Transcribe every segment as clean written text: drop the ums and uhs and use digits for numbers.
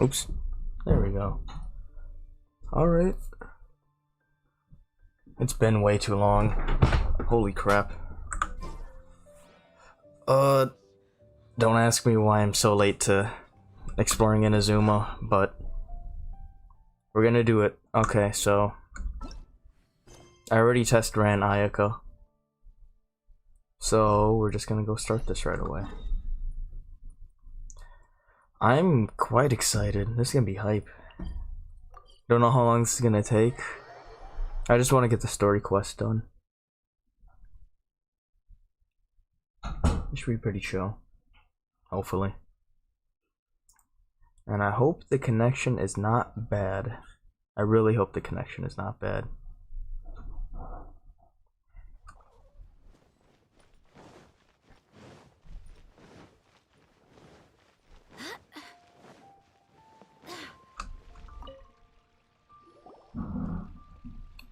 Oops. There we go. Alright. It's been way too long. Holy crap. Don't ask me why I'm so late to exploring Inazuma, but we're gonna do it. Okay, so I already test ran Ayaka. So we're just gonna go start this right away. I'm quite excited. This is gonna be hype. Don't know how long this is gonna take. I just want to get the story quest done. It should be pretty chill. Hopefully. And I hope the connection is not bad. I really hope the connection is not bad.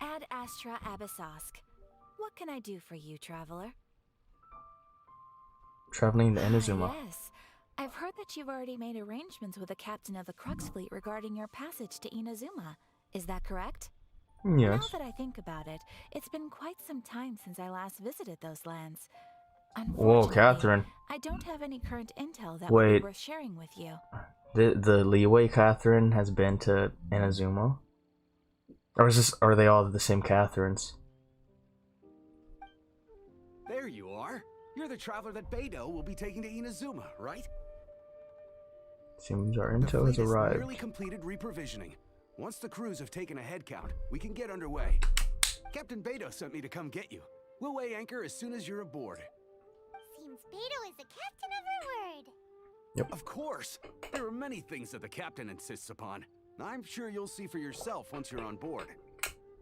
Ad Astra Abyssosque. What can I do for you, traveler? Traveling to Inazuma. Yes. I've heard that you've already made arrangements with the captain of the Crux fleet regarding your passage to Inazuma. Is that correct? Yes. Now that I think about it, it's been quite some time since I last visited those lands. Whoa, Catherine. I don't have any current intel that Wait. would be worth sharing with you. The leeway Catherine has been to Inazuma? Or is this, are they all the same Catherines? There you are. You're the traveler that Beidou will be taking to Inazuma, right? Seems our The intel has fleet arrived. nearly completed reprovisioning. Once the crews have taken a head count, we can get underway. Captain Beidou sent me to come get you. We'll weigh anchor as soon as you're aboard. Seems Beidou is the captain of her word. Yep. Of course. There are many things that the captain insists upon. I'm sure you'll see for yourself once you're on board.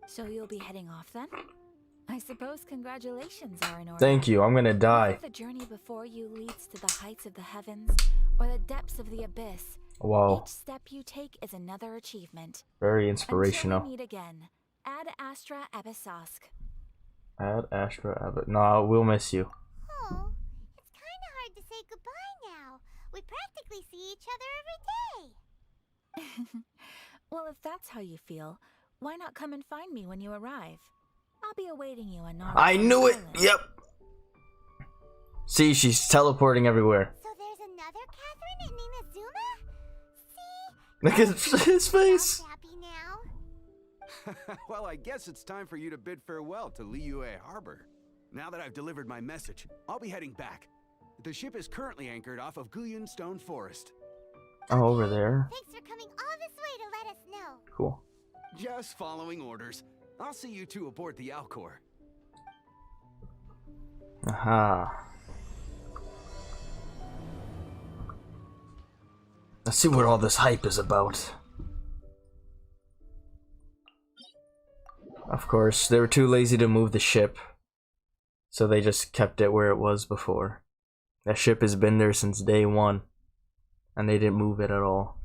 So you'll be heading off then? I suppose congratulations are in order. Thank you, I'm gonna die. Whether the journey before you leads to the heights of the heavens or the depths of the abyss, Wow. each step you take is another achievement. Very Until inspirational. we meet again. Ad Astra Abyssosque. Ad Astra Abbott. No, we'll miss you. Oh, it's kind of hard to say goodbye now. We practically see each other every day. Well, if that's how you feel, why not come and find me when you arrive? I'll be awaiting you in North. I knew it! Yep! See, she's teleporting everywhere. So there's another Catherine in Inazuma? See? Look at his face! I'm happy now. Well, I guess it's time for you to bid farewell to Liyue Harbor. Now that I've delivered my message, I'll be heading back. The ship is currently anchored off of Guyun Stone Forest. Oh, over there. Thanks for coming all this way to let us know. Cool. Just following orders. I'll see you two aboard the Alcor. Aha. Let's see what all this hype is about. Of course, they were too lazy to move the ship, so they just kept it where it was before. That ship has been there since day one. and they didn't move it at all.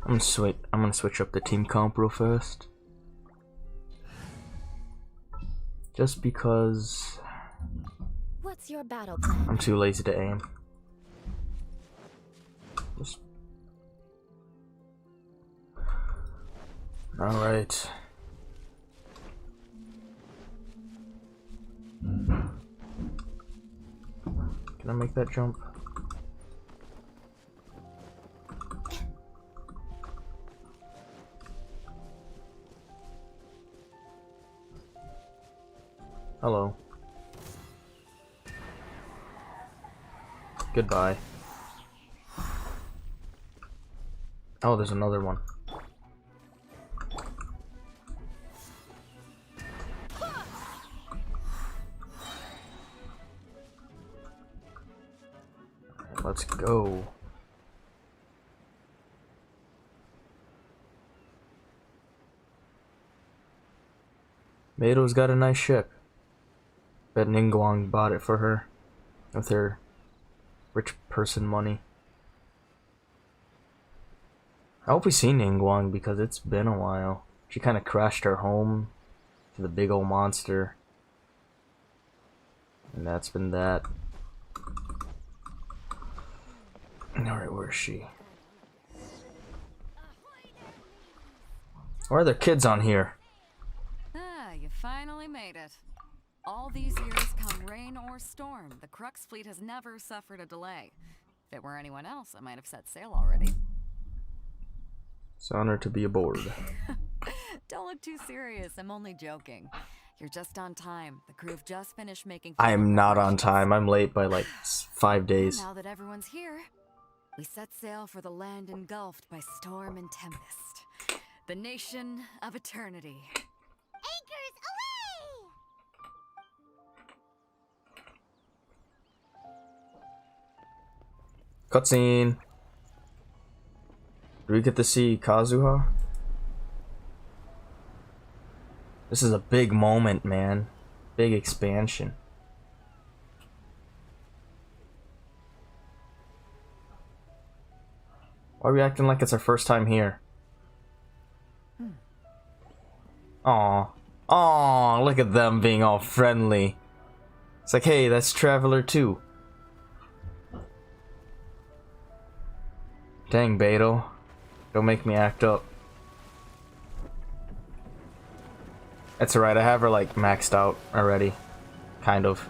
I'm gonna switch up the team comp real fast. Just because What's your battle plan? I'm too lazy to aim. Alright. Can I make that jump? Hello. Goodbye. Oh, there's another one. Let's go. Meido's got a nice ship. Bet Ningguang bought it for her with her rich person money. I hope we see Ningguang because it's been a while. She kind of crashed her home to the big old monster. And that's been that. Alright, where is she? Why are there kids on here? Ah, you finally made it. All these years, come rain or storm, the Crux fleet has never suffered a delay. If it were anyone else, I might have set sail already. It's an honor to be aboard. Don't look too serious, I'm only joking. You're just on time. The crew have just finished making... I am not on time. I'm late by like 5 days. Now that everyone's here, we set sail for the land engulfed by storm and tempest. The nation of eternity. Anchors away! Cutscene. Do we get to see Kazuha? This is a big moment, man. Big expansion. Why are we acting like it's our first time here? Aw. Aw, look at them being all friendly. It's like, hey, that's Traveler too. Dang, Beto. Don't make me act up. That's alright, I have her like maxed out already. Kind of.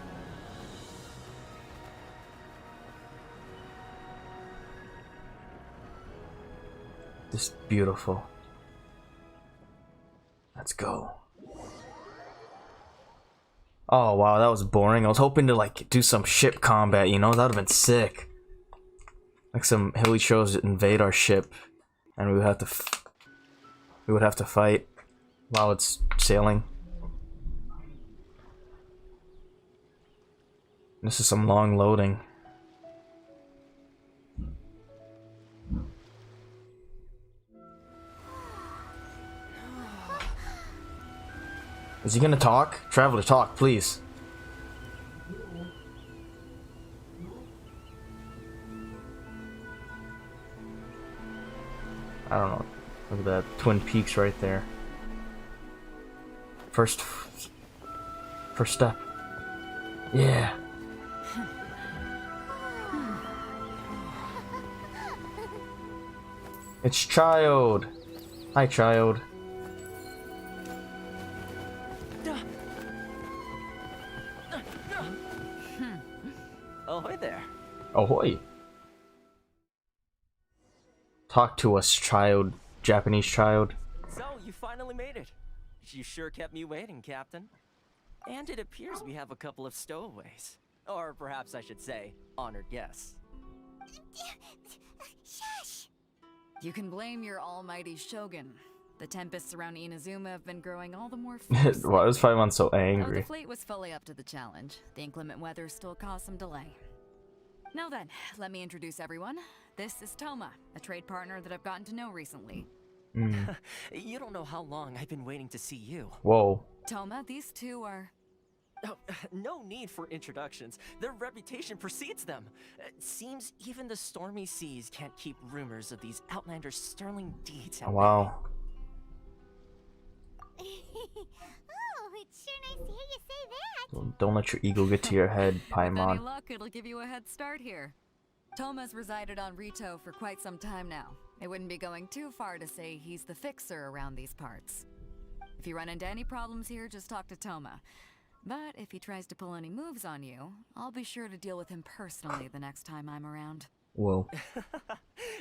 Just beautiful. Let's go. Oh wow, that was boring. I was hoping to like do some ship combat, you know, that would have been sick. Like some hilly shows that invade our ship, and we would have to fight while it's sailing. This is some long loading. Is he gonna talk? Traveler, talk, please. I don't know. Look at that. Twin Peaks right there. First step. Yeah. It's Child. Hi, Child. Ahoy there. Ahoy. Talk to us, child. Japanese child. So, you finally made it. You sure kept me waiting, Captain. And it appears we have a couple of stowaways. Or perhaps I should say, honored guests. Shush! You can blame your almighty shogun. The tempests around Inazuma have been growing all the more fierce. Why was Paimon so Though angry? the fleet was fully up to the challenge, the inclement weather still caused some delay. Now then, let me introduce everyone. This is Toma, a trade partner that I've gotten to know recently. You don't know how long I've been waiting to see you. Whoa. Toma, these two are... Oh, no need for introductions. Their reputation precedes them. It seems even the stormy seas can't keep rumors of these Outlanders' sterling deeds at bay. Wow. Oh, it's sure nice to hear you say that. Don't let your ego get to your head, With any Paimon. luck, it'll give you a head start here. Toma's resided on Rito for quite some time now. It wouldn't be going too far to say he's the fixer around these parts. If you run into any problems here, just talk to Toma. But if he tries to pull any moves on you, I'll be sure to deal with him personally the next time I'm around. Whoa.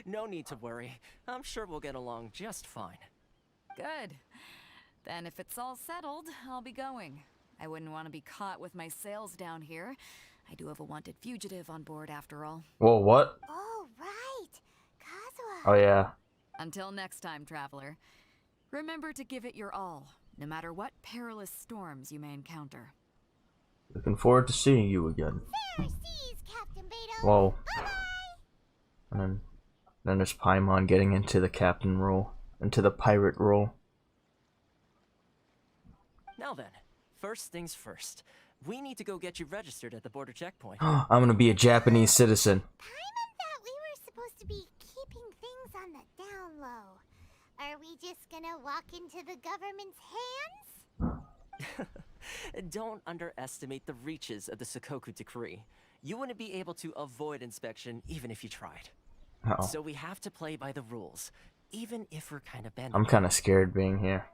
No need to worry. I'm sure we'll get along just fine. Good. Then if it's all settled, I'll be going. I wouldn't want to be caught with my sails down here. I do have a wanted fugitive on board after all. Whoa, what? Oh, right. Kazuha. Oh, yeah. Until next time, traveler. Remember to give it your all, no matter what perilous storms you may encounter. Looking forward to seeing you again. Fair seas, Captain Beto. Whoa. Bye-bye. And then there's Paimon getting into the captain role. Into the pirate role. Now then, first things first. We need to go get you registered at the border checkpoint. I'm gonna be a Japanese citizen. Paimon thought we were supposed to be keeping things on the down low. Are we just gonna walk into the government's hands? Don't underestimate the reaches of the Sakoku Decree. You wouldn't be able to avoid inspection even if you tried. Uh-oh. So we have to play by the rules, even if we're kind of bending. I'm kind of scared being here.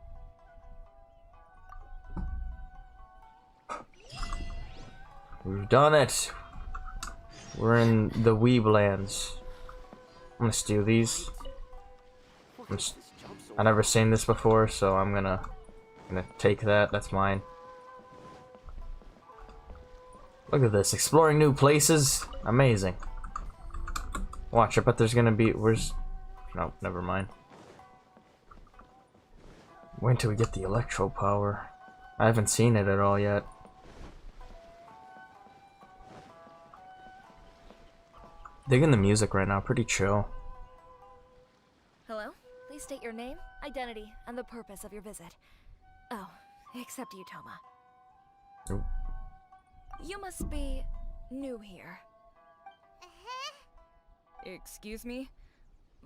We've done it. We're in the Weeb lands. I'm gonna steal these. I've never seen this before, so I'm gonna take that. That's mine. Look at this, exploring new places. Amazing. Watch, I bet there's gonna be. Where's? No, never mind. Wait until we get the electro power. I haven't seen it at all yet. Digging the music right now, pretty chill. Hello? Please state your name, identity, and the purpose of your visit. Oh, except you, Toma. Nope. You must be new here. Uh-huh. Excuse me?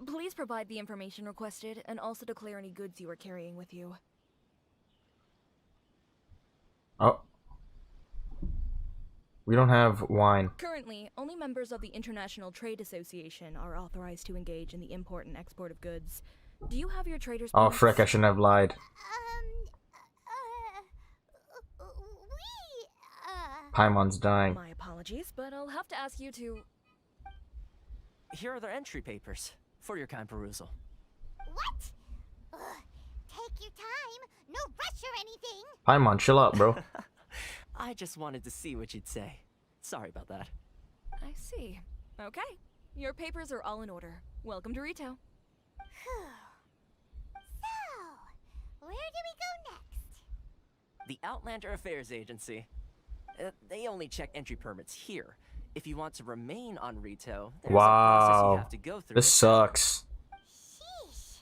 Please provide the information requested and also declare any goods you are carrying with you. Oh. We don't have wine. Currently, only members of the International Trade Association are authorized to engage in the import and export of goods. Do you have your trader's Oh, pass? frick, I shouldn't have lied. Paimon's dying. My apologies, but I'll have to ask you to... Here are the entry papers for your kind perusal. What? Ugh, take your time. No rush or anything. Paimon, chill out, bro. I just wanted to see what you'd say. Sorry about that. I see. Okay. Your papers are all in order. Welcome to Rito. Whew. So, where do we go next? The Outlander Affairs Agency. They only check entry permits here. If you want to remain on Rito, there's a process you Wow. have to go through. This sucks. Sheesh.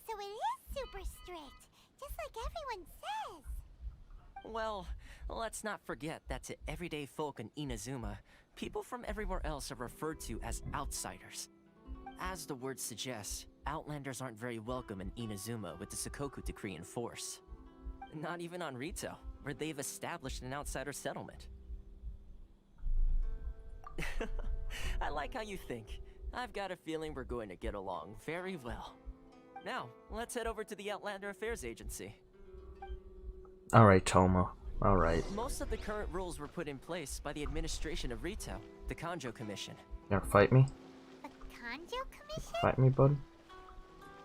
So it is super strict, just like everyone says. Well, let's not forget that to everyday folk in Inazuma, people from everywhere else are referred to as outsiders. As the word suggests, Outlanders aren't very welcome in Inazuma with the Sakoku Decree in force. Not even on Rito, where they've established an outsider settlement. I like how you think. I've got a feeling we're going to get along very well. Now, let's head over to the Outlander Affairs Agency. Alright, Toma. Alright. Most of the current rules were put in place by the administration of Rito, the Kanjo Commission. You gonna fight me? A Kanjo Commission? Fight me, bud?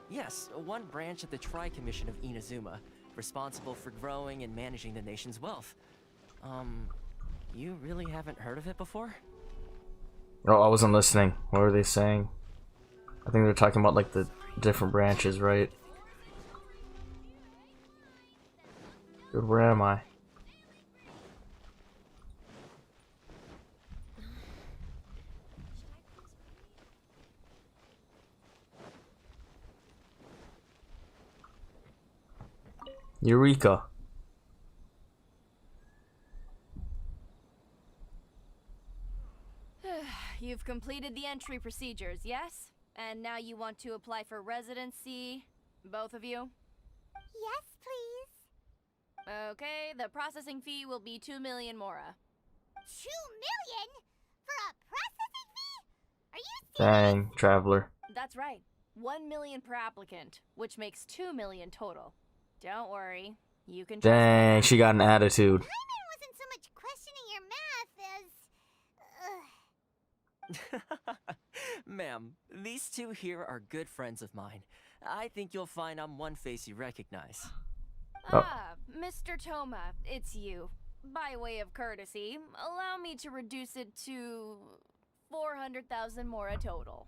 Yes, one branch of the Tri-Commission of Inazuma, responsible for growing and managing the nation's wealth. You really haven't heard of it before? Oh, I wasn't listening. What were they saying? I think they're talking about, like, the different branches, right? Dude, where am I? Eureka. You've completed the entry procedures, yes? And now you want to apply for residency, both of you? Yes, please. Okay, the processing fee will be 2 million Mora. 2 million? For a processing fee? Are you serious? Dang, traveler. That's right. 1 million per applicant, which makes 2 million total. Don't worry, you can trust Dang, she got an attitude. Paimon wasn't so much questioning your math as... Ma'am, these two here are good friends of mine. I think you'll find I'm one face you recognize. Oh. Ah, Mr. Toma, it's you. By way of courtesy, allow me to reduce it to 400,000 Mora total.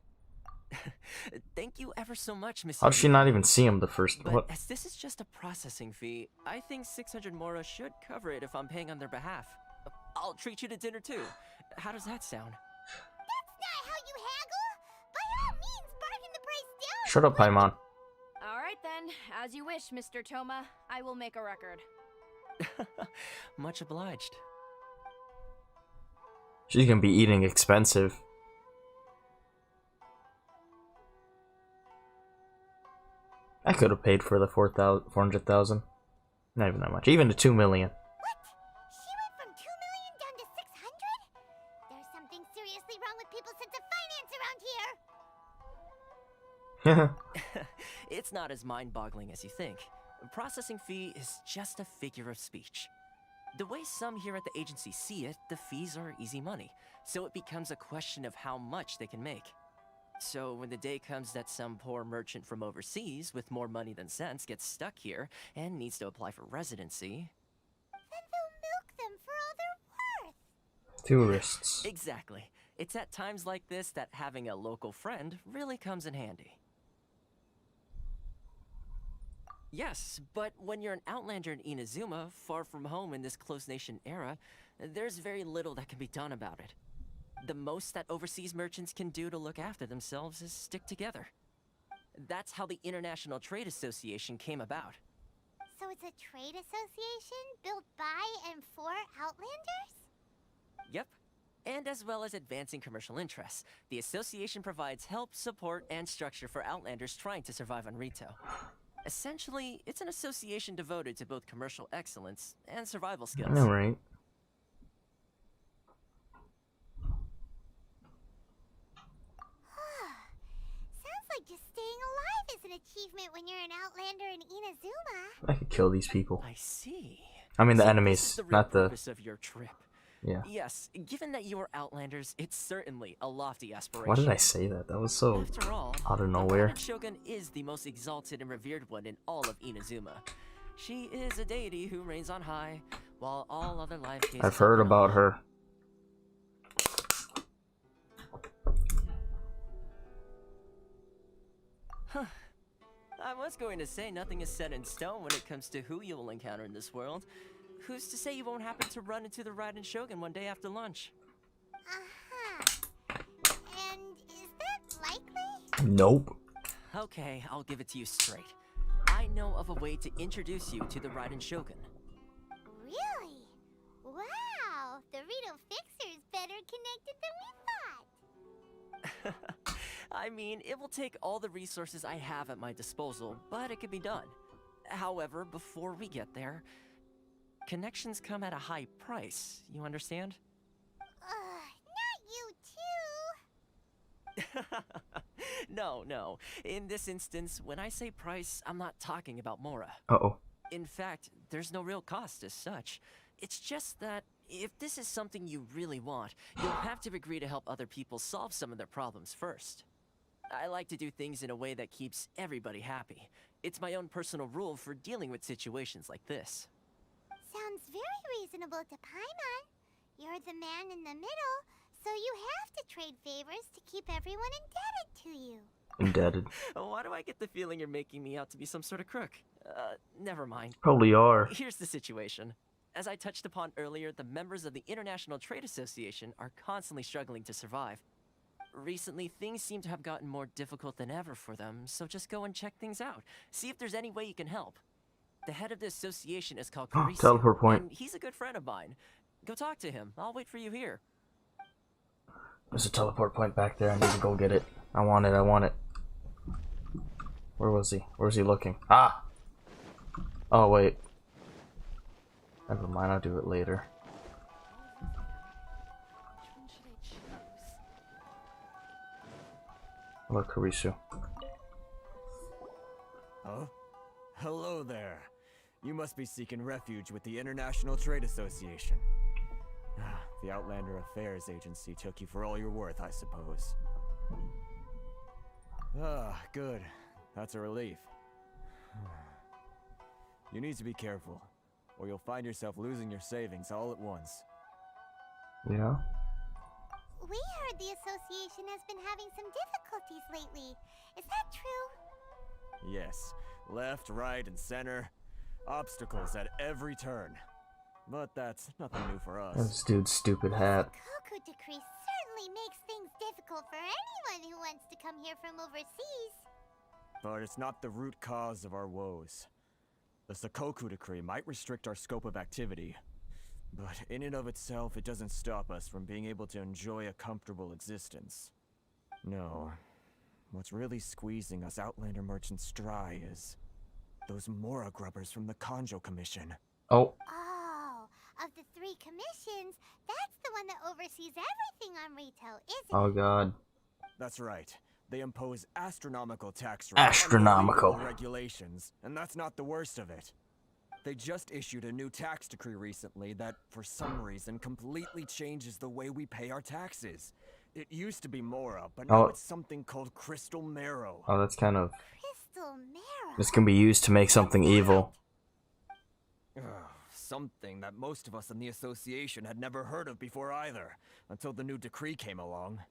Thank you ever so much, Miss. How'd she not even see him the first? But What? as this is just a processing fee, I think 600 Mora should cover it if I'm paying on their behalf. I'll treat you to dinner too. How does that sound? That's not how you haggle! By all means, bargain the price down! Shut up, Paimon. Alright then, as you wish, Mr. Toma. I will make a record. Much obliged. She's gonna be eating expensive. I could have paid for the 400,000. Not even that much. Even to 2 million. What? She went from 2 million down to 600? There's something seriously wrong with people's sense of finance around here! It's not as mind-boggling as you think. Processing fee is just a figure of speech. The way some here at the agency see it, the fees are easy money, so it becomes a question of how much they can make. So when the day comes that some poor merchant from overseas with more money than sense gets stuck here and needs to apply for residency... Then they'll milk them for all they're worth! Tourists. Exactly. It's at times like this that having a local friend really comes in handy. Yes, but when you're an outlander in Inazuma, far from home in this close nation era, there's very little that can be done about it. The most that overseas merchants can do to look after themselves is stick together. That's how the International Trade Association came about. So it's a trade association built by and for Outlanders? Yep. And as well as advancing commercial interests, the association provides help, support, and structure for Outlanders trying to survive on Rito. Essentially, it's an association devoted to both commercial excellence and survival skills. I know, right? Sounds like just staying alive is an achievement when you're an Outlander in Inazuma. I could kill these people. I see. I mean the So enemies, this is the real not the... purpose of your trip. Yeah. Yes, given that you are Outlanders, it's certainly a lofty aspiration. Why did I say that? That was so After all, out of the nowhere. Rabbit Shogun is the most exalted and revered one in all of Inazuma. She is a deity who reigns on high, while all other life cases... I've heard about her. I was going to say nothing is set in stone when it comes to who you will encounter in this world. Who's to say you won't happen to run into the Raiden Shogun one day after lunch? Uh-huh. And is that likely? Nope. Okay, I'll give it to you straight. I know of a way to introduce you to the Raiden Shogun. Really? Wow! The Rito Fixer is better connected than we thought! I mean, it will take all the resources I have at my disposal, but it can be done. However, before we get there, connections come at a high price, you understand? Not you too! No. In this instance, when I say price, I'm not talking about Mora. Uh-oh. In fact, there's no real cost as such. It's just that if this is something you really want, you'll have to agree to help other people solve some of their problems first. I like to do things in a way that keeps everybody happy. It's my own personal rule for dealing with situations like this. Sounds very reasonable to Paimon. You're the man in the middle, so you have to trade favors to keep everyone indebted to you. Indebted. Why do I get the feeling you're making me out to be some sort of crook? Never mind. Probably are. Here's the situation. As I touched upon earlier, the members of the International Trade Association are constantly struggling to survive. Recently, things seem to have gotten more difficult than ever for them, so just go and check things out. See if there's any way you can help. The head of the association is called Carissa, Teleport point. and he's a good friend of mine. Go talk to him. I'll wait for you here. There's a teleport point back there. I need to go get it. I want it. I want it. Where was he? Where's he looking? Ah! Oh, wait. Never mind. I'll do it later. Which one should I choose? Look, Karisu. Huh? Hello there. You must be seeking refuge with the International Trade Association. The Outlander Affairs Agency took you for all you're worth, I suppose. Ah, good. That's a relief. You need to be careful, or you'll find yourself losing your savings all at once. Yeah? We heard the association has been having some difficulties lately. Is that true? Yes, left, right, and center. Obstacles at every turn. But that's nothing new for us. This dude's stupid hat. Koku decree certainly makes things difficult for anyone who wants to come here from overseas. But it's not the root cause of our woes. The Sakoku decree might restrict our scope of activity, but in and of itself, it doesn't stop us from being able to enjoy a comfortable existence. No. What's really squeezing us Outlander merchants dry is those Mora grubbers from the Kanjo Commission. Oh. Oh, of the 3 commissions, that's the one that oversees everything on Rito, isn't Oh, it? God. That's right. They impose astronomical tax rates, Astronomical unbelievable regulations, and that's not the worst of it. They just issued a new tax decree recently that, for some reason, completely changes the way we pay our taxes. It used to be Mora, but now it's something called Crystal Marrow. Oh, that's kind of... Crystal Marrow. This can be used to make something evil. Something that most of us in the association had never heard of before either, until the new decree came along.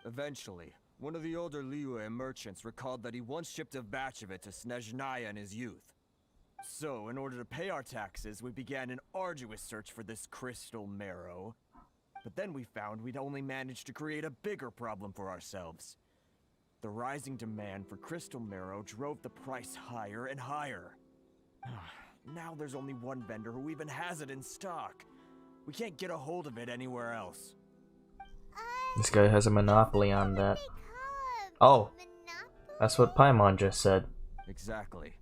Eventually, one of the older Liyue merchants recalled that he once shipped a batch of it to Snezhnaya in his youth. So, in order to pay our taxes, we began an arduous search for this Crystal Marrow. But then we found we'd only managed to create a bigger problem for ourselves. The rising demand for Crystal Marrow drove the price higher and higher. Now there's only one vendor who even has it in stock. We can't get a hold of it anywhere else. This guy has a monopoly on that. Oh, That's what Paimon just said. Exactly.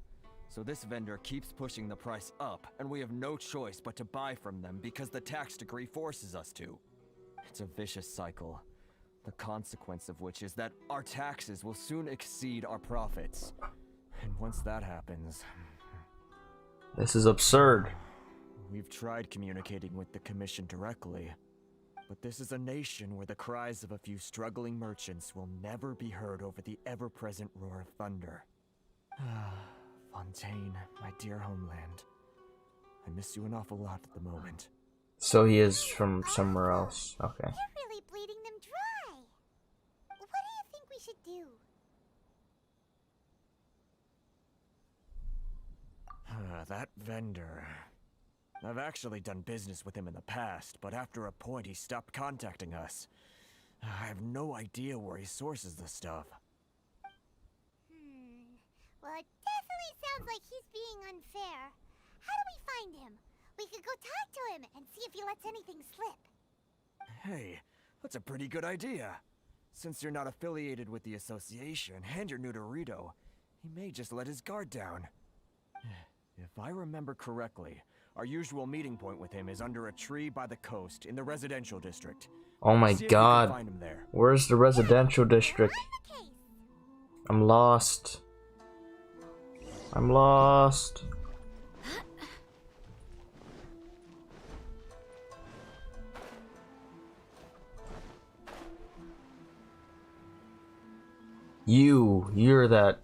So this vendor keeps pushing the price up, and we have no choice but to buy from them because the tax decree forces us to. It's a vicious cycle, the consequence of which is that our taxes will soon exceed our profits. And once that happens... This is absurd. We've tried communicating with the Commission directly, but this is a nation where the cries of a few struggling merchants will never be heard over the ever-present roar of thunder. Fontaine, my dear homeland. I miss you an awful lot at the moment. So he is from somewhere else. Okay. You're really bleeding them dry. What do you think we should do? That vendor... I've actually done business with him in the past, but after a point he stopped contacting us. I have no idea where he sources the stuff. Well, it definitely sounds like he's being unfair. How do we find him? We could go talk to him and see if he lets anything slip. Hey, that's a pretty good idea. Since you're not affiliated with the association and you're new to Rito, he may just let his guard down. If I remember correctly, our usual meeting point with him is under a tree by the coast in the residential district. Oh my See if you can God. find him there. Where's the residential district? I'm lost. I'm lost. You're that.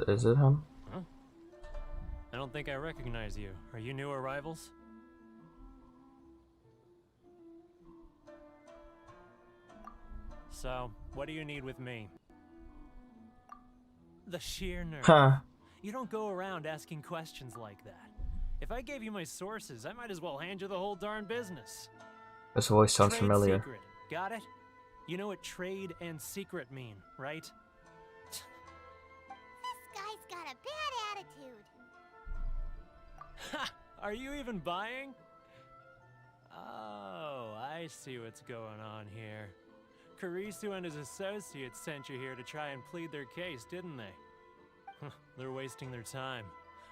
Is it him? Huh? I don't think I recognize you. Are you new arrivals? So, what do you need with me? The sheer nerve. Huh. You don't go around asking questions like that. If I gave you my sources, I might as well hand you the whole darn business. This voice sounds Trade familiar. secret. Got it? You know what trade and secret mean, right? This guy's got a bad Ha! Are you even buying? Oh, I see what's going on here. Karisu and his associates sent you here to try and plead their case, didn't they? They're wasting their time.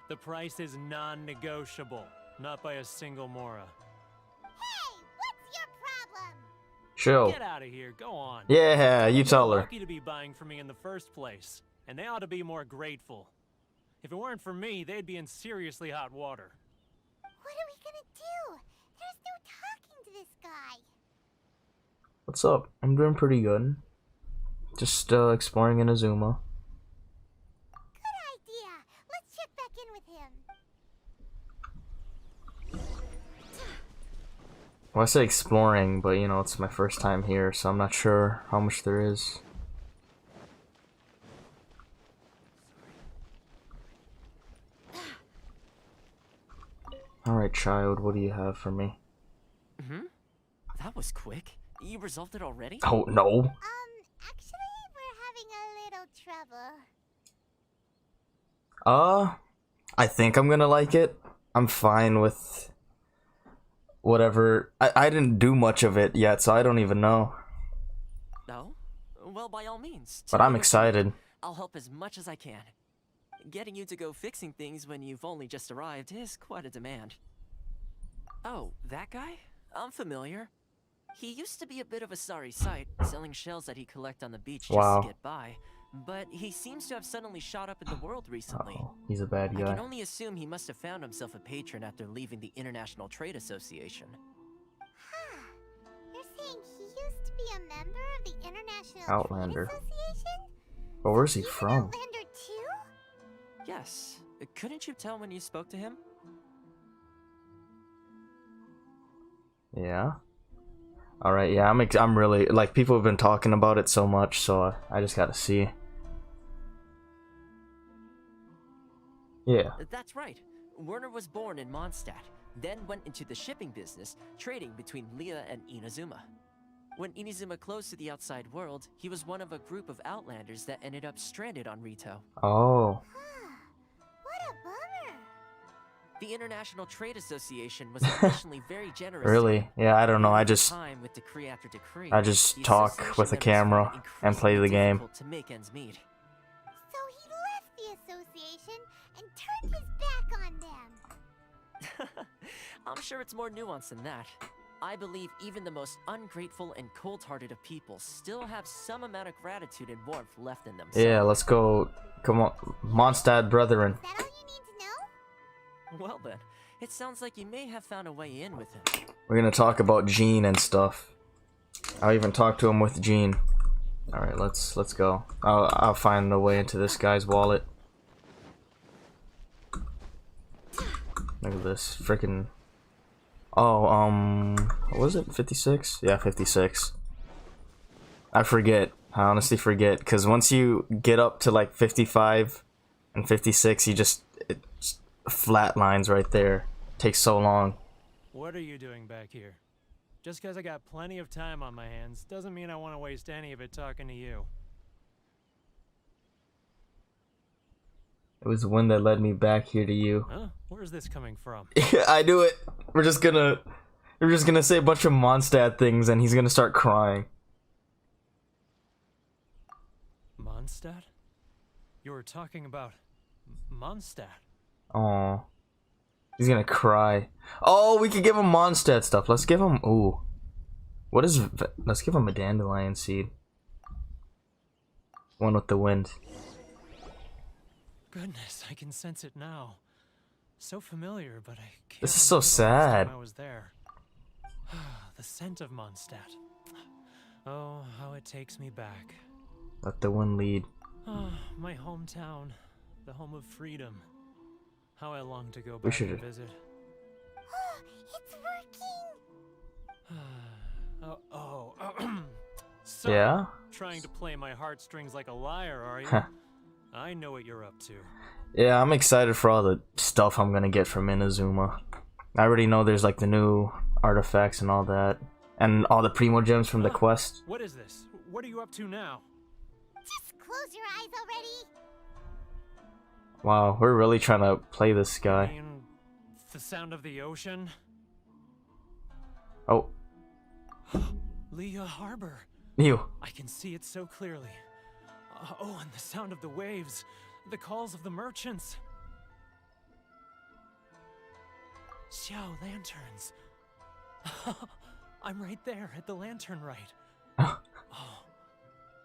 The price is non-negotiable, not by a single Mora. Hey, what's your problem? Chill. Get out of here, go on. Yeah, you tell They're her. lucky to be buying from me in the first place, and they ought to be more grateful. If it weren't for me, they'd be in seriously hot water. What are we gonna do? There's no talking to this guy. What's up? I'm doing pretty good. Just exploring Inazuma. Good idea. Let's check back in with him. Well, I say exploring, but you know, it's my first time here, so I'm not sure how much there is. Alright, child, what do you have for me? That was quick. You resolved it already? Oh, no. Actually, we're having a little trouble. I think I'm gonna like it. I'm fine with whatever. I didn't do much of it yet, so I don't even know. No? Well, by all means. But I'm excited. I'll help as much as I can. Getting you to go fixing things when you've only just arrived is quite a demand. Oh, that guy? I'm familiar. He used to be a bit of a sorry sight, selling shells that he'd collect on the beach just Wow. to get by. But he seems to have suddenly shot up in the world recently. Uh-oh, he's a bad I guy. can only assume he must have found himself a patron after leaving the International Trade Association. Huh. You're saying he used to be a member of the International Outlander. Trade Association? But where's he He's an from? Outlander too? Yes. Couldn't you tell when you spoke to him? Yeah. All right. Yeah, I'm really like people have been talking about it so much, so I just gotta see. Yeah. That's right. Werner was born in Mondstadt, then went into the shipping business, trading between Leah and Inazuma. When Inazuma closed to the outside world, he was one of a group of outlanders that ended up stranded on Rito. Oh. What a bummer. The International Trade Association was additionally very generous. to Really? him. Yeah, I don't know. I Over just time, with decree after decree, I just the talk association with a members found camera it and play the increasingly game. difficult to make ends meet. So he left the association and turned his back on them. I'm sure it's more nuanced than that. I believe even the most ungrateful and cold-hearted of people still have some amount of gratitude and warmth left in them. Yeah, let's go. Come on, Mondstadt brethren. Is that all you need to know? Well then, it sounds like you may have found a way in with him. We're gonna talk about Jean and stuff. I'll even talk to him with Jean. All right, let's go. I'll find a way into this guy's wallet. Look at this freaking. Oh, what was it? 56? Yeah, 56. I forget. I honestly forget, because once you get up to like 55 and 56, it just flat lines right there. Takes so long. What are you doing back here? Just because I got plenty of time on my hands doesn't mean I want to waste any of it talking to you. It was the one that led me back here to you. Huh? Where's this coming from? I knew it. We're just gonna say a bunch of Mondstadt things, and he's gonna start crying. Mondstadt? You were talking about Mondstadt. Aw. He's gonna cry. Oh, we could give him Mondstadt stuff. Let's give him. Ooh. What is. Let's give him a dandelion seed. One with the wind. Goodness, I can sense it now. So familiar, but I can't. This is so remember the last time sad. I was there. The scent of Mondstadt. Oh, how it takes me back. Let the wind lead. Oh, my hometown, the home of freedom. How I long to go We back should- and visit. It's working. So, Yeah? trying to play my heartstrings like a liar, are you? I know what you're up to. Yeah, I'm excited for all the stuff I'm gonna get from Inazuma. I already know there's like the new artifacts and all that. And all the Primo Gems from the quest. What is this? What are you up to now? Just close your eyes already. Wow, we're really trying to play this I guy. mean, The sound of the ocean? Oh, Liyue Harbor. you. I can see it so clearly. Oh, and the sound of the waves. The calls of the merchants. Xiao lanterns. I'm right there at the lantern right. Oh,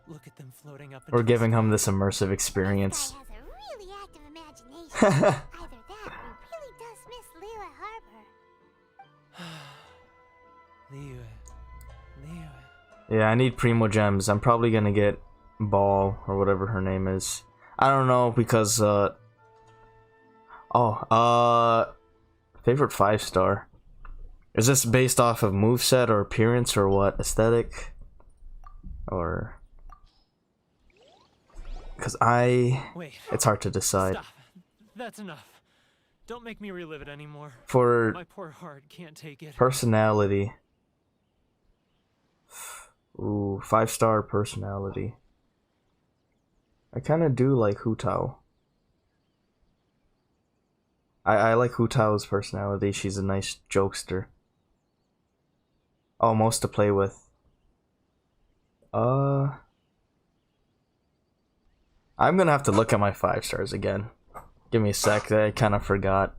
look at them floating up. We're into the giving him sky. this immersive experience. This guy has a really active imagination. Either that or he really does miss Liyue Harbor. Liyue. Yeah, I need Primo Gems. I'm probably gonna get Ball or whatever her name is. I don't know because favorite 5-star. Is this based off of moveset or appearance or what? Aesthetic? Or because Wait. it's hard to decide. Stop. That's enough. Don't make me relive it anymore. For My poor heart can't take it. personality. Ooh, 5-star personality. I kind of do like Hu Tao. I like Hu Tao's personality. She's a nice jokester. Almost to play with. I'm gonna have to look at my 5 stars again. Give me a sec. I kind of forgot.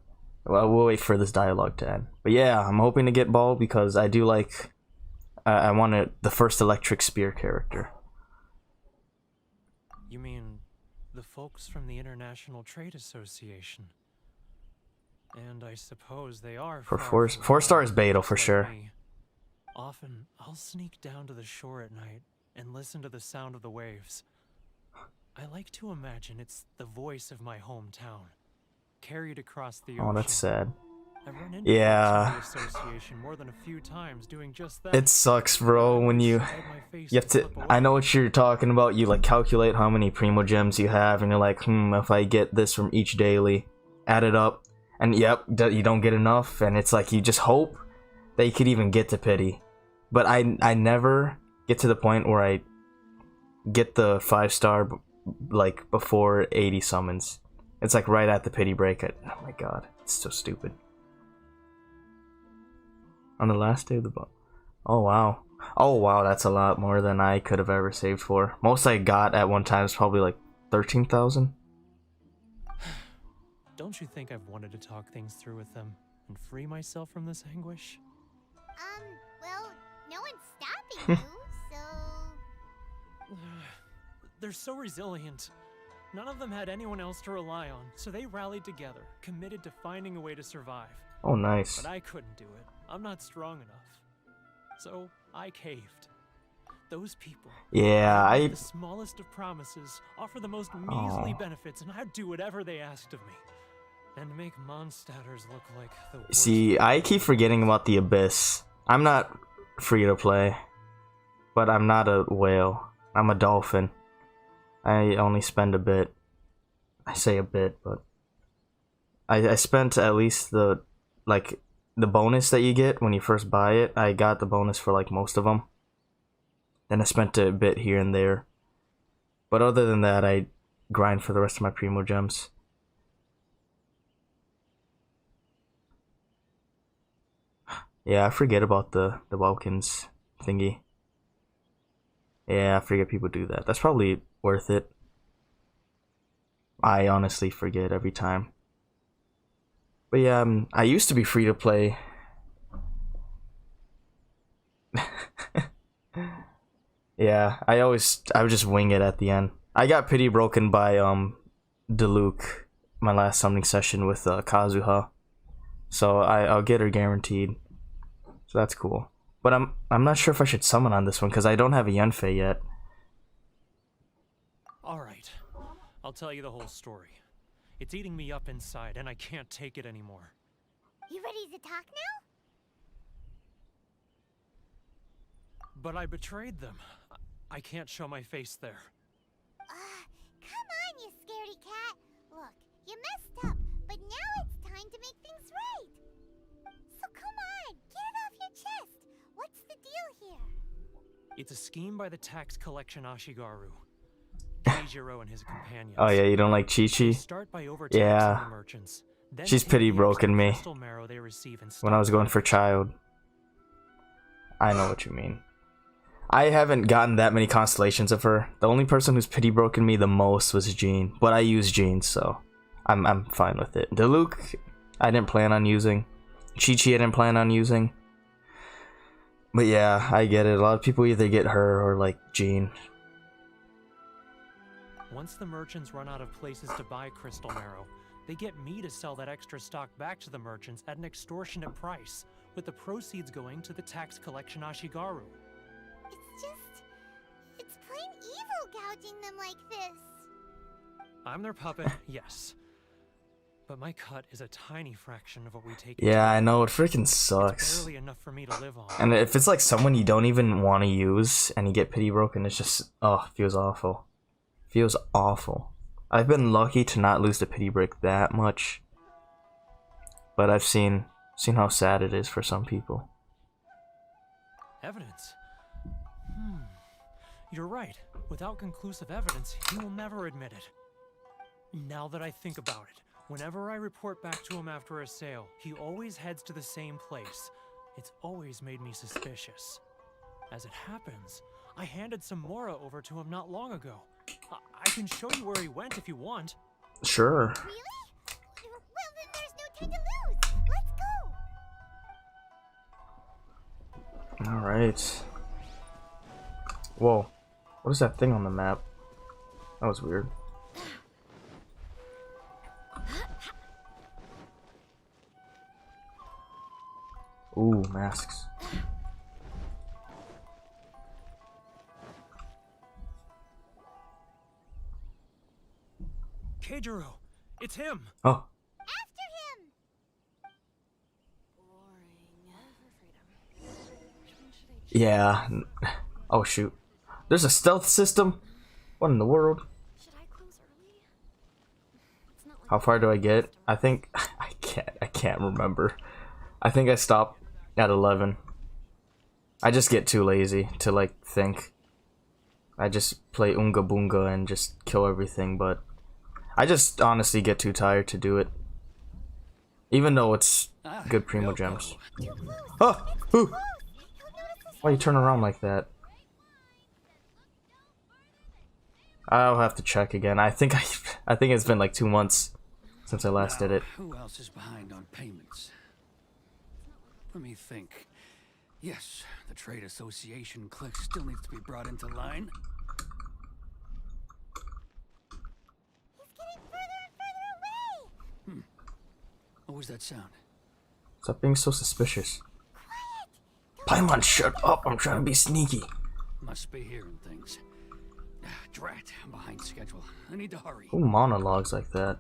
Well, we'll wait for this dialogue to end. But yeah, I'm hoping to get Ball because I do like. I wanted the first Electric Spear character. You mean the folks from the International Trade Association? And I suppose they are For far 4 from stars home, Beidou just for like sure. me. Often, I'll sneak down to the shore at night and listen to the sound of the waves. I like to imagine it's the voice of my hometown, carried across the ocean. Oh, that's sad. I've run into Yeah. folks from the association more than a few times doing just that. It sucks, bro, when you have to. I know what you're talking about. You like calculate how many Primo Gems you have, and you're like, if I get this from each daily, add it up, and yep, you don't get enough, and it's like you just hope that you could even get to pity. But I never get to the point where I get the 5-star like before 80 summons. It's like right at the pity break. Oh my god, it's so stupid. On the last day of the oh wow, that's a lot more than I could have ever saved for. Most I got at one time is probably like 13,000. Don't you think I've wanted to talk things through with them and free myself from this anguish? Well, no one's stopping you, so... They're so resilient. None of them had anyone else to rely on, so they rallied together, committed to finding a way to survive. Oh, nice. But I couldn't do it. I'm not strong enough. So I caved. Those people. Yeah, The smallest of promises, offer the most measly benefits, and I'd do whatever they asked of me. And make Mondstadters look like the worst. See, I keep forgetting about the Abyss. I'm not free to play, but I'm not a whale. I'm a dolphin. I only spend a bit. I say a bit, but I spent at least the bonus that you get when you first buy it. I got the bonus for like most of them. Then I spent a bit here and there. But other than that, I grind for the rest of my Primo Gems. Yeah, I forget about the Welkins thingy. Yeah, I forget people do that. That's probably worth it. I honestly forget every time. But yeah, I used to be free to play. Yeah, I would just wing it at the end. I got pity broken by Diluc my last summoning session with Kazuha. So I'll get her guaranteed. So that's cool. But I'm not sure if I should summon on this one because I don't have a Yanfei yet. Alright, I'll tell you the whole story. It's eating me up inside and I can't take it anymore. You ready to talk now? But I betrayed them. I can't show my face there. Come on, you scaredy cat. Look, you messed up, but now it's time to make things right. So come on, get it off your chest. What's the deal here? It's a scheme by the tax collection Ashigaru. Keijiro and his companions. Oh yeah, you don't like Chi-Chi? Start by overtaxing Yeah. the merchants, Then She's take pity the broken extra me crystal marrow they receive and when I was stock going for child. I know what you mean. I haven't gotten that many constellations of her. The only person who's pity broken me the most was Jean, but I use Jean, so I'm fine with it. Diluc, I didn't plan on using. Chi-Chi, I didn't plan on using. But yeah, I get it. A lot of people either get her or like Jean. Once the merchants run out of places to buy crystal marrow, they get me to sell that extra stock back to the merchants at an extortionate price, with the proceeds going to the tax collection Ashigaru. It's plain evil gouging them like this. I'm their puppet, yes. But my cut is a tiny fraction of what we take. Yeah, I know, it freaking It's sucks. barely enough for me to live on. And if it's like someone you don't even want to use and you get pity broken, it's just, oh, feels awful. Feels awful. I've been lucky to not lose the pity break that much. But I've seen how sad it is for some people. Evidence? You're right. Without conclusive evidence, he will never admit it. Now that I think about it, whenever I report back to him after a sale, he always heads to the same place. It's always made me suspicious. As it happens, I handed some Mora over to him not long ago. I can show you where he went if you want. Sure. Really? Well, then there's no time to lose. Let's go. Alright. Whoa. What is that thing on the map? That was weird. Ooh, masks. Keijiro, it's him! Oh. After him. Yeah. Oh shoot. There's a stealth system? What in the world? Should I close early? It's not like How far do I get? I think I can't remember. I think I stopped at 11. I just get too lazy to like think. I just play Unga Boonga and just kill everything, but I just honestly get too tired to do it. Even though it's good primo gems. Oh! Ooh! Why you turn around like that? I'll have to check again. I think it's been like 2 months since I last did it. Who else is behind on payments? Let me think. Yes, the trade association clique still needs to be brought into line. He's getting further and further away. What was that sound? Stop being so suspicious. Paimon, shut up! I'm trying to be sneaky. Must be hearing things. Drat, I'm behind schedule. I need to hurry. Who monologues like that?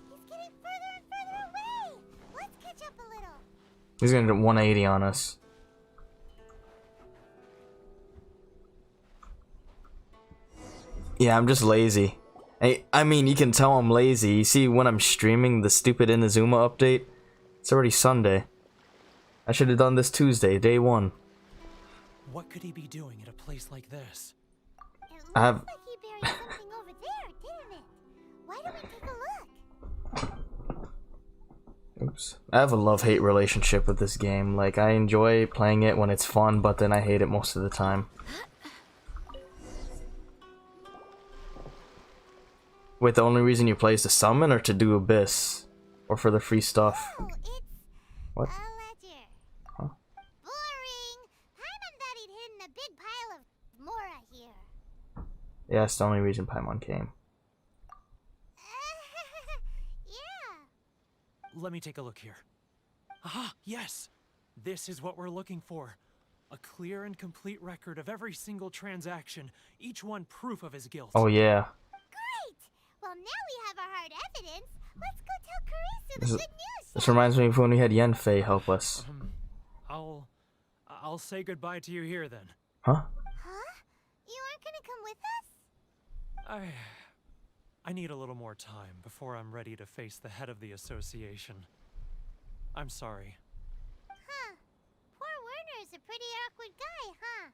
He's getting further and further away. Let's catch up a little. He's gonna do 180 on us. Yeah, I'm just lazy. I mean, you can tell I'm lazy. You see, when I'm streaming the stupid Inazuma update, it's already Sunday. I should have done this Tuesday, day 1. What could he be doing at a place like this? It looks I have. like he buried something over there, didn't it? Why don't we take a look? Oops. I have a love-hate relationship with this game. Like, I enjoy playing it when it's fun, but then I hate it most of the time. Wait, the only reason you play is to summon or to do Abyss? Or for the free stuff? Oh, it's What? a ledger. Huh? Boring. Paimon thought he'd hidden a big pile of Mora here. Yeah, that's the only reason Paimon came. Yeah. Let me take a look here. Aha, yes! This is what we're looking for. A clear and complete record of every single transaction, each one proof of his guilt. Oh yeah. Great. Well, now we have our hard evidence. Let's go tell Karisu the This, good news. this reminds me of when we had Yenfei help us. I'll say goodbye to you here then. Huh? Huh? You aren't gonna come with us? I need a little more time before I'm ready to face the head of the association. I'm sorry. Huh. Poor Werner's a pretty awkward guy, huh?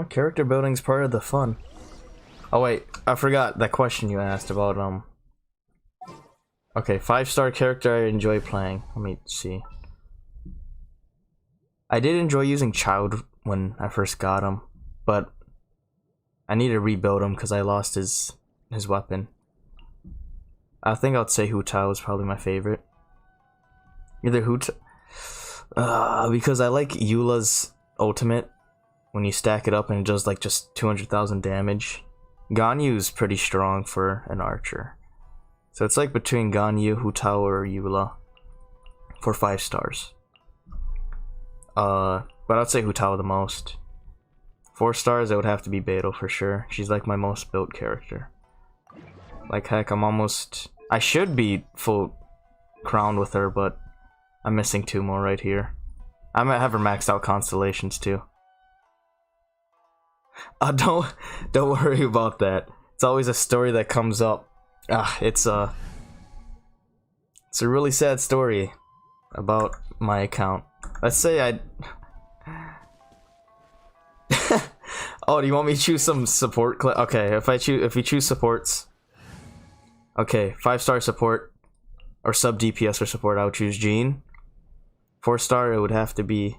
No, character building's part of the fun. Oh wait, I forgot that question you asked about Okay, 5-star character I enjoy playing. Let me see. I did enjoy using Child when I first got him, but I need to rebuild him because I lost his weapon. I think I'd say Hu Tao is probably my favorite. Either Hu Tao, because I like Eula's ultimate when you stack it up and it does like just 200,000 damage. Ganyu's pretty strong for an archer. So it's like between Ganyu, Hu Tao, or Eula for 5 stars. But I'd say Hu Tao the most. 4 stars, it would have to be Beidou for sure. She's like my most built character. Like heck, I should be full crowned with her, but I'm missing 2 more right here. I might have her maxed out constellations too. Don't worry about that. It's always a story that comes up. It's a really sad story about my account. Let's say I. Oh, do you want me to choose some support? Okay, if we choose supports. Okay, 5-star support or sub DPS or support, I would choose Jean. 4-star, it would have to be.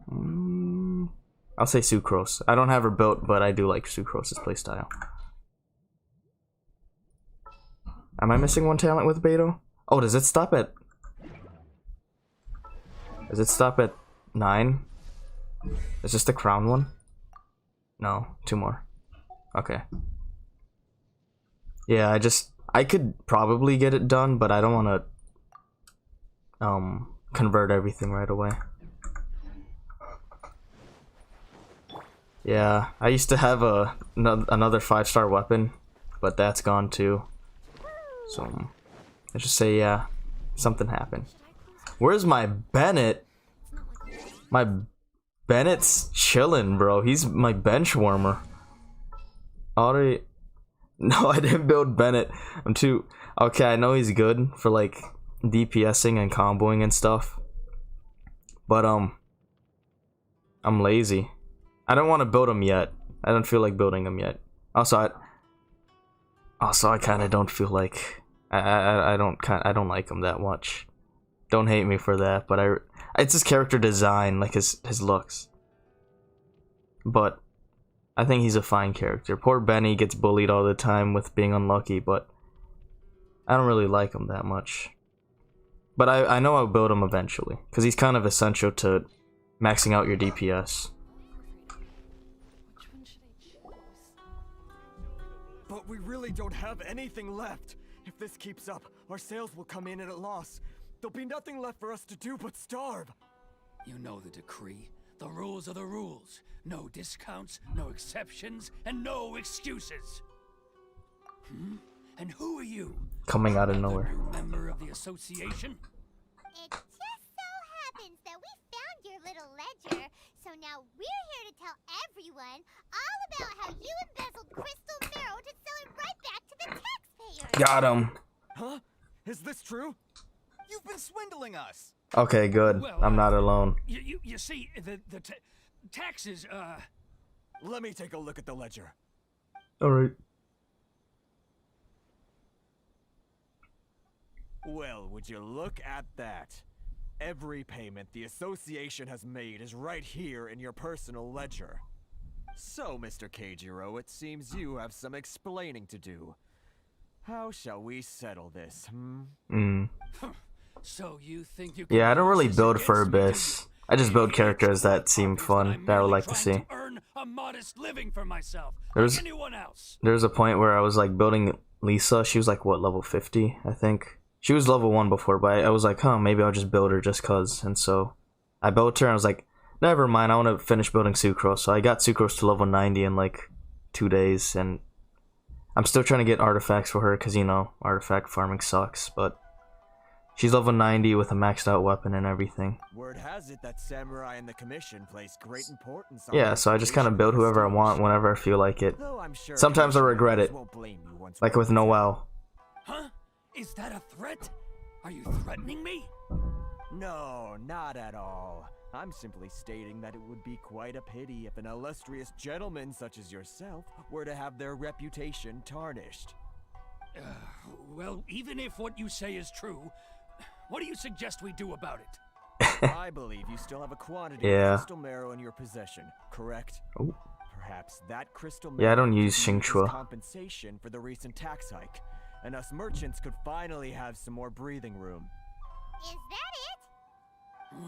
I'll say Sucrose. I don't have her built, but I do like Sucrose's playstyle. Am I missing 1 talent with Beidou? Oh, does it stop at 9? Is this the crown one? No, 2 more. Okay. Yeah, I could probably get it done, but I don't want to convert everything right away. Yeah, I used to have another 5-star weapon, but that's gone too. So let's just say yeah, something happened. Where's my Bennett? My Bennett's chillin', bro. He's my bench warmer. Already. No, I didn't build Bennett. I'm too. Okay, I know he's good for like DPSing and comboing and stuff, but I'm lazy. I don't want to build him yet. I don't feel like building him yet. Also, I kind of don't feel like I don't like him that much. Don't hate me for that, but it's his character design, like his looks. But I think he's a fine character. Poor Benny gets bullied all the time with being unlucky, but I don't really like him that much. But I know I'll build him eventually, because he's kind of essential to maxing out your DPS. But we really don't have anything left. If this keeps up, our sales will come in at a loss. There'll be nothing left for us to do but starve. You know the decree. The rules are the rules. No discounts, no exceptions, and no excuses. And who are you? Coming out of nowhere. New member of the association? It just so happens that we found your little ledger, so now we're here to tell everyone all about how you embezzled crystal marrow to sell it right back to the taxpayers. Got him. Huh? Is this true? You've been swindling us. Okay, good. Well, I'm not alone. You see, the taxes, Let me take a look at the ledger. Alright. Well, would you look at that? Every payment the association has made is right here in your personal ledger. So, Mr. Keijiro, it seems you have some explaining to do. How shall we settle this, So you think you can Yeah, I don't really use this build for against me, do Abyss. you? I just build Idiot. characters that seem fun, that I would like to see. I'm earn a modest living for myself, There's- like anyone else. There was a point where I was like building Lisa. She was like, what, level 50, I think? She was level 1 before, but I was like, maybe I'll just build her just cause. And so I built her and I was like, never mind, I want to finish building Sucrose. So I got Sucrose to level 90 in like 2 days, and I'm still trying to get artifacts for her because, you know, artifact farming sucks, but she's level 90 with a maxed out weapon and everything. Word has it that samurai in the commission place great importance on Yeah, so I just kind of build whoever I want whenever I feel like it. Though I'm sure Sometimes I regret it, won't blame you once like we're with Noelle. Huh? Is that a threat? Are you threatening me? No, not at all. I'm simply stating that it would be quite a pity if an illustrious gentleman such as yourself were to have their reputation tarnished. Well, even if what you say is true, what do you suggest we do about it? I believe you still have a quantity Yeah. of crystal marrow in your possession, correct? Oh. Perhaps that crystal Yeah, I marrow don't use could be used as Xingchua. compensation for the recent tax hike, and us merchants could finally have some more breathing room. Is that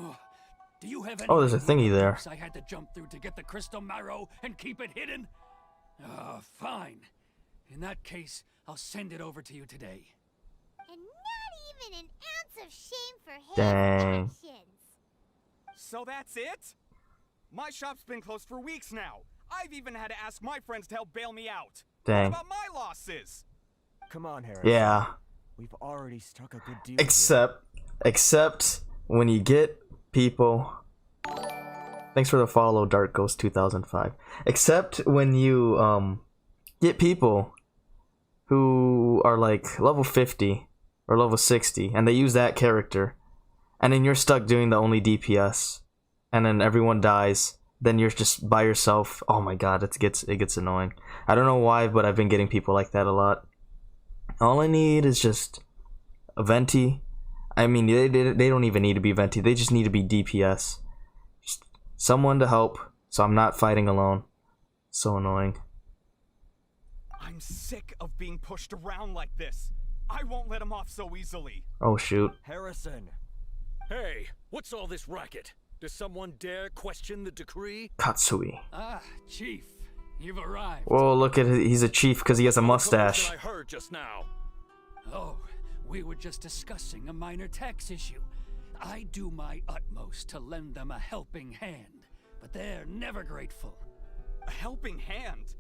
it? Do you have any Oh, there's a idea thingy the there. hoops I had to jump through to get the crystal marrow and keep it hidden? Fine. In that case, I'll send it over to you today. And not even an ounce of shame for his Dang. actions. So that's it? My shop's been closed for weeks now. I've even had to ask my friends to help bail me out. Dang. What about my losses? Come on, Harris. Yeah. We've already struck a good deal. Except when you get people. Thanks for the follow, Dark Ghost 2005. Except when you get people who are like level 50 or level 60 and they use that character, and then you're stuck doing the only DPS, and then everyone dies, then you're just by yourself. Oh my god, it gets annoying. I don't know why, but I've been getting people like that a lot. All I need is just a venti. I mean, they don't even need to be venti. They just need to be DPS. Just someone to help, so I'm not fighting alone. So annoying. I'm sick of being pushed around like this. I won't let him off so easily. Oh shoot. Harrison. Hey, what's all this racket? Does someone dare question the decree? Katsui. Ah, Chief, you've arrived. Whoa, look at he's a chief because he has a mustache. I heard just now. Oh, we were just discussing a minor tax issue. I do my utmost to lend them a helping hand, but they're never grateful. A helping hand?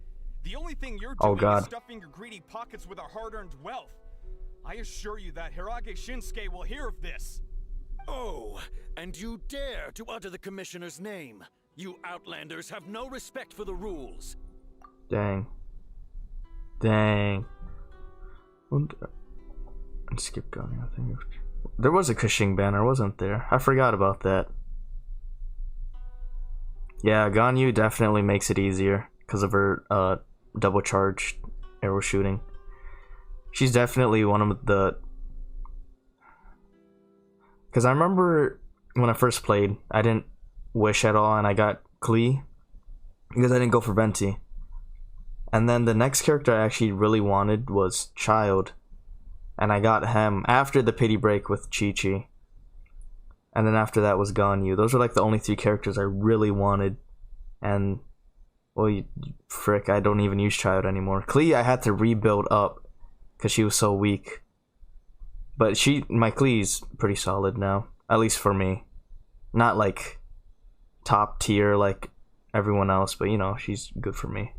The only thing you're Oh, doing God. is stuffing your greedy pockets with our hard-earned wealth. I assure you that Hirage Shinsuke will hear of this. Oh, and you dare to utter the commissioner's name. You outlanders have no respect for the rules. Dang. Dang. And skip going, I think. There was a Kushing banner, wasn't there? I forgot about that. Yeah, Ganyu definitely makes it easier because of her double charged arrow shooting. She's definitely one of the... Because I remember when I first played, I didn't wish at all and I got Klee because I didn't go for Venti. And then the next character I actually really wanted was Child. And I got him after the pity break with Chi-Chi. And then after that was Ganyu. Those were like the only three characters I really wanted. And, well, frick, I don't even use Child anymore. Klee I had to rebuild up because she was so weak. But my Klee's pretty solid now. At least for me. Not like top tier like everyone else, but you know, she's good for me.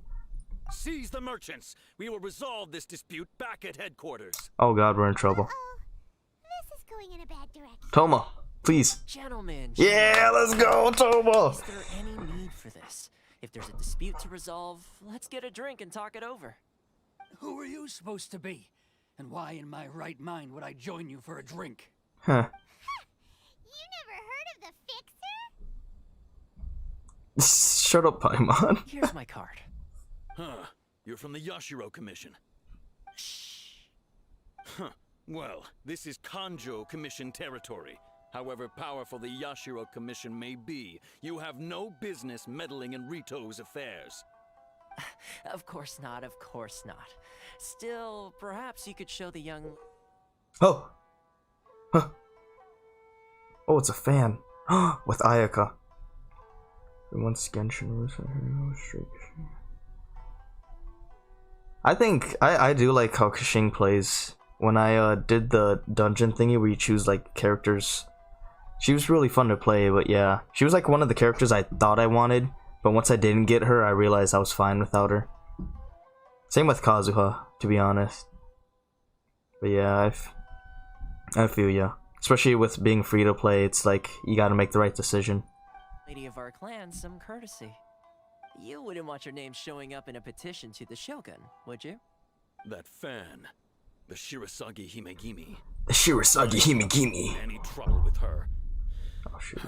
Seize the merchants. We will resolve this dispute back at headquarters. Oh god, we're in trouble. This is going in a bad direction. Toma, please. Gentlemen. Yeah, let's go, Toma. Is there any need for this? If there's a dispute to resolve, let's get a drink and talk it over. Who are you supposed to be? And why in my right mind would I join you for a drink? Huh. You never heard of the Fixer? Shut up, Paimon. Here's my card. Huh. You're from the Yashiro Commission. Shh. Huh. Well, this is Kanjo Commission territory. However powerful the Yashiro Commission may be, you have no business meddling in Rito's affairs. Of course not, of course not. Still, perhaps you could show the young... Oh. Huh. Oh, it's a fan. With Ayaka. Once Genshin I think I do like how Kushing plays. When I did the dungeon thingy where you choose like characters, she was really fun to play. But yeah, she was like one of the characters I thought I wanted, but once I didn't get her, I realized I was fine without her. Same with Kazuha, to be honest. But yeah, I feel ya. Especially with being free to play, it's like you gotta make the right decision. Lady of our clan some courtesy. You wouldn't want your name showing up in a petition to the Shogun, would you? That fan, the Shirasagi Himegimi. The Shirasagi Himegimi. Any trouble with her? Oh shoot.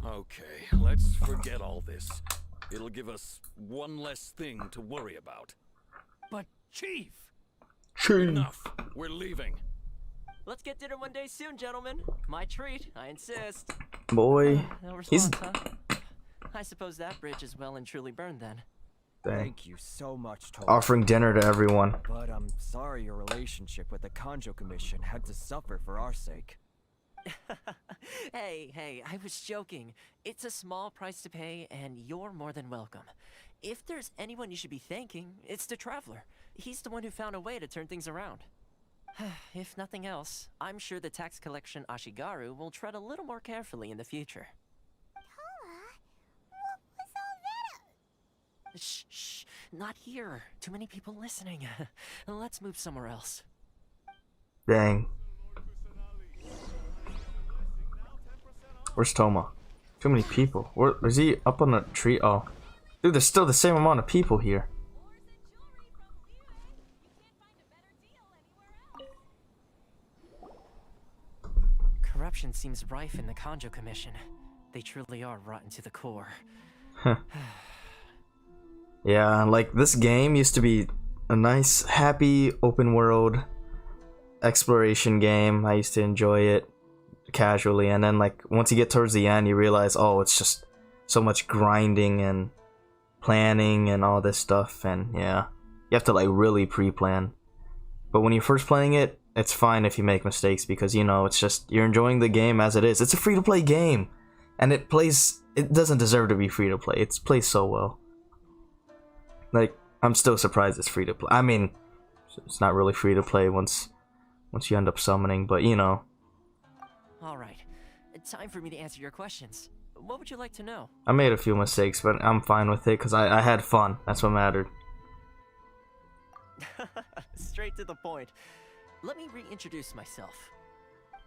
Okay, let's forget all this. It'll give us one less thing to worry about. But, Chief! Enough. We're leaving. Let's get dinner one day soon, gentlemen. My treat, I insist. Boy, No he's response, huh? I suppose that bridge is well and truly burned then. dang. Thank you so much, Toma. Offering dinner to everyone. But I'm sorry your relationship with the Kanjo Commission had to suffer for our sake. Hey, I was joking. It's a small price to pay, and you're more than welcome. If there's anyone you should be thanking, it's the Traveler. He's the one who found a way to turn things around. If nothing else, I'm sure the tax collection Ashigaru will tread a little more carefully in the future. Toma, what was all that? Shh, not here. Too many people listening. Let's move somewhere else. Dang. Where's Toma? Too many people. Where is he? Up on the tree? Oh, dude, there's still the same amount of people here. Corruption seems rife in the Kanjo Commission. They truly are rotten to the core. Yeah, like this game used to be a nice, happy, open world exploration game. I used to enjoy it casually, and then like once you get towards the end, you realize, oh, it's just so much grinding and planning and all this stuff, and yeah, you have to like really pre-plan. But when you're first playing it, it's fine if you make mistakes because you know it's just you're enjoying the game as it is. It's a free-to-play game, and it doesn't deserve to be free-to-play. It plays so well. Like, I'm still surprised it's free to play. I mean, it's not really free to play once you end up summoning, but you know. Alright, time for me to answer your questions. What would you like to know? I made a few mistakes, but I'm fine with it because I had fun. That's what mattered. Straight to the point. Let me reintroduce myself.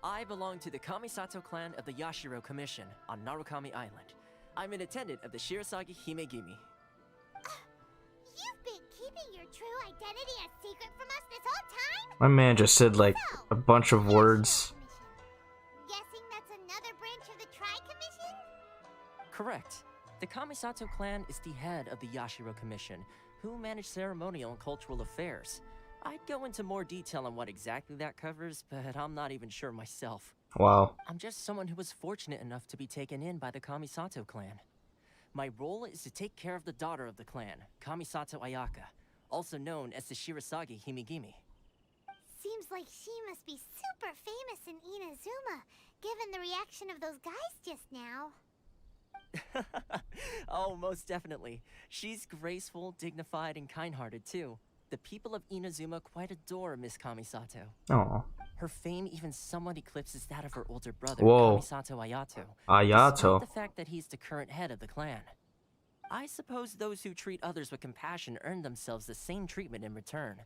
I belong to the Kamisato clan of the Yashiro Commission on Narukami Island. I'm an attendant of the Shirasagi Himegimi. You've been keeping your true identity a secret from us this whole time? My man just said like a bunch of words. Guessing that's another branch of the Tri-Commission? Correct. The Kamisato clan is the head of the Yashiro Commission, who manage ceremonial and cultural affairs. I'd go into more detail on what exactly that covers, but I'm not even sure myself. Wow. I'm just someone who was fortunate enough to be taken in by the Kamisato clan. My role is to take care of the daughter of the clan, Kamisato Ayaka, also known as the Shirasagi Himegimi. Seems like she must be super famous in Inazuma, given the reaction of those guys just now. Oh, most definitely. She's graceful, dignified, and kind-hearted too. The people of Inazuma quite adore Miss Kamisato. Oh. Her fame even somewhat eclipses that of her older brother, Whoa. Kamisato Ayato. Ayato. Despite the fact that he's the current head of the clan. I suppose those who treat others with compassion earn themselves the same treatment in return.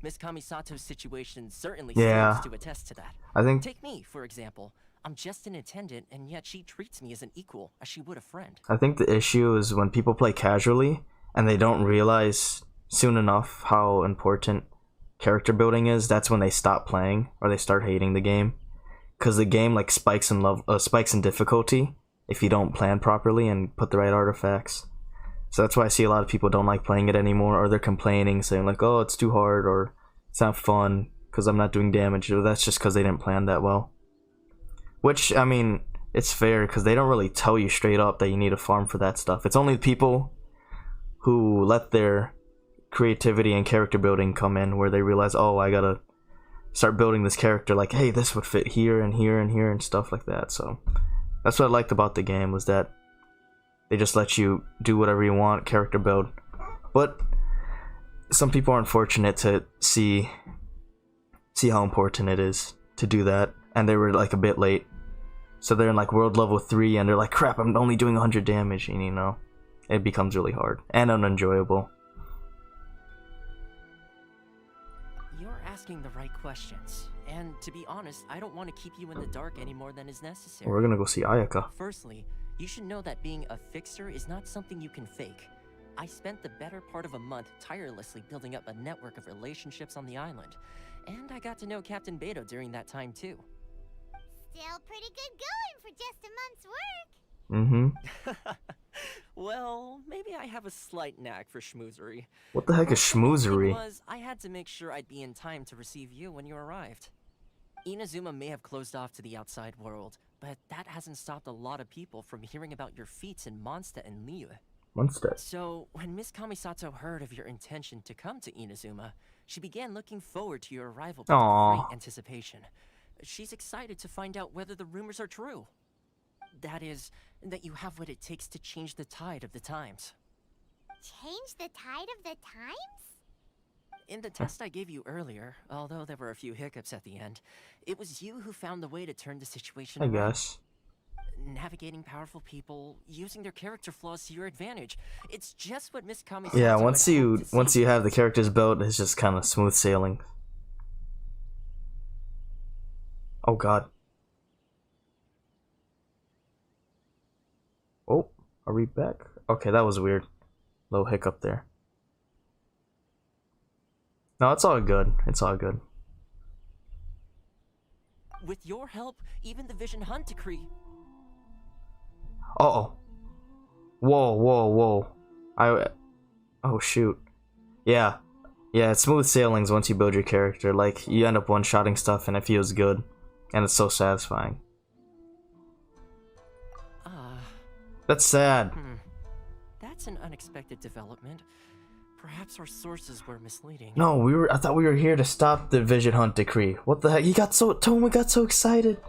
Miss Kamisato's situation certainly serves to attest to that. I think. Take me, for example. I'm just an attendant, and yet she treats me as an equal, as she would a friend. I think the issue is when people play casually and they don't realize soon enough how important character building is. That's when they stop playing or they start hating the game, because the game like spikes in difficulty if you don't plan properly and put the right artifacts. So that's why I see a lot of people don't like playing it anymore, or they're complaining saying like, oh, it's too hard, or it's not fun because I'm not doing damage. Or that's just because they didn't plan that well, which I mean it's fair because they don't really tell you straight up that you need to farm for that stuff. It's only people who let their creativity and character building come in where they realize, oh, I gotta start building this character, like, hey, this would fit here and here and here and stuff like that. So that's what I liked about the game, was that they just let you do whatever you want, character build. But some people aren't fortunate to see how important it is to do that, and they were like a bit late. So they're in like world level 3 and they're like, crap, I'm only doing 100 damage, and you know, it becomes really hard and unenjoyable. You're asking the right questions. And to be honest, I don't want to keep you in the dark any more than is necessary. We're gonna go see Ayaka. Firstly, you should know that being a fixer is not something you can fake. I spent the better part of a month tirelessly building up a network of relationships on the island. And I got to know Captain Beto during that time too. Still pretty good going for just a month's work. Well, maybe maybe I have a slight knack for schmoozery. What the heck is schmoozery? Was I had to make sure I'd be in time to receive you when you arrived. Inazuma may have closed off to the outside world, but that hasn't stopped a lot of people from hearing about your feats in Mondstadt and Liyue. Mondstadt. So, when Miss Kamisato heard of your intention to come to Inazuma, she began looking forward to your arrival with great anticipation. She's excited to find out whether the rumors are true. That is, that you have what it takes to change the tide of the times. Change the tide of the times? In the test I gave you earlier, although there were a few hiccups at the end, it was you who found the way to turn the situation around. I guess. Navigating powerful people, using their character flaws to your advantage. It's just what Miss Kamisato Yeah, once you have the characters built, it's just kind of smooth sailing. Oh god. Oh, are we back? Okay, that was weird. Little hiccup there. No, it's all good. It's all good. With your help, even the Vision Hunt decree. Uh-oh. Whoa. Oh, shoot. Yeah. Yeah, it's smooth sailings once you build your character. Like, you end up one-shotting stuff and it feels good. And it's so satisfying. That's sad. That's an unexpected development. Perhaps our sources were misleading. No, I thought we were here to stop the Vision Hunt decree. What the heck? Toma got so excited.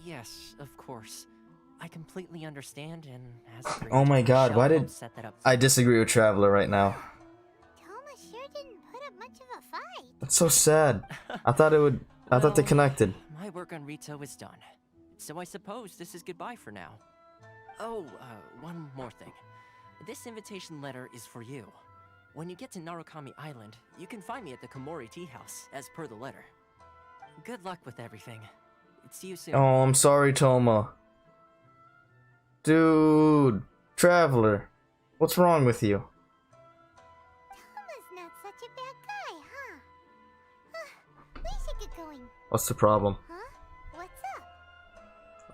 Yes, of course. I completely understand and as agreed, Oh my god, why did set that up. I disagree with Traveler right now? Toma sure didn't put up much of a fight. That's so sad. I thought they connected. My work on Rito is done. So I suppose this is goodbye for now. Oh, one more thing. This invitation letter is for you. When you get to Narukami Island, you can find me at the Komori Tea House, as per the letter. Good luck with everything. See you soon. Oh, I'm sorry, Toma. Dude, Traveler, what's wrong with you? Toma's not such a bad guy, huh? We should get going. What's the problem? Huh? What's up?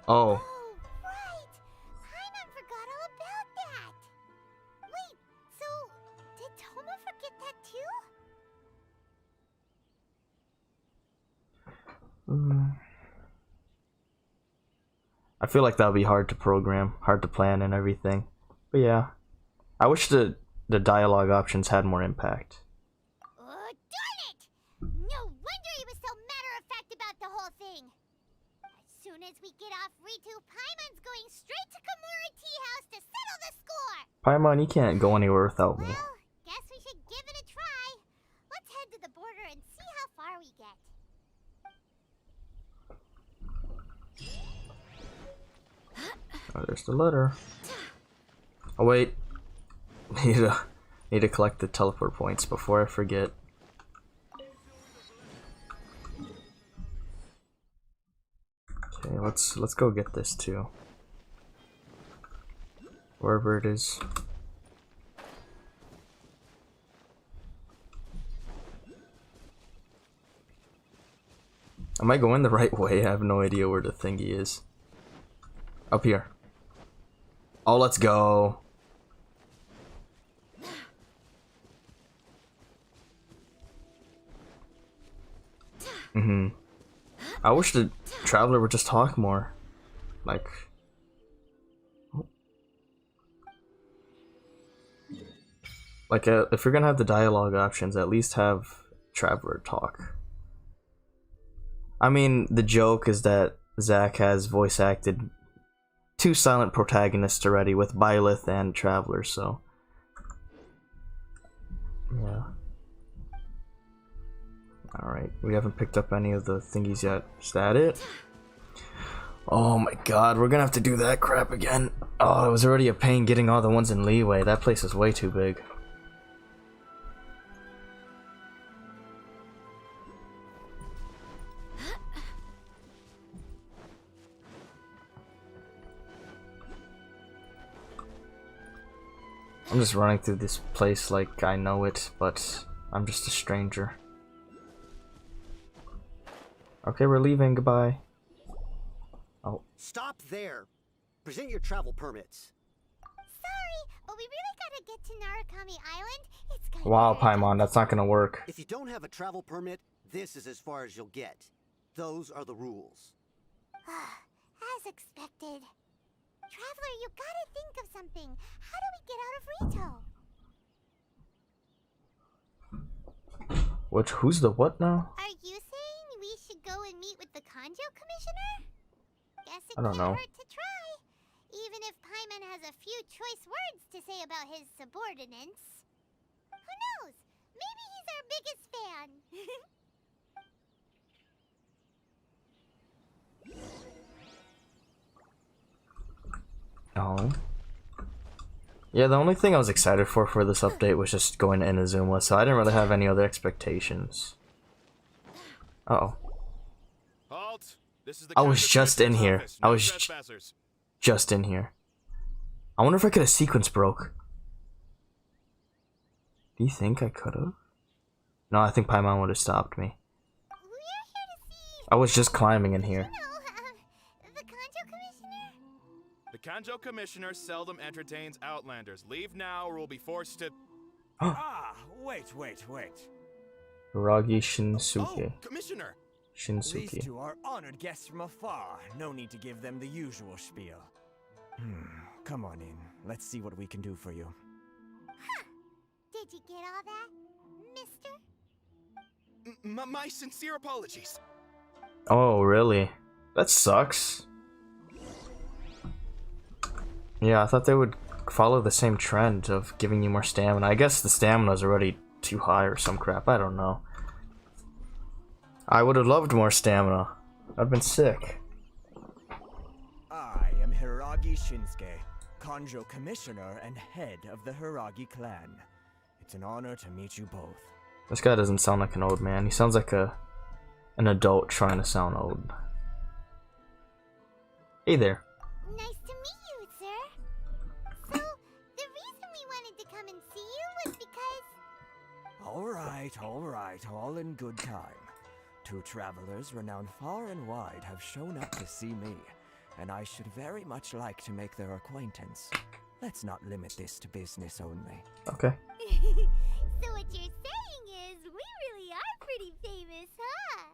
Oh. Right! Paimon forgot all about that! Wait, so did Toma forget that too? I feel like that would be hard to program, hard to plan and everything. But yeah. I wish the dialogue options had more impact. Oh, darn it! No wonder he was so matter-of-fact about the whole thing! As soon as we get off Ritu, Paimon's going straight to Komori Tea House to settle the score! Paimon, you can't go anywhere without me. Well, guess we should give it a try. Let's head to the border and see how far we get. Oh, there's the letter. Oh wait, need to collect the teleport points before I forget. Okay, let's go get this too. Wherever it is. Am I going the right way? I have no idea where the thingy is. Up here. Oh, let's go. I wish the Traveler would just talk more. Like... Like, if you're gonna have the dialogue options, at least have Traveler talk. I mean, the joke is that Zack has voice acted 2 silent protagonists already with Byleth and Traveler, so... Yeah. Alright, we haven't picked up any of the thingies yet. Is that it? Oh my god, we're gonna have to do that crap again. Oh, it was already a pain getting all the ones in Liyue. That place is way too big. I'm just running through this place like I know it, but I'm just a stranger. Okay, we're leaving. Goodbye. Oh. Stop there. Present your travel permits. but we really gotta get to Narukami Island. It's kind Wow, of Paimon, that's not gonna work. If you don't have a travel permit, this is as far as you'll get. Those are the rules. As expected. Traveler, you gotta think of something. How do we get out of Rito? Who's the what now? Are you saying we should go and meet with the Kanjo Commissioner? Guess it I don't can't know. hurt to try. Even if Paimon has a few choice words to say about his subordinates. Who knows? Maybe he's our biggest fan. Oh. Yeah, the only thing I was excited for this update was just going to Inazuma, so I didn't really have any other expectations. Uh-oh. Halt. This is the I was just in here. I was just in here. I wonder if I could have sequence broke. Do you think I could have? No, I think Paimon would have stopped me. I was just climbing in here. The Kanjo Commissioner seldom entertains Outlanders. Leave now or we'll be forced to... Wait. Hiragi Shinsuke. Commissioner! These two are honored guests from afar. No need to give them the usual spiel. Come on in. Let's see what we can do for you. Did you get all that, mister? My sincere apologies. Oh, really? That sucks. Yeah, I thought they would follow the same trend of giving you more stamina. I guess the stamina's already too high or some crap. I don't know. I would have loved more stamina. I've been sick. I am Hiragi Shinsuke, Kanjo Commissioner and head of the Hiragi clan. It's an honor to meet you both. This guy doesn't sound like an old man. He sounds like an adult trying to sound old. Hey there. Nice to meet you, sir. So, the reason we wanted to come and see you was because... Alright, all in good time. Two travelers renowned far and wide have shown up to see me, and I should very much like to make their acquaintance. Let's not limit this to business only. Okay. So what you're saying is, we really are pretty famous, huh?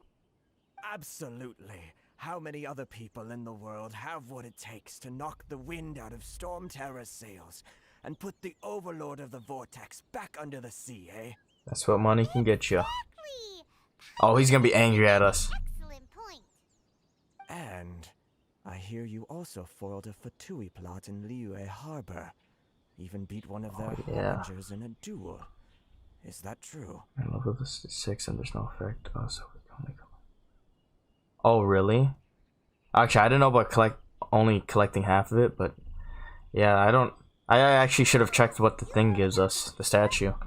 Absolutely. How many other people in the world have what it takes to knock the wind out of Storm Terror's sails and put the overlord of the vortex back under the sea, eh? That's what money can get you. Oh, he's gonna be angry at us. Excellent point. And I hear you also foiled a Fatui plot in Liyue Harbor. Even beat one of their harbingers in a duel. Is that true? I love that this is 6 and there's no effect. Oh, so we can only go. Oh, really? Actually, I didn't know about only collecting half of it, but yeah, I actually should have checked what the thing gives us, the statue. Yep,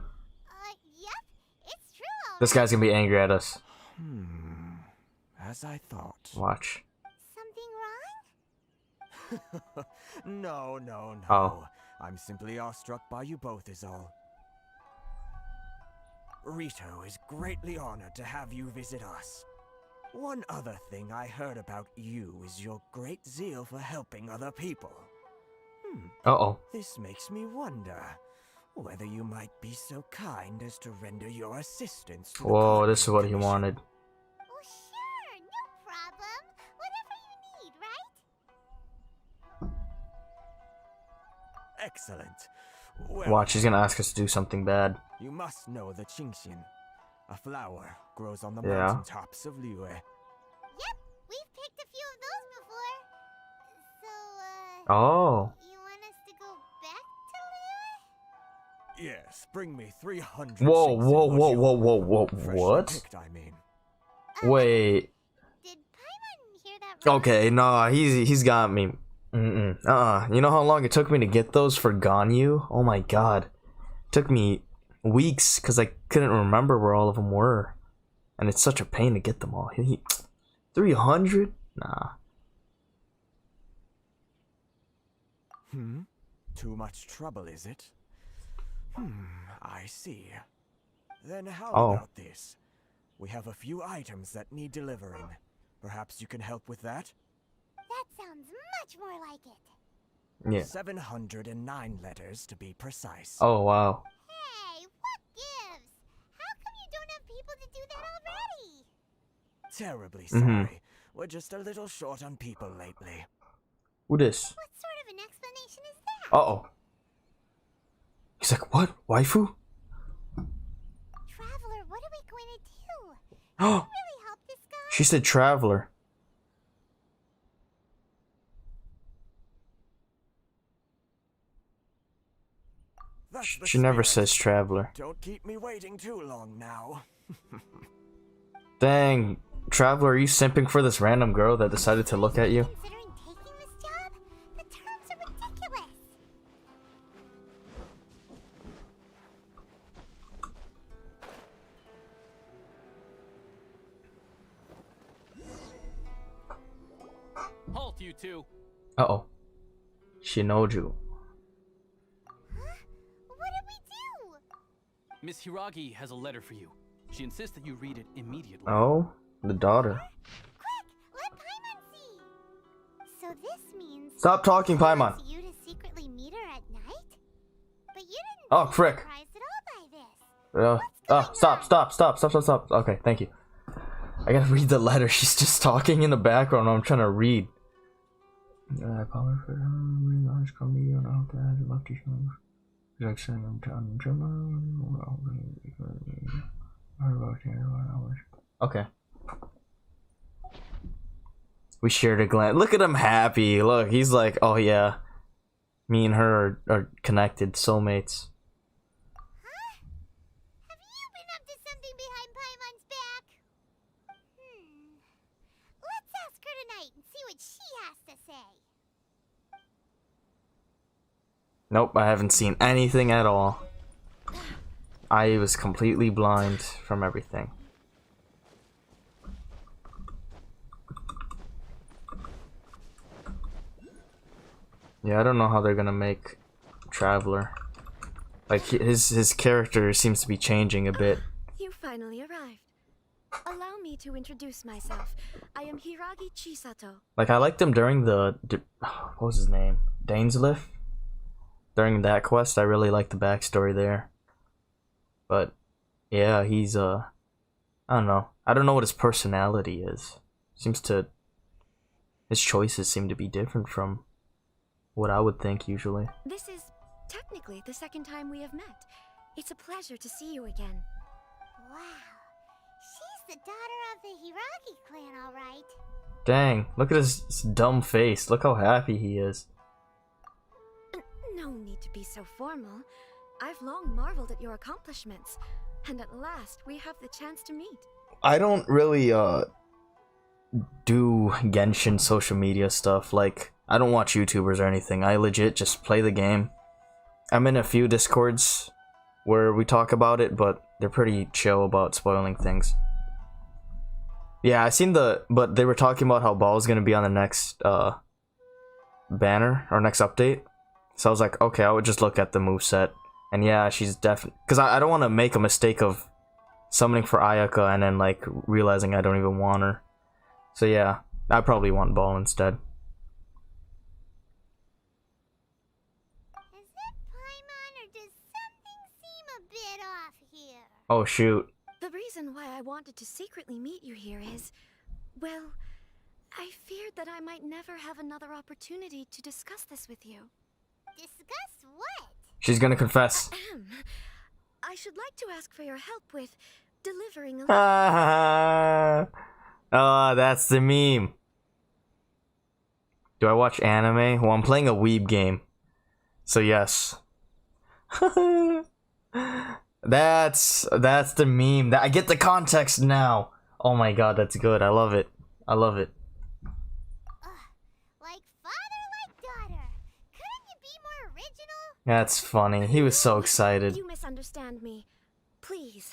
it's true. This guy's gonna be angry at us. As I thought. Watch. Something wrong? No. Oh. I'm simply awestruck by you both is all. Rito is greatly honored to have you visit us. One other thing I heard about you is your great zeal for helping other people. Uh-oh. This makes me wonder whether you might be so kind as to render your assistance to Whoa, this is what he wanted. Oh, sure, no problem. Whatever you need, right? Excellent. Well, Watch, he's gonna ask us to do something bad. You must know the Qingxian. A flower grows on the Yeah. mountaintops of Liyue. Yep, we've picked a few of those before. So, Oh. you want us to go back to Liyue? Yes, bring me 300. Whoa. Freshly What? picked, I mean. Wait. Did Paimon hear that right? Okay, no, he's got me. You know how long it took me to get those for Ganyu? Oh my god. It took me weeks because I couldn't remember where all of them were. And it's such a pain to get them all. 300? Nah. Too much trouble, is it? I see. Then how about this? We have a few items that need delivering. Perhaps you can help with that? That sounds much more like it. Yeah. 709 letters to be precise. Oh, wow. Hey, what gives? How come you don't have people to do that already? Terribly sorry. We're just a little short on people lately. Who this? What sort of an explanation is that? Uh-oh. He's like, what? Waifu? Traveler, what are we going to do? Oh, Really help this guy? she said traveler. That's the She never spirit. says traveler. Don't keep me waiting too long now. Dang, traveler, are you simping for this random girl that decided to look at you? Considering taking this job? The terms are ridiculous. Halt, you two! Uh-oh. Shinoju. Huh? What did we do? Miss Hiragi has a letter for you. She insists that you read it immediately. Oh, the daughter. Quick, let Paimon see. So this means Stop talking, she Paimon. wants you to secretly meet her at night? But you didn't Oh, seem frick. surprised at all by this. Stop. Okay, thank you. I gotta read the letter. She's just talking in the background. I'm trying to read. Okay. We shared a glance. Look at him happy. Look, he's like, oh yeah. Me and her are connected, soulmates. Have you been up to something behind Paimon's back? Let's ask her tonight and see what she has to say. Nope, I haven't seen anything at all. I was completely blind from everything. Yeah, I don't know how they're gonna make Traveler. Like, his character seems to be changing a bit. You finally arrived. Allow me to introduce myself. I am Hiragi Chisato. Like, I liked him during the... what was his name? Dainsliff? During that quest, I really liked the backstory there. But, yeah, he's, I don't know. I don't know what his personality is. Seems to... His choices seem to be different from what I would think, usually. This is technically the second time we have met. It's a pleasure to see you again. Wow. She's the daughter of the Hiragi clan, all right. Dang, look at his dumb face. Look how happy he is. No need to be so formal. I've long marveled at your accomplishments, and at last we have the chance to meet. I don't really, do Genshin social media stuff. Like, I don't watch YouTubers or anything. I legit just play the game. I'm in a few Discords where we talk about it, but they're pretty chill about spoiling things. Yeah, I seen but they were talking about how Ball's gonna be on the next, banner, or next update. So I was like, okay, I would just look at the moveset. And yeah, she's definitely... Because I don't want to make a mistake of summoning for Ayaka and then, like, realizing I don't even want her. So yeah, I probably want Ball instead. Is it Paimon, or does something seem a bit off here? Oh, shoot. The reason why I wanted to secretly meet you here is... Well, I feared that I might never have another opportunity to discuss this with you. Discuss what? She's gonna confess. I should like to ask for your help with delivering a... Oh, that's the meme. Do I watch anime? Well, I'm playing a weeb game. So yes. That's the meme. I get the context now. Oh my god, that's good. I love it. I love it. Like father, like daughter. Couldn't you be more original? That's funny. He was so excited. You misunderstand me. Please,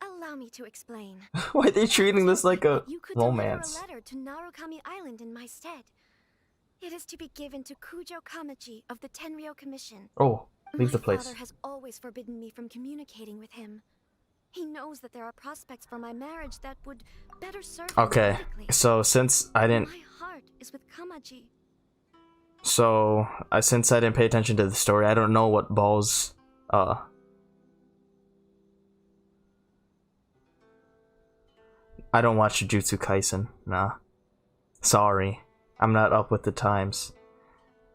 allow me to explain. Why are they treating this like a You could romance? deliver a letter to Narukami Island in my stead. It is to be given to Kujo Kamachi of the Tenryou Commission. Oh, leave the My place. father has always forbidden me from communicating with him. He knows that there are prospects for my marriage that would better serve him Okay, politically. so since I didn't... My heart is with Kamaji. So, since I didn't pay attention to the story, I don't know what balls, I don't watch Jujutsu Kaisen, nah. Sorry. I'm not up with the times.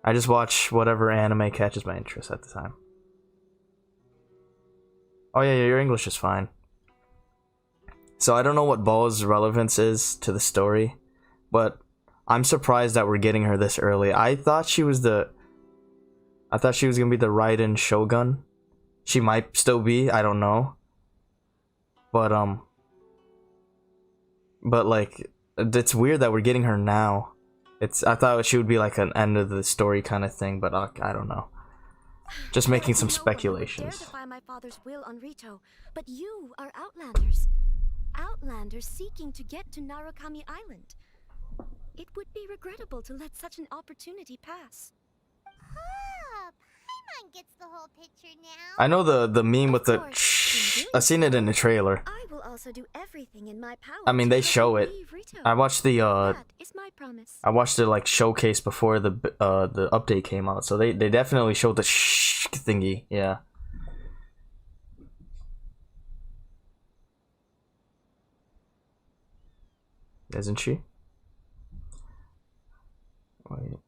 I just watch whatever anime catches my interest at the time. Oh yeah, your English is fine. So I don't know what Ball's relevance is to the story, but I'm surprised that we're getting her this early. I thought she was gonna be the Raiden Shogun. She might still be, I don't know. But like, it's weird that we're getting her now. I thought she would be like an end of the story kind of thing, but I don't know. Just making some speculations. Dare defy my father's will on Rito, but you are Outlanders. Outlanders seeking to get to Narukami Island. It would be regrettable to let such an opportunity pass. Oh, Paimon gets the whole picture now. I know the meme with the I've seen it in the trailer. I will also do everything in my power. I mean, they show it. I watched the That is my promise. I watched the like showcase before the update came out, so they definitely showed the thingy, yeah. Isn't she? Wait.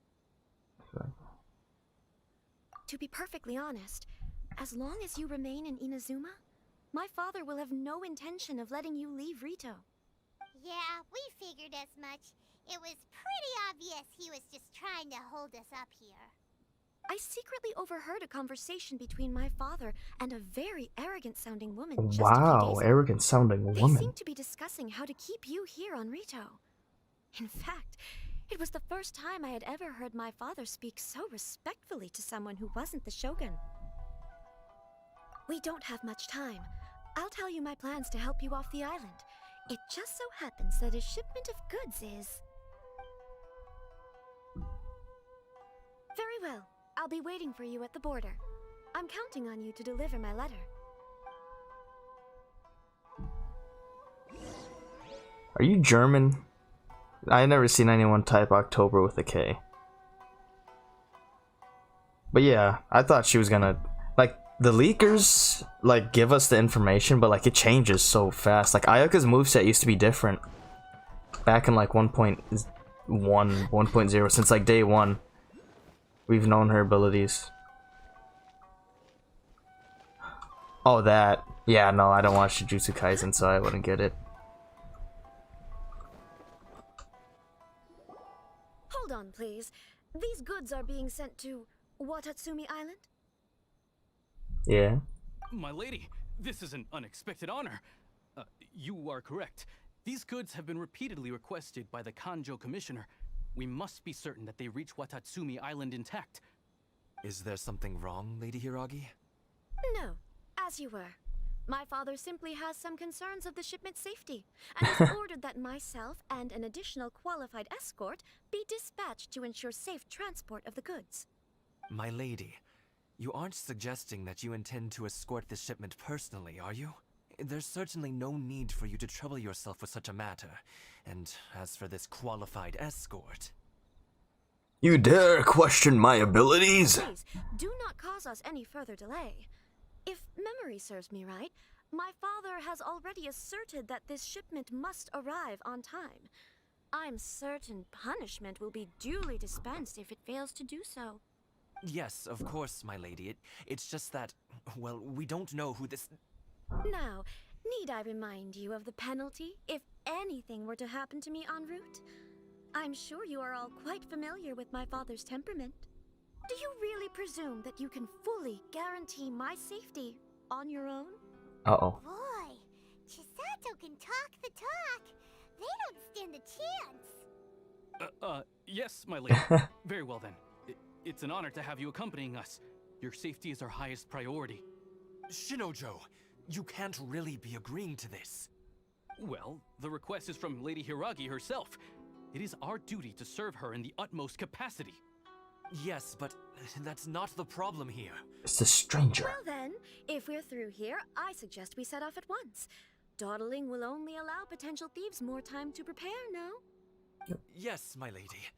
To be perfectly honest, as long as you remain in Inazuma, my father will have no intention of letting you leave Rito. Yeah, we figured as much. It was pretty obvious he was just trying to hold us up here. I secretly overheard a conversation between my father and a very arrogant-sounding woman just a few Wow, days ago. arrogant-sounding They woman. seem to be discussing how to keep you here on Rito. In fact, it was the first time I had ever heard my father speak so respectfully to someone who wasn't the Shogun. We don't have much time. I'll tell you my plans to help you off the island. It just so happens that a shipment of goods is... Very well. I'll be waiting for you at the border. I'm counting on you to deliver my letter. Are you German? I never seen anyone type October with a K. But yeah, I thought she was gonna, like, the leakers like give us the information, but like it changes so fast. Like Ayaka's moveset used to be different back in like 1.1, 1.0, since like day one. We've known her abilities. Oh, that. Yeah, no, I don't watch Jujutsu Kaisen, so I wouldn't get it. Hold on, please. These goods are being sent to Watatsumi Island? Yeah. My lady, this is an unexpected honor. You are correct. These goods have been repeatedly requested by the Kanjo Commissioner. We must be certain that they reach Watatsumi Island intact. Is there something wrong, Lady Hiragi? No, as you were. My father simply has some concerns of the shipment's safety, and has ordered that myself and an additional qualified escort be dispatched to ensure safe transport of the goods. My lady, you aren't suggesting that you intend to escort this shipment personally, are you? There's certainly no need for you to trouble yourself with such a matter. And as for this qualified escort... You dare question my abilities? Please, do not cause us any further delay. If memory serves me right, my father has already asserted that this shipment must arrive on time. I'm certain punishment will be duly dispensed if it fails to do so. Yes, of course, my lady. It's just that, well, we don't know who this... Now, need I remind you of the penalty if anything were to happen to me en route? I'm sure you are all quite familiar with my father's temperament. Do you really presume that you can fully guarantee my safety on your own? Uh-oh. Boy, Chisato can talk the talk. They don't stand a chance. Yes, my lady. Very well then. It's an honor to have you accompanying us. Your safety is our highest priority. Shinojo, you can't really be agreeing to this. Well, the request is from Lady Hiragi herself. It is our duty to serve her in the utmost capacity. Yes, but that's not the problem here. It's the stranger. Well then, if we're through here, I suggest we set off at once. Dawdling will only allow potential thieves more time to prepare, no? Yes, my lady.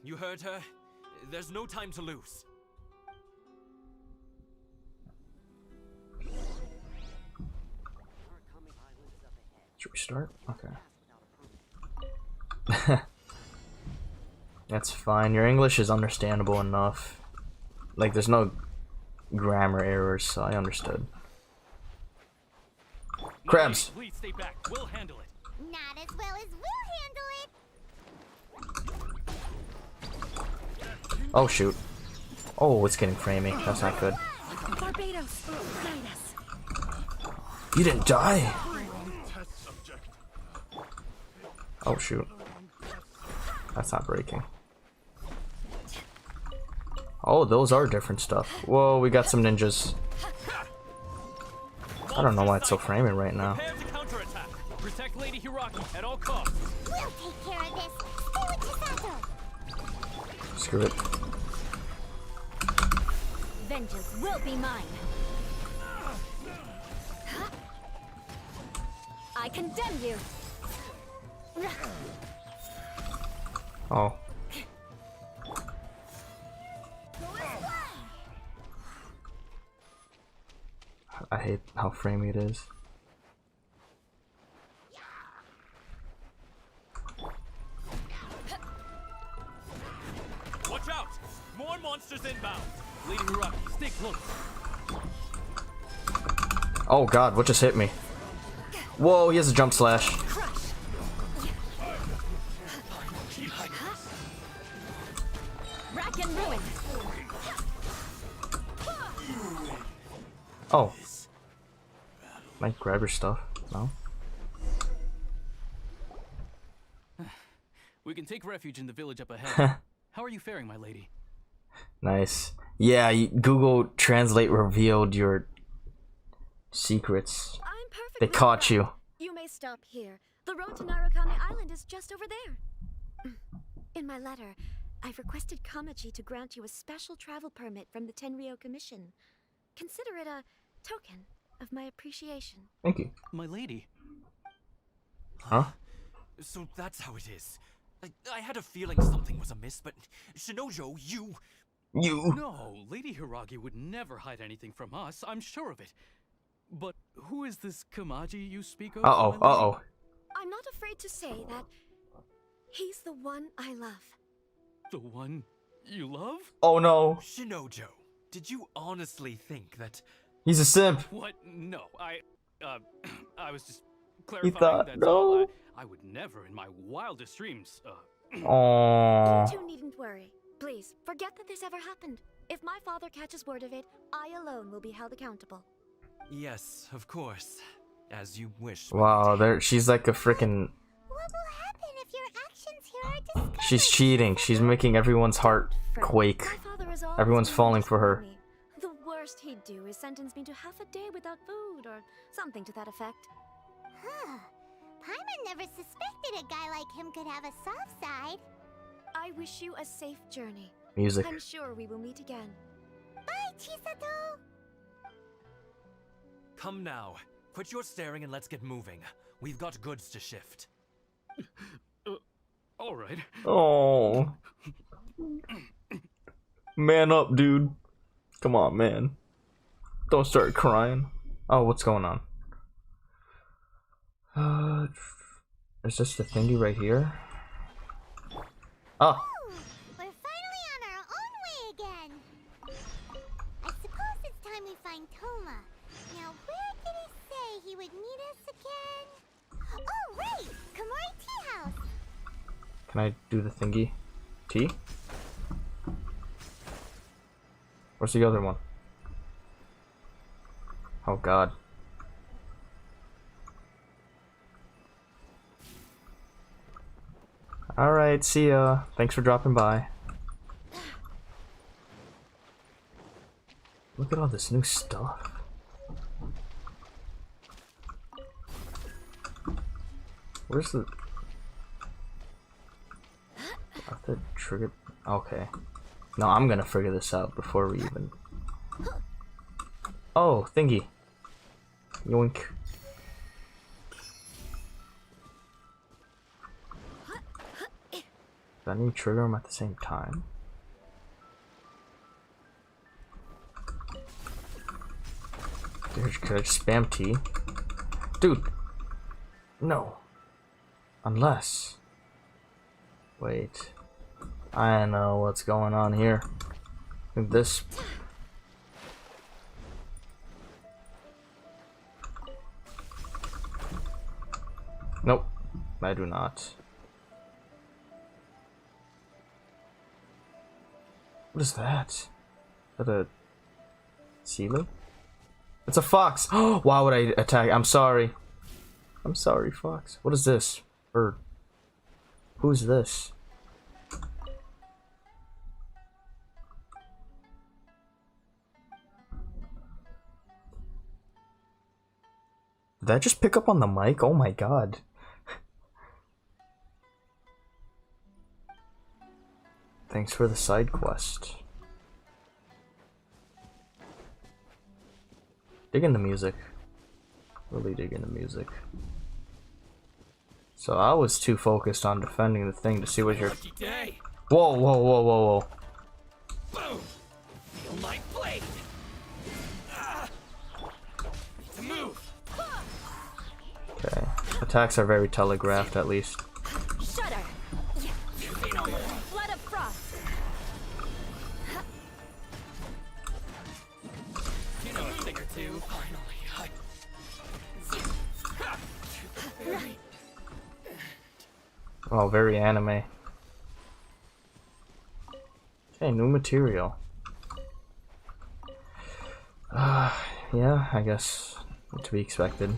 You heard her. There's no time to lose. Should we start? Okay. That's fine. Your English is understandable enough. Like, there's no grammar errors, so I understood. Crabs! Please stay back. We'll handle it. Not as well as we'll handle it. Oh, shoot. Oh, it's getting framey. That's not good. Barbados, guide us. You didn't die! Oh, shoot. That's not breaking. Oh, those are different stuff. Whoa, we got some ninjas. I don't know why it's so framing right now. Prepare to counterattack. Protect Lady Hiraki at all costs. We'll take care of this. Stay with Chisato. Screw it. Vengeance will be mine. I condemn you. Oh. I hate how framey it is. Watch out! More monsters inbound. Lady Hiraki, stay close. Oh god, what just hit me? Whoa, he has a jump slash. Rack and ruin. Oh. Might grab your stuff. No? We can take refuge in the village up ahead. How are you faring, my lady? Nice. Yeah, Google Translate revealed your secrets. I'm perfectly They caught you. You may stop here. The road to Narukami Island is just over there. In my letter, I've requested Kamaji to grant you a special travel permit from the Tenryou Commission. Consider it a token of my appreciation. Thank you. My lady. Huh? So that's how it is. I had a feeling something was amiss, but Shinojo, you... No, Lady Hiragi would never hide anything from us, I'm sure of it. But who is this Kamaji you speak of? Uh-oh, uh-oh. I'm not afraid to say that he's the one I love. The one you love? Oh no. Shinojo, did you honestly think that... He's a simp. What? No, I was just He clarifying, thought, that's no. all. I would never in my wildest dreams, Aww. You two needn't worry. Please, forget that this ever happened. If my father catches word of it, I alone will be held accountable. Yes, of course. As you wish. Wow, she's like a freaking... What will happen if your actions here are discovered? She's cheating. She's making everyone's heart quake. Everyone's falling for her. The worst he'd do is sentence me to half a day without food or something to that effect. Huh. Paimon never suspected a guy like him could have a soft side. I wish you a safe journey. Music. I'm sure we will meet again. Bye, Chisato! Come now. Quit your staring and let's get moving. We've got goods to shift. all right. Oh. Man up, dude. Come on, man. Don't start crying. Oh, what's going on? Is this the thingy right here? Oh. We're finally on our own way again. I suppose it's time we find Toma. Now, where did he say he would meet us again? Oh, right! Komori Tea House! Can I do the thingy? Tea? Where's the other one? Oh god. Alright, see ya. Thanks for dropping by. Look at all this new stuff. Where's the... I have to trigger... Okay. No, I'm gonna figure this out before we even... Oh, thingy. Yoink. Do I need to trigger them at the same time? Could I just spam T? Dude! No. Unless... Wait. I know what's going on here. I think this... Nope. I do not. What is that? Is that a... ceiling? It's a fox! Why would I attack? I'm sorry. I'm sorry, fox. What is this? Bird. Who's this? Did I just pick up on the mic? Oh my god. Thanks for the side quest. Digging the music. Really digging the music. So I was too focused on defending the thing to see what you're... Whoa, whoa, whoa, whoa, whoa. Boom! Feel my blade! Need to move! Okay. Attacks are very telegraphed, at least. Shudder! Flood of frost! You know a thing or two. Finally, Oh, very anime. Okay, new material. Yeah, I guess to be expected.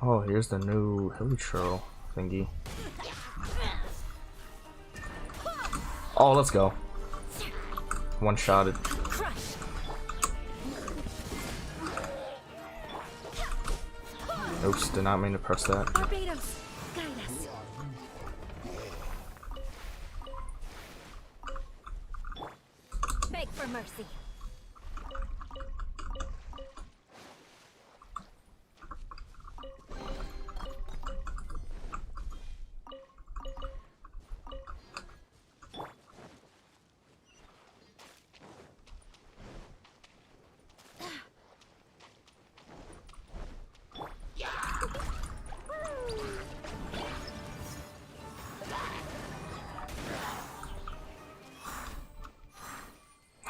Oh, here's the new Hilly thingy. Oh, let's go. One-shotted. Oops, did not mean to press that. Barbados, guide us. Beg for mercy.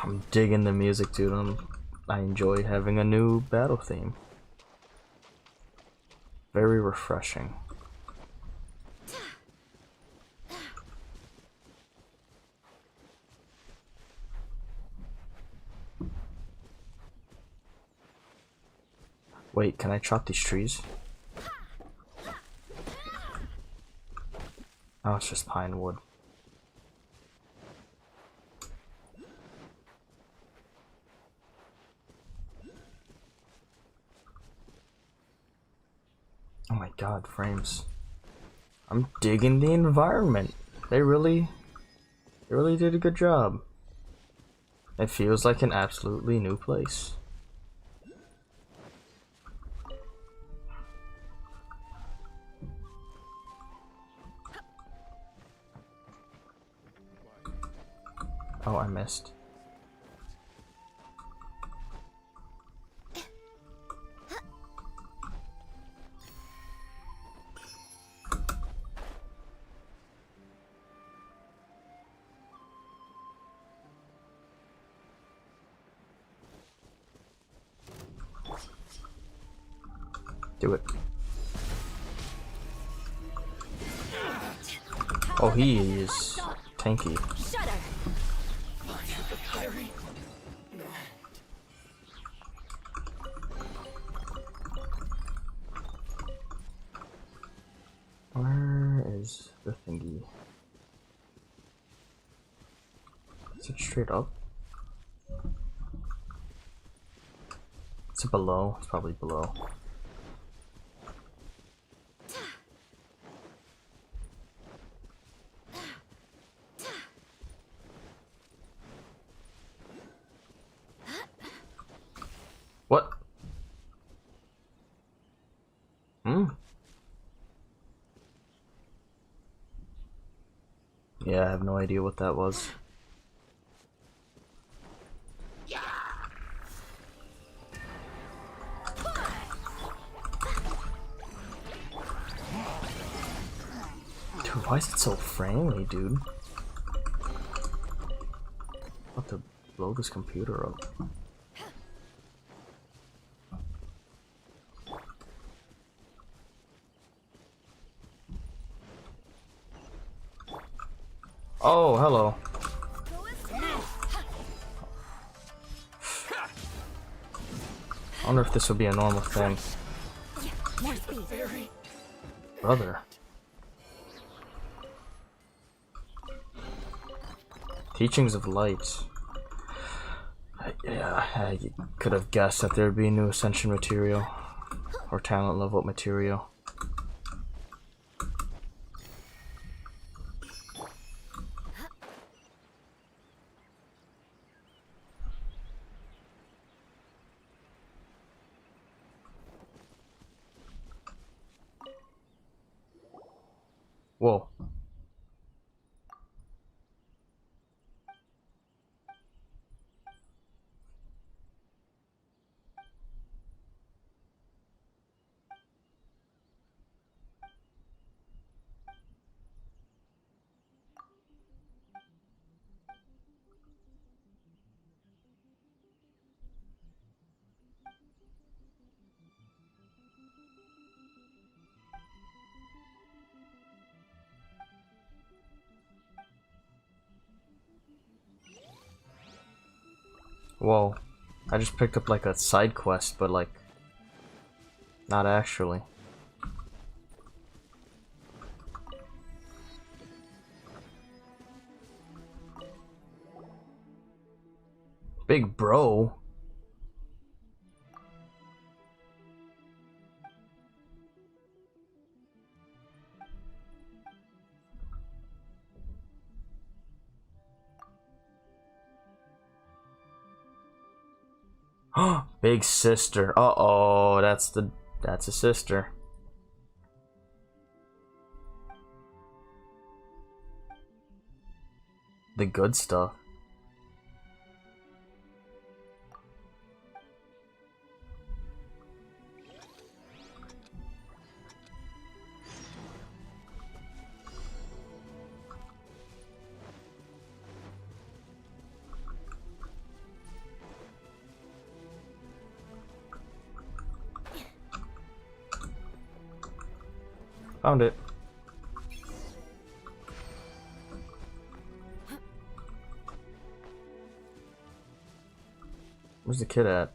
I'm digging the music, dude. I enjoy having a new battle theme. Very refreshing. Wait, can I chop these trees? Oh, it's just pine wood. Oh my god, frames. I'm digging the environment. They really did a good job. It feels like an absolutely new place. Oh, I missed. Do it. Oh, he is tanky. Where is the thingy? Is it straight up? Is it below? It's probably below. no idea what that was. Dude, why is it so friendly, dude? About to blow this computer up. Oh, hello. I wonder if this would be a normal thing. Brother. Teachings of Light. Yeah, I could have guessed that there would be new Ascension material. Or talent level material. Whoa. Whoa. I just picked up like a side quest, but like not actually. Big bro. Big sister. Uh-oh, that's a sister. The good stuff. Found it. Where's the kid at?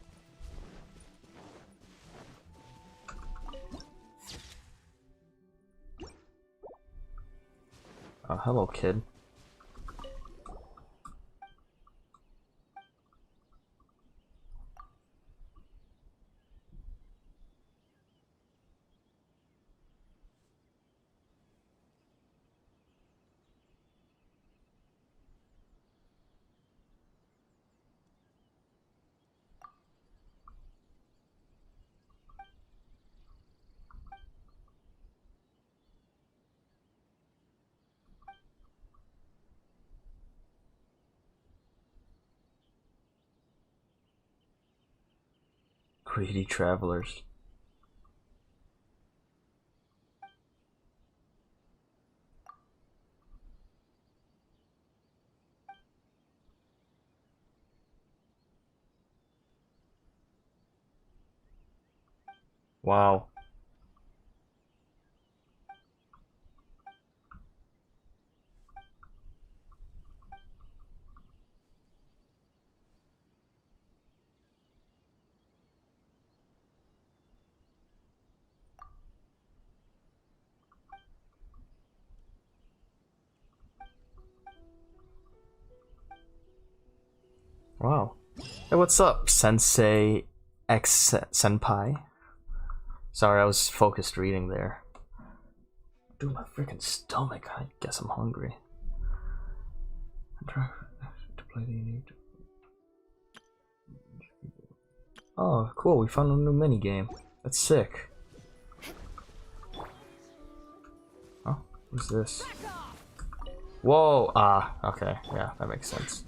Oh, hello, kid. Greedy travelers. Wow. Wow. Hey, what's up, Sensei X Senpai? Sorry, I was focused reading there. Dude, my freaking stomach. I guess I'm hungry. To play the unique. Oh, cool. We found a new mini game. That's sick. Oh, what's this? Whoa! Ah, okay. Yeah, that makes sense.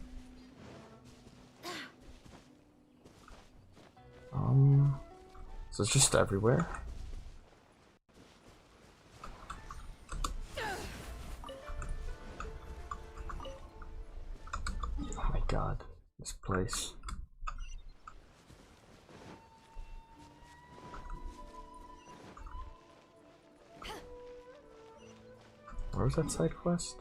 So it's just everywhere. Oh my god, this place. Where was that side quest?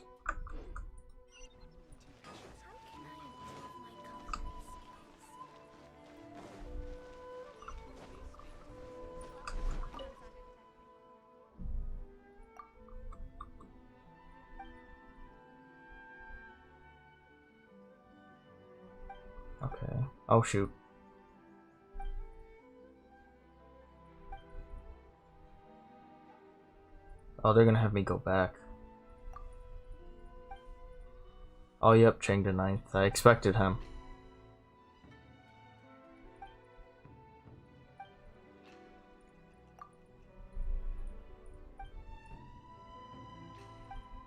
Okay. Oh shoot. Oh, they're gonna have me go back. Oh, yep, Chang the Ninth. I expected him.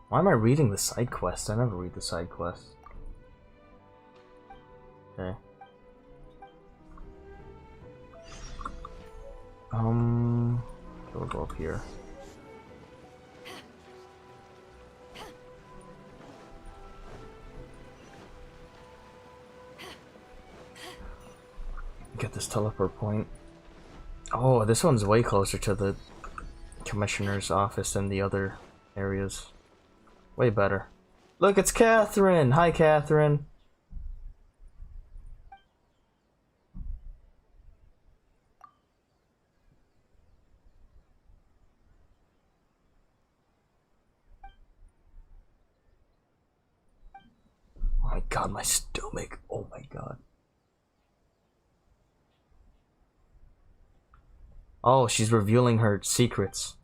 Why am I reading the side quest? I never read the side quest. Okay. We'll go up here. Get this teleport point. Oh, this one's way closer to the commissioner's office than the other areas. Way better. Look, it's Catherine! Hi, Catherine! Oh my god, my stomach. Oh my god. Oh, she's revealing her secrets.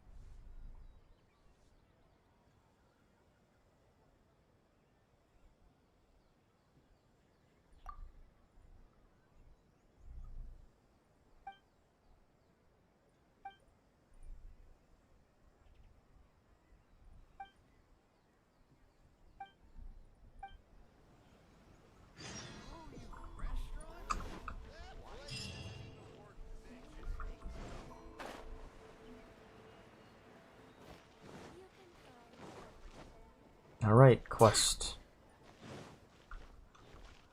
Alright, quest.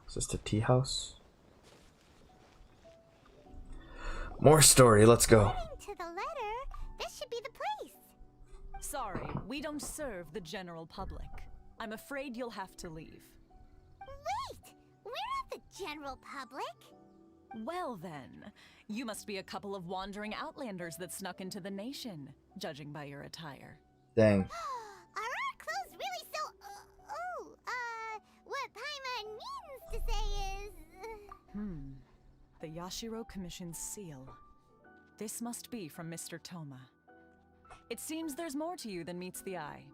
Is this the tea house? More story, let's go. To the letter, this should be the place. Sorry, we don't serve the general public. I'm afraid you'll have to leave. Wait! We're not the general public. Well then, you must be a couple of wandering outlanders that snuck into the nation, judging by your attire. Dang. Are our clothes really so... what Paimon means to say is... The Yashiro Commission's seal. This must be from Mr. Toma. It seems there's more to you than meets the eye.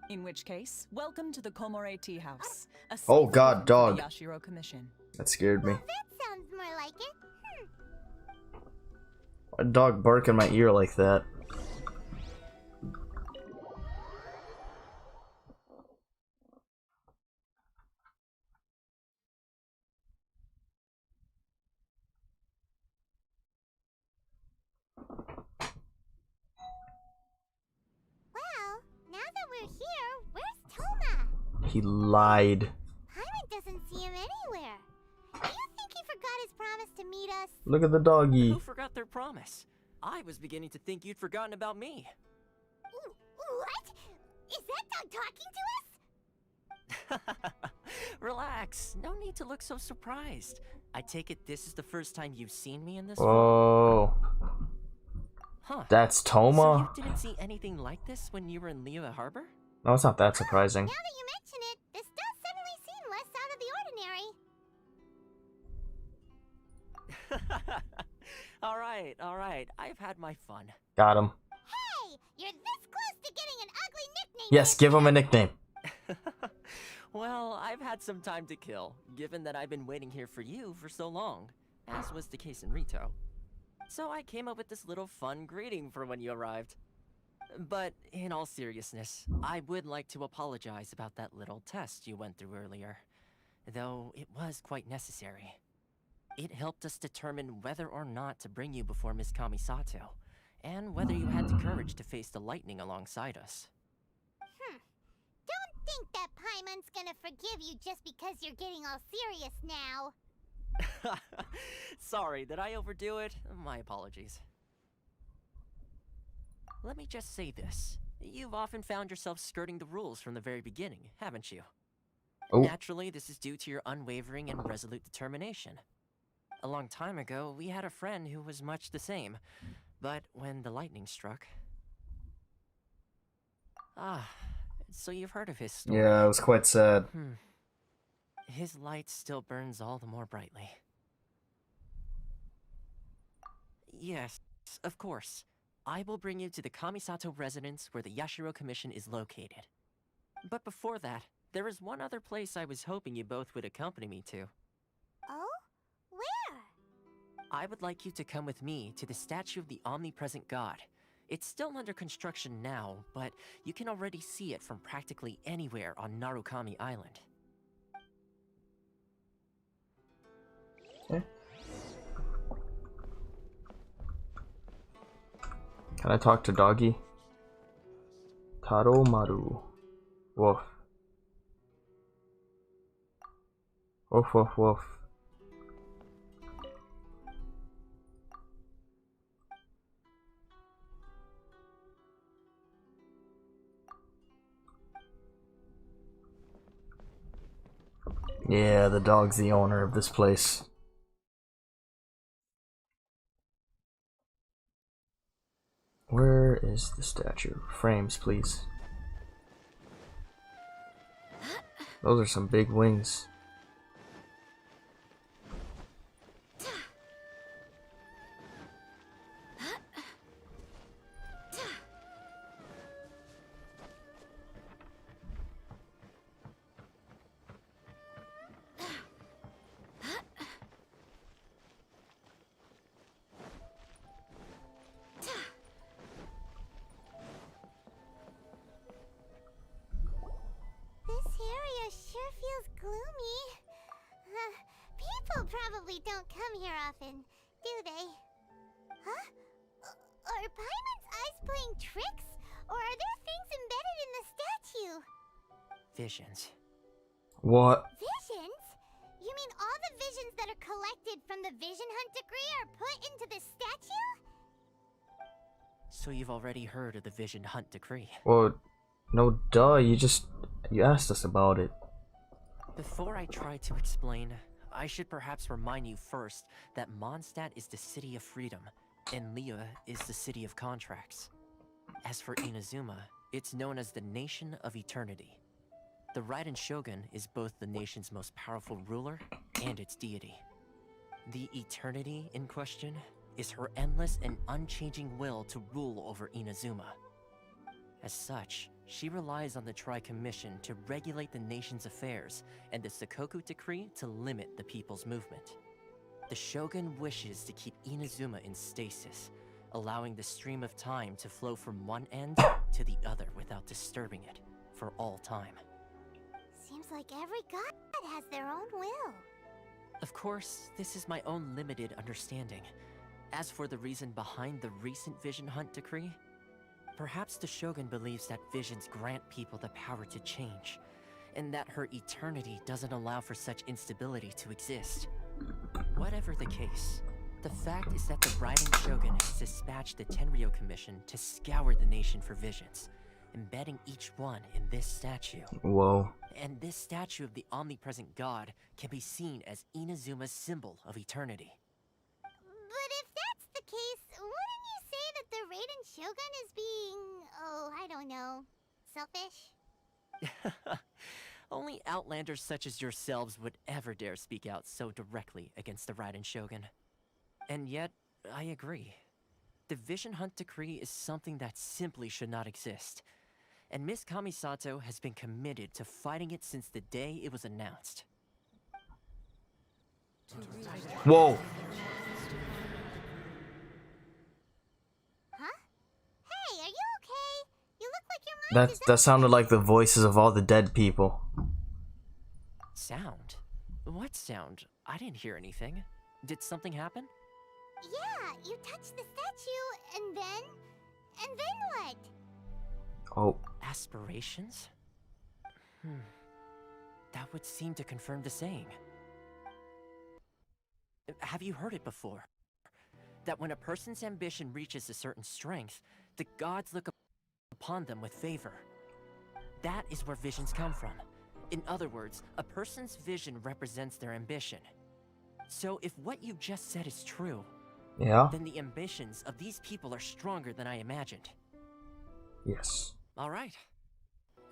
In which case, welcome to the Komore Tea House. A Oh safe god, haven for dog. the Yashiro Commission. That scared me. That sounds more like it. A dog bark in my ear like that. Well, now that we're here, where's Toma? He lied. Paimon doesn't see him anywhere. Do you think he forgot his promise to meet us? Look at the doggy. Who forgot their promise? I was beginning to think you'd forgotten about me. What? Is that dog talking to us? Relax. No need to look so surprised. I take it this is the first time you've seen me in this Oh. Huh. That's Toma? So you didn't see anything like this when you were in Liyue Harbor? No, it's not that surprising. Now that you mention it, this does suddenly seem less out of the ordinary. Alright. I've had my fun. Got him. Hey, you're this close to getting an ugly nickname. Yes, give him a nickname. Well, I've had some time to kill, given that I've been waiting here for you for so long, as was the case in Rito. So I came up with this little fun greeting for when you arrived. But in all seriousness, I would like to apologize about that little test you went through earlier. Though it was quite necessary. It helped us determine whether or not to bring you before Miss Kamisato, and whether you had the courage to face the lightning alongside us. Don't think that Paimon's gonna forgive you just because you're getting all serious now. Sorry, did I overdo it? My apologies. Let me just say this. You've often found yourself skirting the rules from the very beginning, haven't you? Oh. Naturally, this is due to your unwavering and resolute determination. A long time ago, we had a friend who was much the same. But when the lightning struck... Ah, so you've heard of his story. Yeah, it was quite sad. His light still burns all the more brightly. Yes, of course. I will bring you to the Kamisato residence where the Yashiro Commission is located. But before that, there is one other place I was hoping you both would accompany me to. Oh? Where? I would like you to come with me to the statue of the omnipresent god. It's still under construction now, but you can already see it from practically anywhere on Narukami Island. Okay. Can I talk to Doggy? Taro Maru. Woof. Woof, woof, woof. Yeah, the dog's the owner of this place. Where is the statue? Frames, please. Those are some big wings. This area sure feels gloomy. People probably don't come here often, do they? Huh? Are Paimon's eyes playing tricks? Or are there things embedded in the statue? Visions. What? Visions? You mean all the visions that are collected from the Vision Hunt decree are put into this statue? So you've already heard of the Vision Hunt decree? Well, no duh, you asked us about it. Before I try to explain, I should perhaps remind you first that Mondstadt is the city of freedom, and Liyue is the city of contracts. As for Inazuma, it's known as the Nation of Eternity. The Raiden Shogun is both the nation's most powerful ruler and its deity. The Eternity in question is her endless and unchanging will to rule over Inazuma. As such, she relies on the Tri-Commission to regulate the nation's affairs and the Sakoku Decree to limit the people's movement. The Shogun wishes to keep Inazuma in stasis, allowing the stream of time to flow from one end to the other without disturbing it for all time. Seems like every god has their own will. Of course, this is my own limited understanding. As for the reason behind the recent Vision Hunt decree, perhaps the Shogun believes that visions grant people the power to change, and that her eternity doesn't allow for such instability to exist. Whatever the case, the fact is that the Raiden Shogun has dispatched the Tenryou Commission to scour the nation for visions, embedding each one in this statue. Whoa. And this statue of the omnipresent god can be seen as Inazuma's symbol of eternity. But if that's the case, wouldn't you say that the Raiden Shogun is being, oh, I don't know, selfish? Only outlanders such as yourselves would ever dare speak out so directly against the Raiden Shogun. And yet, I agree. The Vision Hunt decree is something that simply should not exist. And Miss Kamisato has been committed to fighting it since the day it was announced. Whoa. Huh? Hey, are you okay? That sounded like the voices of all the dead people. Sound? What sound? I didn't hear anything. Did something happen? Yeah, you touched the statue, and then what? Oh. Aspirations? That would seem to confirm the saying. Have you heard it before? That when a person's ambition reaches a certain strength, the gods look upon them with favor. That is where visions come from. In other words, a person's vision represents their ambition. So if what you just said is true, yeah, then the ambitions of these people are stronger than I imagined. Yes. All right.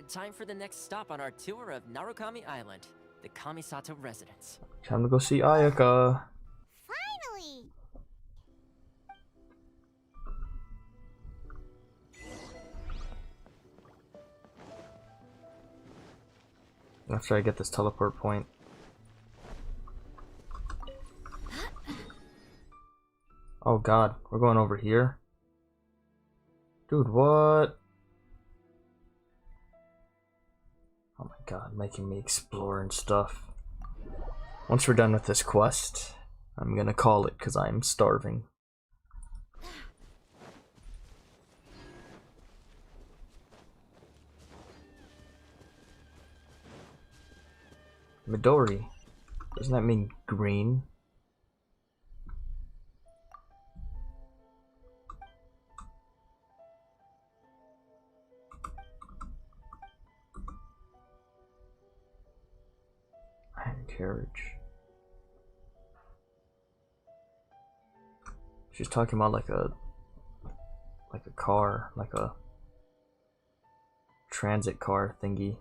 Time for the next stop on our tour of Narukami Island, the Kamisato residence. Time to go see Ayaka. Finally! After I get this teleport point. Oh god, we're going over here? Dude, what? Oh my god, making me explore and stuff. Once we're done with this quest, I'm gonna call it because I'm starving. Midori. Doesn't that mean green? Iron carriage. She's talking about like a car, like a transit car thingy.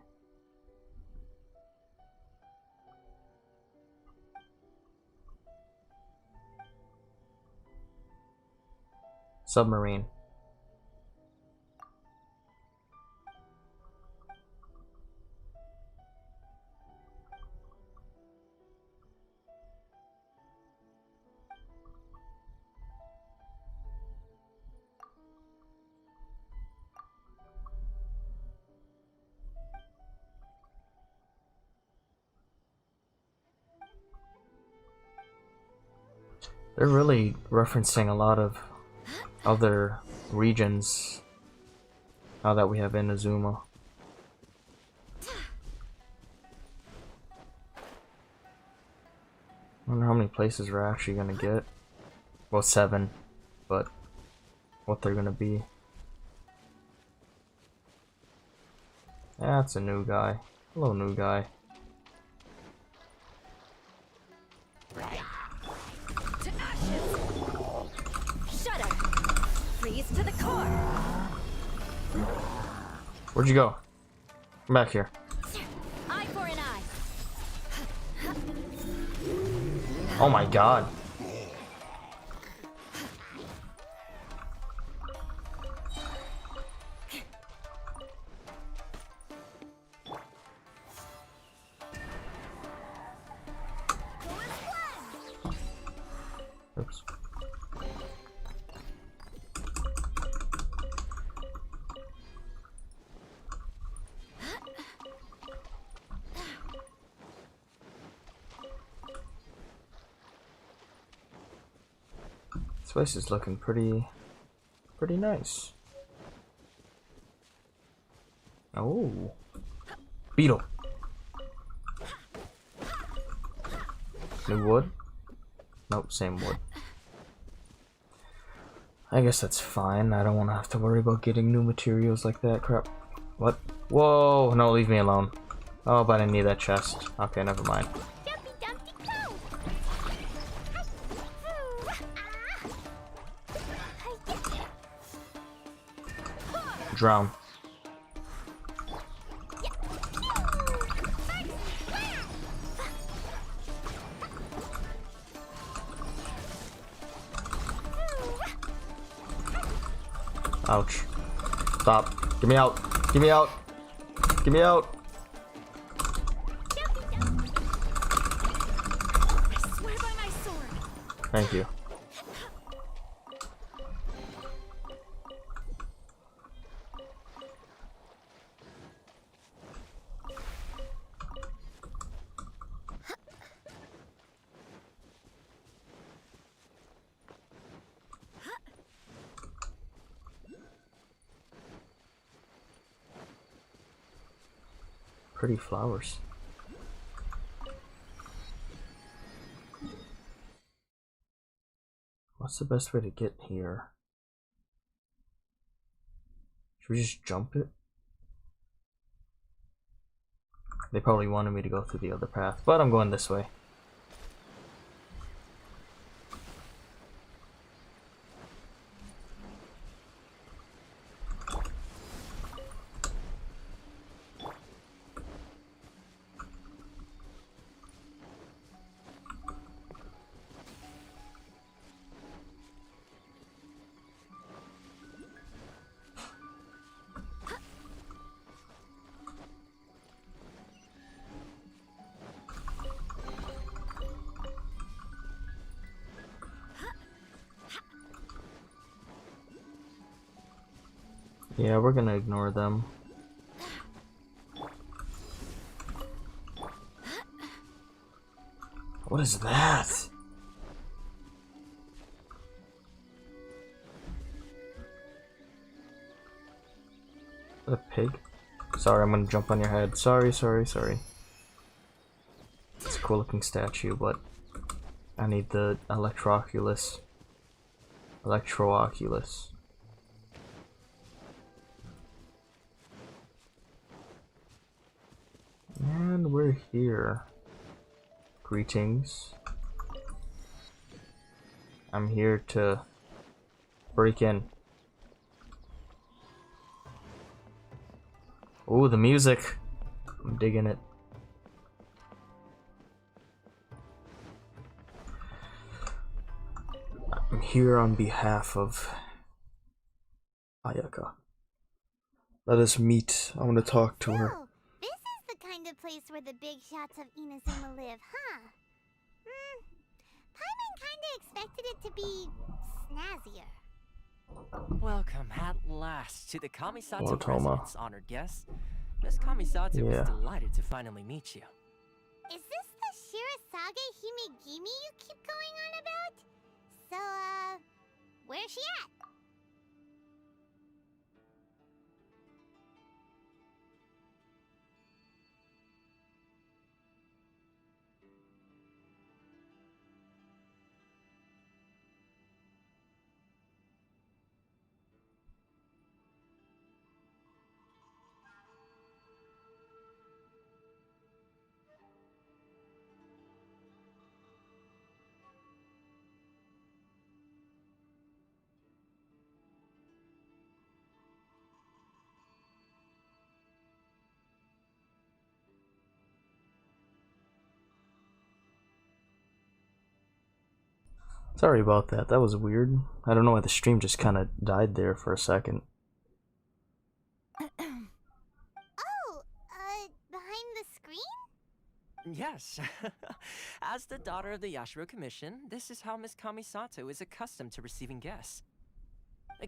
Submarine. They're really referencing a lot of other regions now that we have Inazuma. I wonder how many places we're actually gonna get. Well, 7, but what they're gonna be. That's a new guy. Hello, new guy. Shudder! Freeze to the core! Where'd you go? Come back here. Eye for an eye! Oh my god. Oops. This place is looking pretty nice. Oh, beetle. New wood? Nope, same wood. I guess that's fine. I don't want to have to worry about getting new materials like that. Crap. What? Whoa! No, leave me alone. Oh, but I need that chest. Okay, never mind. Drown. Ouch. Stop. Get me out. Get me out. Get me out. I swear by my sword! Thank you. pretty flowers. What's the best way to get here? Should we just jump it? They probably wanted me to go through the other path, but I'm going this way. Yeah, we're gonna ignore them. What is that? A pig? Sorry, I'm gonna jump on your head. Sorry. It's a cool looking statue, but I need the Electrooculus. And we're here. Greetings. I'm here to break in. Ooh, the music. I'm digging it. I'm here on behalf of Ayaka. Let us meet. I want to talk to her. Oh, this is the kind of place where the big shots of Inazuma live, huh? Paimon kinda expected it to be snazzier. Welcome at last to the Kamisato Hello, Toma. residence, honored guest. Miss Kamisato was delighted to finally meet you. Is this the Shirasage Himegimi you keep going on about? So, where's she at? Sorry about that. That was weird. I don't know why the stream just kind of died there for a second. Behind the screen? Yes. As the daughter of the Yashiro Commission, this is how Miss Kamisato is accustomed to receiving guests.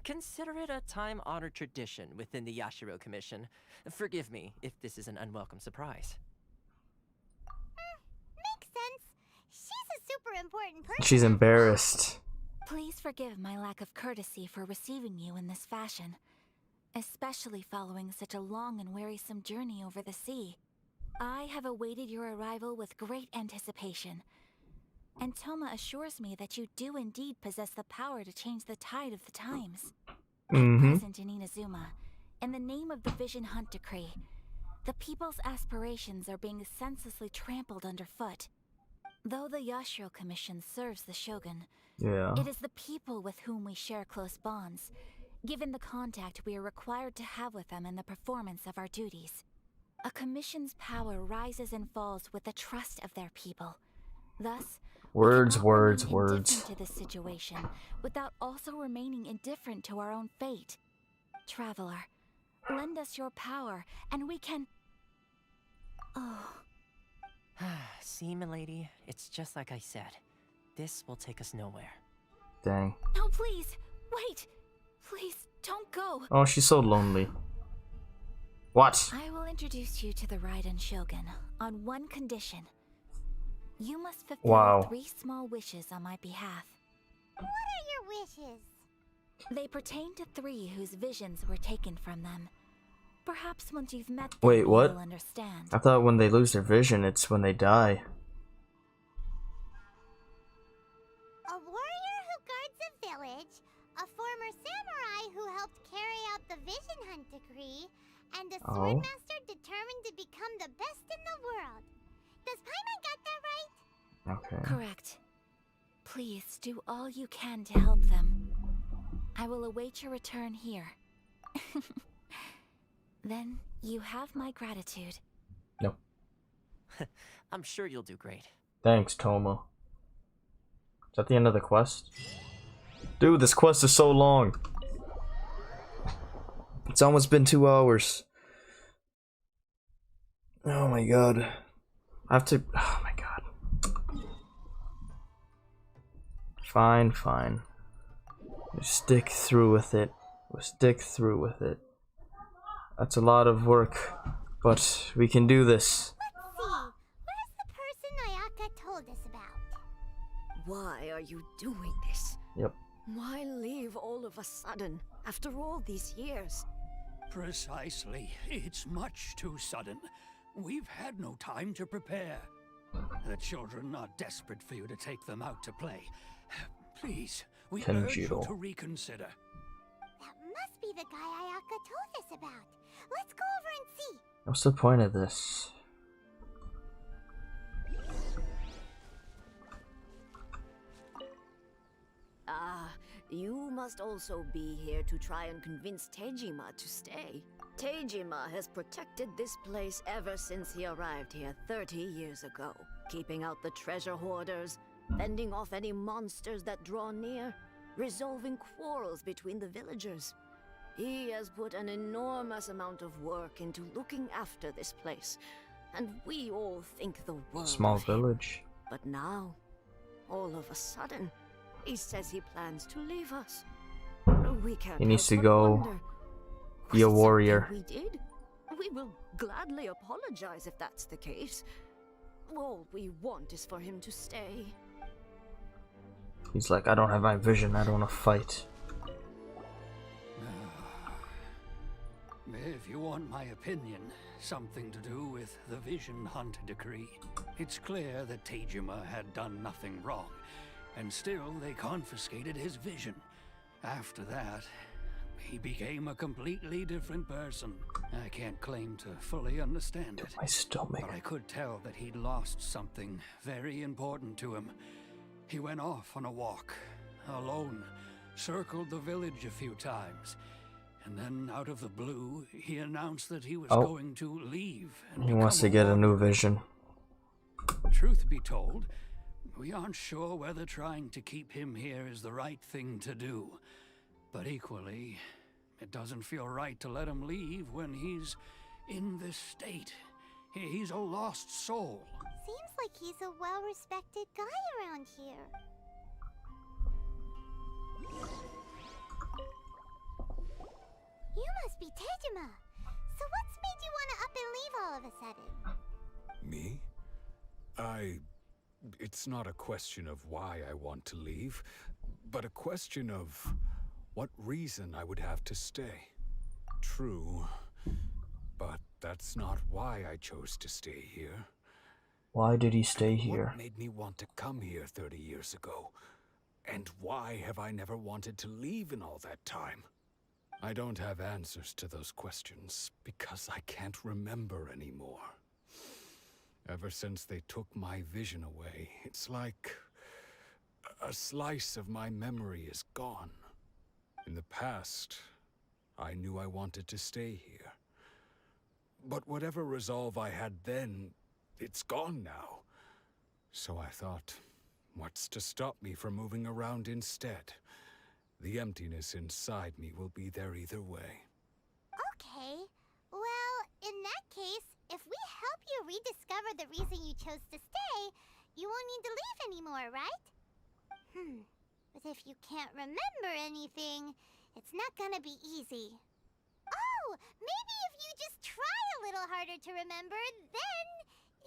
Consider it a time-honored tradition within the Yashiro Commission. Forgive me if this is an unwelcome surprise. Makes sense. She's a super important person. She's embarrassed. Please forgive my lack of courtesy for receiving you in this fashion, especially following such a long and wearisome journey over the sea. I have awaited your arrival with great anticipation, and Toma assures me that you do indeed possess the power to change the tide of the times. At present in Inazuma, in the name of the Vision Hunt Decree, the people's aspirations are being senselessly trampled underfoot. Though the Yashiro Commission serves the Shogun, it is the people with whom we share close bonds, given the contact we are required to have with them in the performance of our duties. A commission's power rises and falls with the trust of their people. Thus, words. indifferent to this situation without also remaining indifferent to our own fate. Traveler, lend us your power, and we can... Oh. See, milady, it's just like I said. This will take us nowhere. Dang. No, please! Wait! Please, don't go! Oh, she's so lonely. What? I will introduce you to the Raiden Shogun on one condition. You must fulfill 3 small wishes on my behalf. What are your wishes? They pertain to 3 whose visions were taken from them. Perhaps once you've met them, Wait, what? you'll understand. I thought when they lose their vision, it's when they die. A warrior who guards a village, a former samurai who helped carry out the Vision Hunt decree, and a swordmaster determined to become the best in the world. Does Paimon got that right? Okay. Correct. Please do all you can to help them. I will await your return here. Then you have my gratitude. Nope. I'm sure you'll do great. Thanks, Toma. Is that the end of the quest? Dude, this quest is so long. It's almost been 2 hours. Oh my god. I have to... Oh my god. Fine, fine. We stick through with it. We'll stick through with it. That's a lot of work, but we can do this. Let's see. Where's the person Ayaka told us about? Why are you doing this? Yep. Why leave all of a sudden, after all these years? Precisely. It's much too sudden. We've had no time to prepare. The children are desperate for you to take them out to play. Please, we urge you to reconsider. That must be the guy Ayaka told us about. Let's go over and see. What's the point of this? You must also be here to try and convince Tejima to stay. Tejima has protected this place ever since he arrived here 30 years ago, keeping out the treasure hoarders, fending off any monsters that draw near, resolving quarrels between the villagers. He has put an enormous amount of work into looking after this place, and we all think the world Small of him. village. But now, all of a sudden, he says he plans to leave us. We can't He needs help to but go wonder, be a was it warrior. something we did? We will gladly apologize if that's the case. All we want is for him to stay. He's like, I don't have my vision, I don't want to fight. If you want my opinion, something to do with the Vision Hunt decree. It's clear that Tejima had done nothing wrong, and still they confiscated his vision. After that, he became a completely different person. I can't claim to fully understand it, My stomach. but I could tell that he'd lost something very important to him. He went off on a walk, alone, circled the village a few times, and then out of the blue, he announced that he was going to leave and He wants to get a new vision. Truth be told, we aren't sure whether trying to keep him here is the right thing to do. But equally, it doesn't feel right to let him leave when he's in this state. He's a lost soul. Seems like he's a well-respected guy around here. You must be Tejima. So what's made you want to up and leave all of a sudden? Me? It's not a question of why I want to leave, but a question of what reason I would have to stay. True, but that's not why I chose to stay here. Why did he stay here? What made me want to come here 30 years ago? And why have I never wanted to leave in all that time? I don't have answers to those questions because I can't remember anymore. Ever since they took my vision away, it's like a slice of my memory is gone. In the past, I knew I wanted to stay here. But whatever resolve I had then, it's gone now. So I thought, what's to stop me from moving around instead? The emptiness inside me will be there either way. Okay. Well, in that case, if we help you rediscover the reason you chose to stay, you won't need to leave anymore, right? But if you can't remember anything, it's not gonna be easy. Oh, maybe if you just try a little harder to remember, then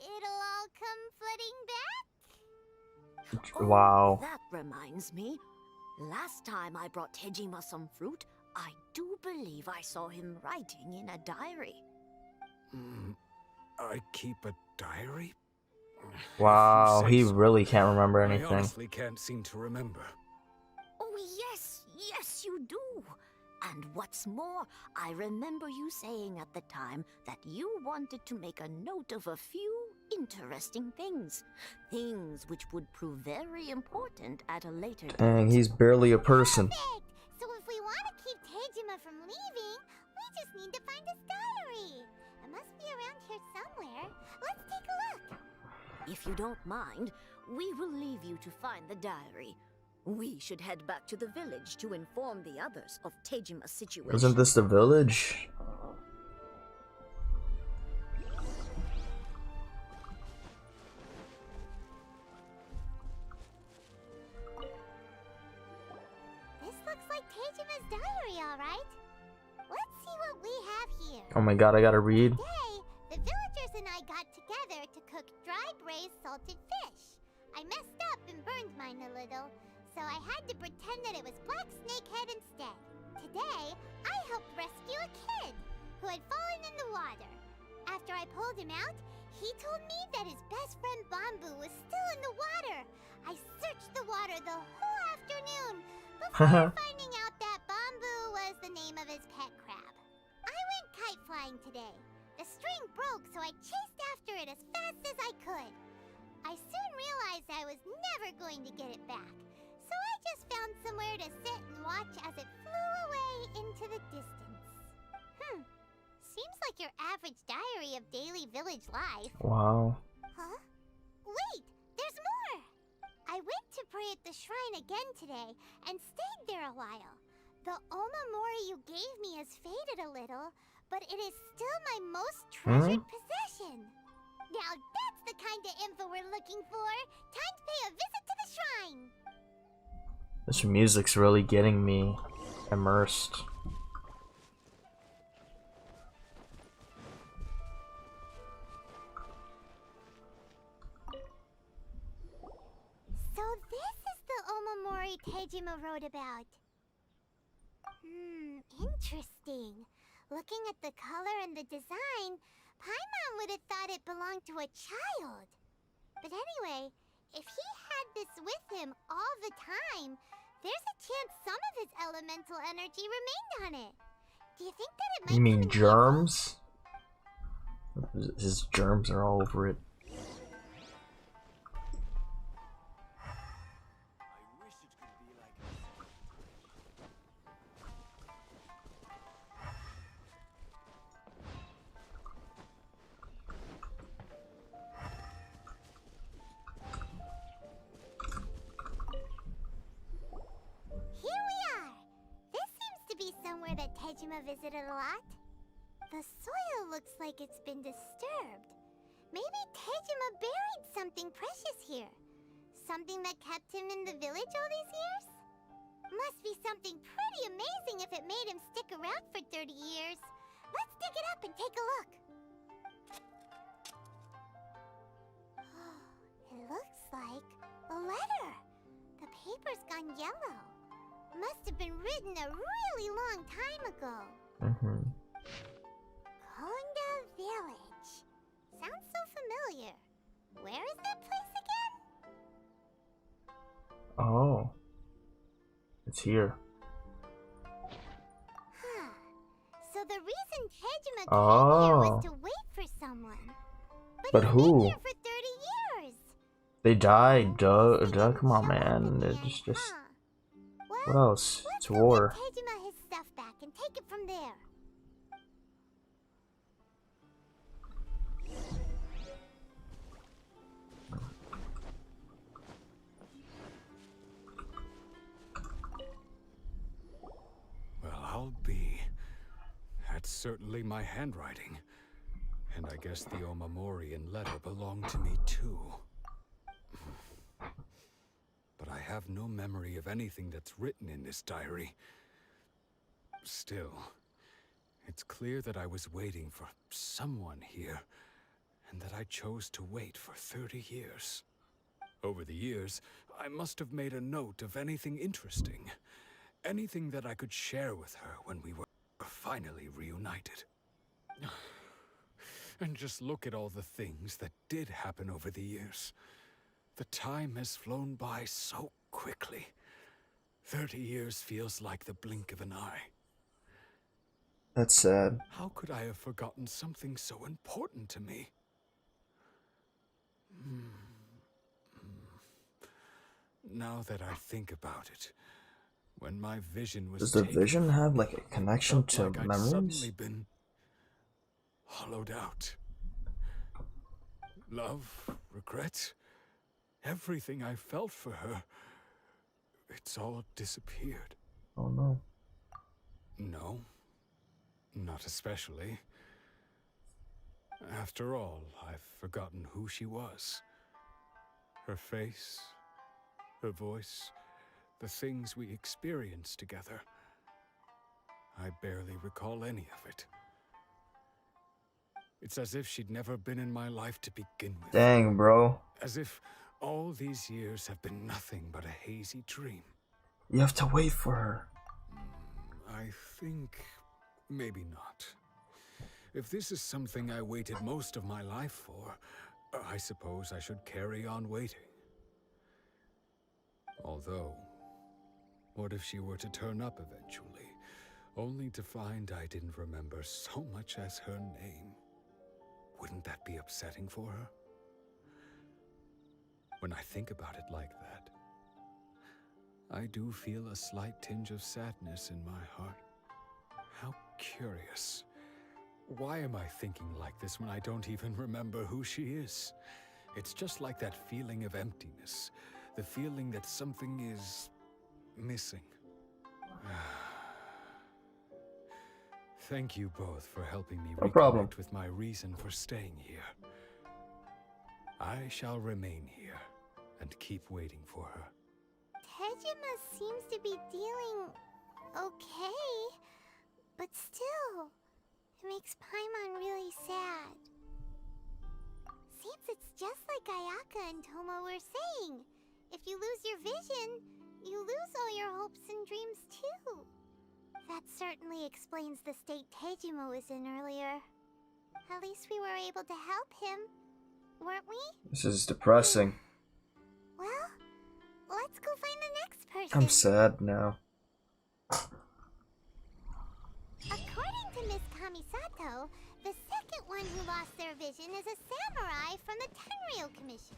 it'll all come flooding back? Wow. That reminds me. Last time I brought Tejima some fruit, I do believe I saw him writing in a diary. I keep a diary? Wow, If you he say so. really can't remember I anything. honestly can't seem to remember. Oh, yes, yes, you do. And what's more, I remember you saying at the time that you wanted to make a note of a few interesting things. Things which would prove very important at a later date. Dang, he's barely a person. Perfect! So if we want to keep Tejima from leaving, we just need to find his diary. It must be around here somewhere. Let's take a look. If you don't mind, we will leave you to find the diary. We should head back to the village to inform the others of Tejima's situation. Isn't this the village? This looks like Tejima's diary, alright. Let's see what we have here. Oh my god, I gotta read. Today, the villagers and I got together to cook dry braised salted fish. I messed up and burned mine a little, so I had to pretend that it was Black Snakehead instead. Today, I helped rescue a kid who had fallen in the water. After I pulled him out, he told me that his best friend Bamboo was still in the water. I searched the water the whole afternoon before finding out that Bamboo was the name of his pet crab. I went kite flying today. The string broke, so I chased after it as fast as I could. I soon realized I was never going to get it back, so I just found somewhere to sit and watch as it flew away into the distance. Seems like your average diary of daily village life. Wow. Huh? Wait, there's more! I went to pray at the shrine again today and stayed there a while. The omamori you gave me has faded a little, but it is still my most treasured possession. Now that's the kind of info we're looking for. Time to pay a visit to the shrine. This music's really getting me immersed. So this is the omamori Tejima wrote about. Interesting. Looking at the color and the design, Paimon would have thought it belonged to a child. But anyway, if he had this with him all the time, there's a chance some of his elemental energy remained on it. Do you think that it might You mean germs? His germs are all over it. Here we are! This seems to be somewhere that Tejima visited a lot. The soil looks like it's been disturbed. Maybe Tejima buried something precious here. Something that kept him in the village all these years? Must be something pretty amazing if it made him stick around for 30 years. Let's dig it up and take a look. It looks like a letter. The paper's gone yellow. Must have been written a really long time ago. Konda Village. Sounds so familiar. Where is that place again? Oh. It's here. So the reason Tejima came here was to wait for someone. But he's who? been here for 30 years. They died, duh, come on, man. It's just... What else? It's war. Tejima his stuff back and take it from there. Well, I'll be. That's certainly my handwriting. And I guess the Omamorian letter belonged to me too. But I have no memory of anything that's written in this diary. Still, it's clear that I was waiting for someone here, and that I chose to wait for 30 years. Over the years, I must have made a note of anything interesting. Anything that I could share with her when we were finally reunited. And just look at all the things that did happen over the years. The time has flown by so quickly. 30 years feels like the blink of an eye. That's sad. How could I have forgotten something so important to me? Now that I think about it, when my vision was Does the taken, vision have like a connection felt to like I'd memories? suddenly been hollowed out. Love, regret, everything I felt for her, it's all disappeared. Oh no. No, not especially. After all, I've forgotten who she was. Her face, her voice, the things we experienced together. I barely recall any of it. It's as if she'd never been in my life to begin with. Dang, bro. As if all these years have been nothing but a hazy dream. You have to wait for her. I think maybe not. If this is something I waited most of my life for, I suppose I should carry on waiting. Although, what if she were to turn up eventually, only to find I didn't remember so much as her name? Wouldn't that be upsetting for her? When I think about it like that, I do feel a slight tinge of sadness in my heart. How curious. Why am I thinking like this when I don't even remember who she is? It's just like that feeling of emptiness, the feeling that something is missing. Thank you both for helping me reconnect with my reason for staying here. I shall remain here and keep waiting for her. Tejima seems to be dealing okay, but still, it makes Paimon really sad. Seems it's just like Ayaka and Toma were saying. If you lose your vision, you lose all your hopes and dreams too. That certainly explains the state Tejima was in earlier. At least we were able to help him, weren't we? This is depressing. Well, let's go find the next person. I'm sad now. According to Miss Kamisato, the second one who lost their vision is a samurai from the Tenryou Commission.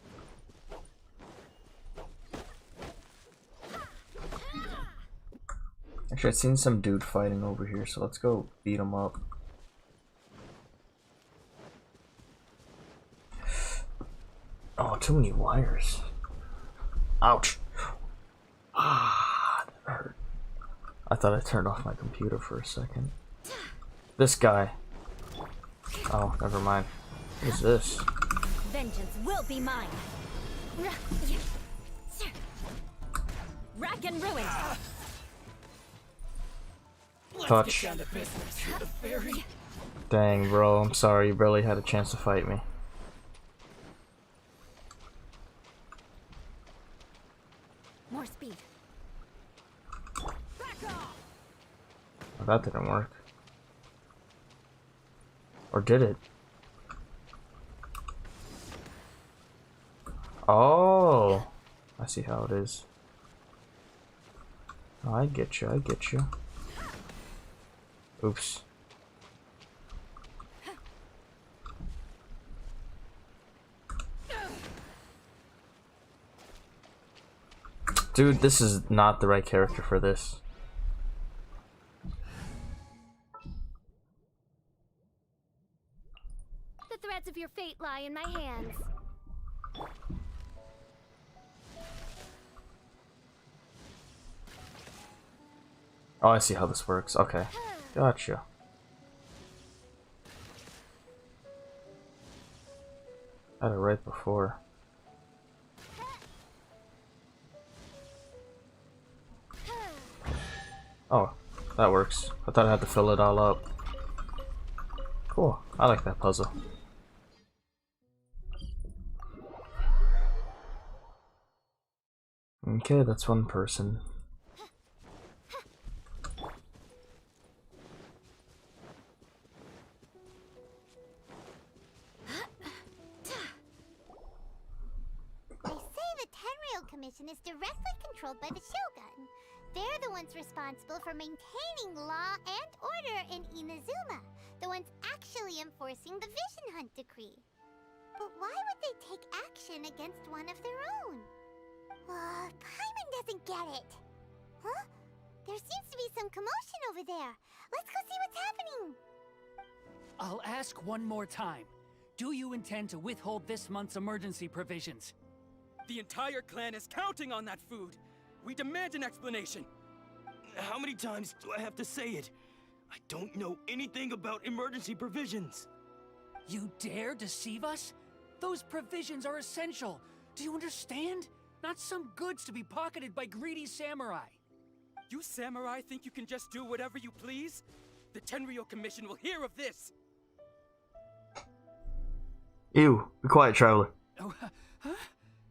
Actually, I've seen some dude fighting over here, so let's go beat him up. Oh, too many wires. Ouch. Ah, that hurt. I thought I turned off my computer for a second. This guy. Oh, never mind. What is this? Vengeance will be mine. Rack and ruin. Touch. Dang, bro. I'm sorry. You barely had a chance to fight me. More speed. Oh, that didn't work. Or did it? Oh, I see how it is. Oh, I get you. I get you. Oops. Dude, this is not the right character for this. The threads of your fate lie in my hands. Oh, I see how this works. Okay. Gotcha. Had it right before. Oh, that works. I thought I had to fill it all up. Cool. I like that puzzle. Okay, that's one person. Commission is directly controlled by the Shogun. They're the ones responsible for maintaining law and order in Inazuma, the ones actually enforcing the Vision Hunt Decree. But why would they take action against one of their own? Paimon doesn't get it. Huh? There seems to be some commotion over there. Let's go see what's happening. I'll ask one more time. Do you intend to withhold this month's emergency provisions? The entire clan is counting on that food. We demand an explanation. How many times do I have to say it? I don't know anything about emergency provisions. You dare deceive us? Those provisions are essential. Do you understand? Not some goods to be pocketed by greedy samurai. You samurai think you can just do whatever you please? The Tenryou Commission will hear of this! Ew, be quiet, traveler. Oh, huh?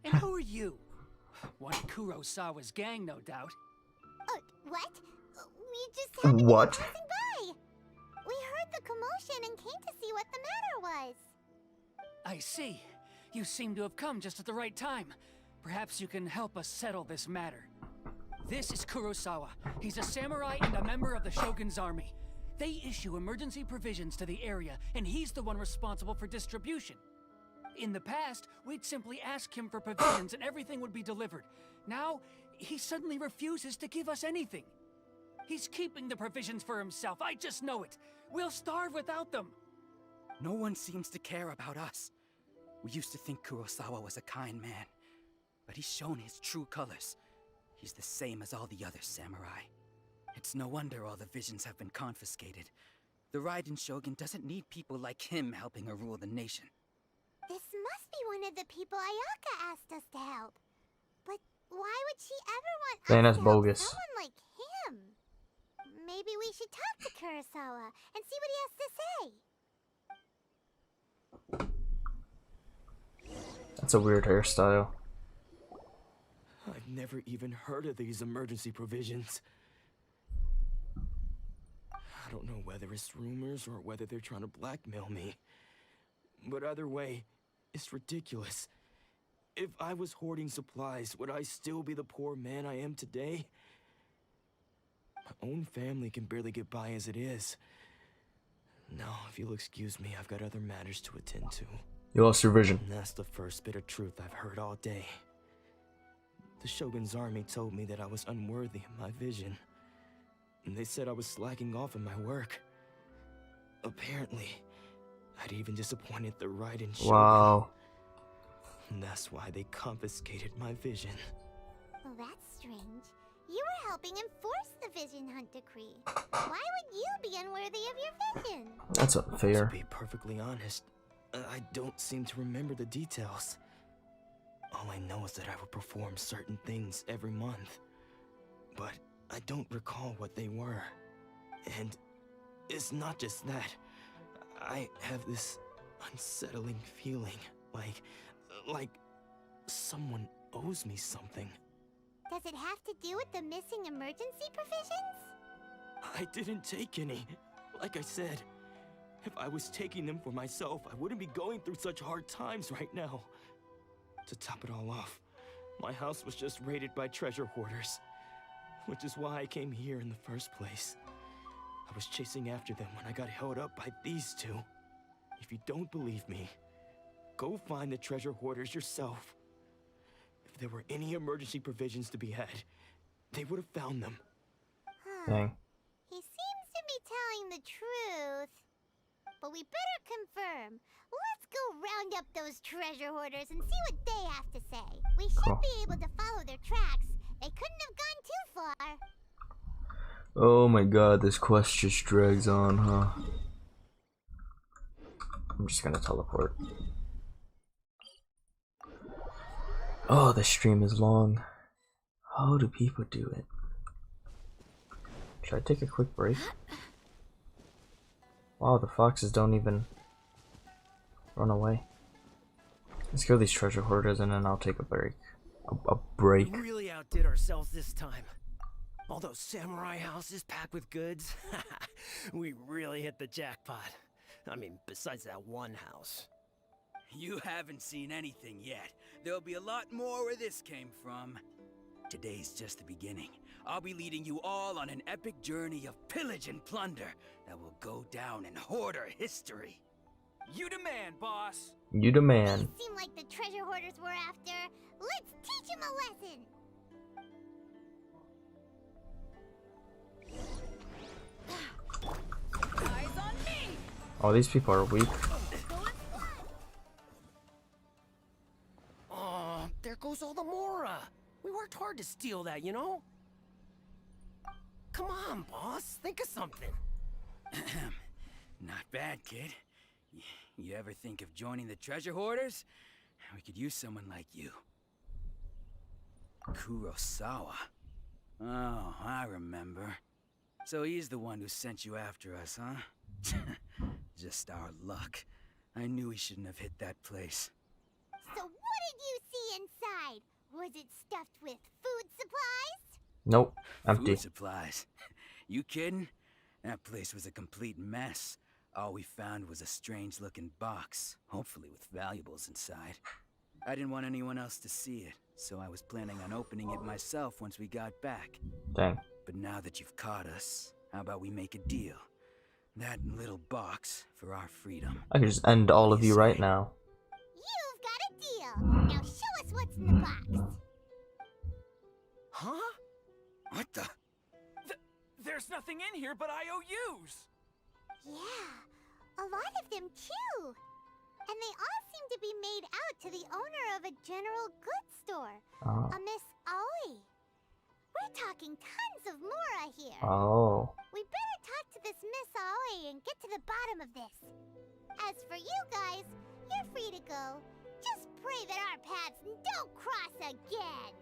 And who are you? One of Kurosawa's gang, no doubt. What? We just happened to be What? passing by. We heard the commotion and came to see what the matter was. I see. You seem to have come just at the right time. Perhaps you can help us settle this matter. This is Kurosawa. He's a samurai and a member of the Shogun's army. They issue emergency provisions to the area, and he's the one responsible for distribution. In the past, we'd simply ask him for provisions and everything would be delivered. Now, he suddenly refuses to give us anything. He's keeping the provisions for himself, I just know it. We'll starve without them. No one seems to care about us. We used to think Kurosawa was a kind man, but he's shown his true colors. He's the same as all the other samurai. It's no wonder all the visions have been confiscated. The Raiden Shogun doesn't need people like him helping her rule the nation. This must be one of the people Ayaka asked us to help. But why would she ever want Man, us that's to help bogus. someone like him? Maybe we should talk to Kurosawa and see what he has to say. That's a weird hairstyle. I've never even heard of these emergency provisions. I don't know whether it's rumors or whether they're trying to blackmail me. But either way, it's ridiculous. If I was hoarding supplies, would I still be the poor man I am today? My own family can barely get by as it is. Now, if you'll excuse me, I've got other matters to attend to. You lost your vision. And that's the first bit of truth I've heard all day. The Shogun's army told me that I was unworthy of my vision. And they said I was slacking off in my work. Apparently, I'd even disappointed the Raiden Shogun. Wow. And that's why they confiscated my vision. Well, that's strange. You were helping enforce the Vision Hunt Decree. Why would you be unworthy of your vision? That's unfair. To be perfectly honest, I don't seem to remember the details. All I know is that I would perform certain things every month. But I don't recall what they were. And it's not just that. I have this unsettling feeling, like someone owes me something. Does it have to do with the missing emergency provisions? I didn't take any. Like I said, if I was taking them for myself, I wouldn't be going through such hard times right now. To top it all off, my house was just raided by treasure hoarders, which is why I came here in the first place. I was chasing after them when I got held up by these two. If you don't believe me, go find the treasure hoarders yourself. If there were any emergency provisions to be had, they would have found them. Dang. He seems to be telling the truth. But we better confirm. Let's go round up those treasure hoarders and see what they have to say. We should be able to follow their tracks. They couldn't have gone too far. Oh my god, this quest just drags on, huh? I'm just gonna teleport. Oh, the stream is long. How do people do it? Should I take a quick break? Wow, the foxes don't even run away. Let's kill these treasure hoarders and then I'll take a break. A break. We really outdid ourselves this time. All those samurai houses packed with goods. We really hit the jackpot. I mean, besides that one house. You haven't seen anything yet. There'll be a lot more where this came from. Today's just the beginning. I'll be leading you all on an epic journey of pillage and plunder that will go down in Hoarder history. You demand, boss. You the man. Seem like the treasure hoarders we're after. Let's teach him a lesson. Eyes on me. Oh, these people are weak. Oh, there goes all the Mora. We worked hard to steal that, you know? Come on, boss. Think of something. Not bad, kid. You ever think of joining the treasure hoarders? We could use someone like you. Kurosawa. Oh, I remember. So he's the one who sent you after us, huh? Just our luck. I knew we shouldn't have hit that place. So what did you see inside? Was it stuffed with food supplies? Nope, empty. Food supplies. You kidding? That place was a complete mess. All we found was a strange-looking box, hopefully with valuables inside. I didn't want anyone else to see it, so I was planning on opening it myself once we got back. Dang. But now that you've caught us, how about we make a deal? That little box for our freedom. I could just end all of you right now. You've got a deal. Now show us what's in the box. Huh? What the? There's nothing in here but IOUs. Yeah, a lot of them too. And they all seem to be made out to the owner of a general goods store, Oh. a Miss Aoi. We're talking tons of Mora here. Oh. We better talk to this Miss Aoi and get to the bottom of this. As for you guys, you're free to go. Just pray that our paths don't cross again.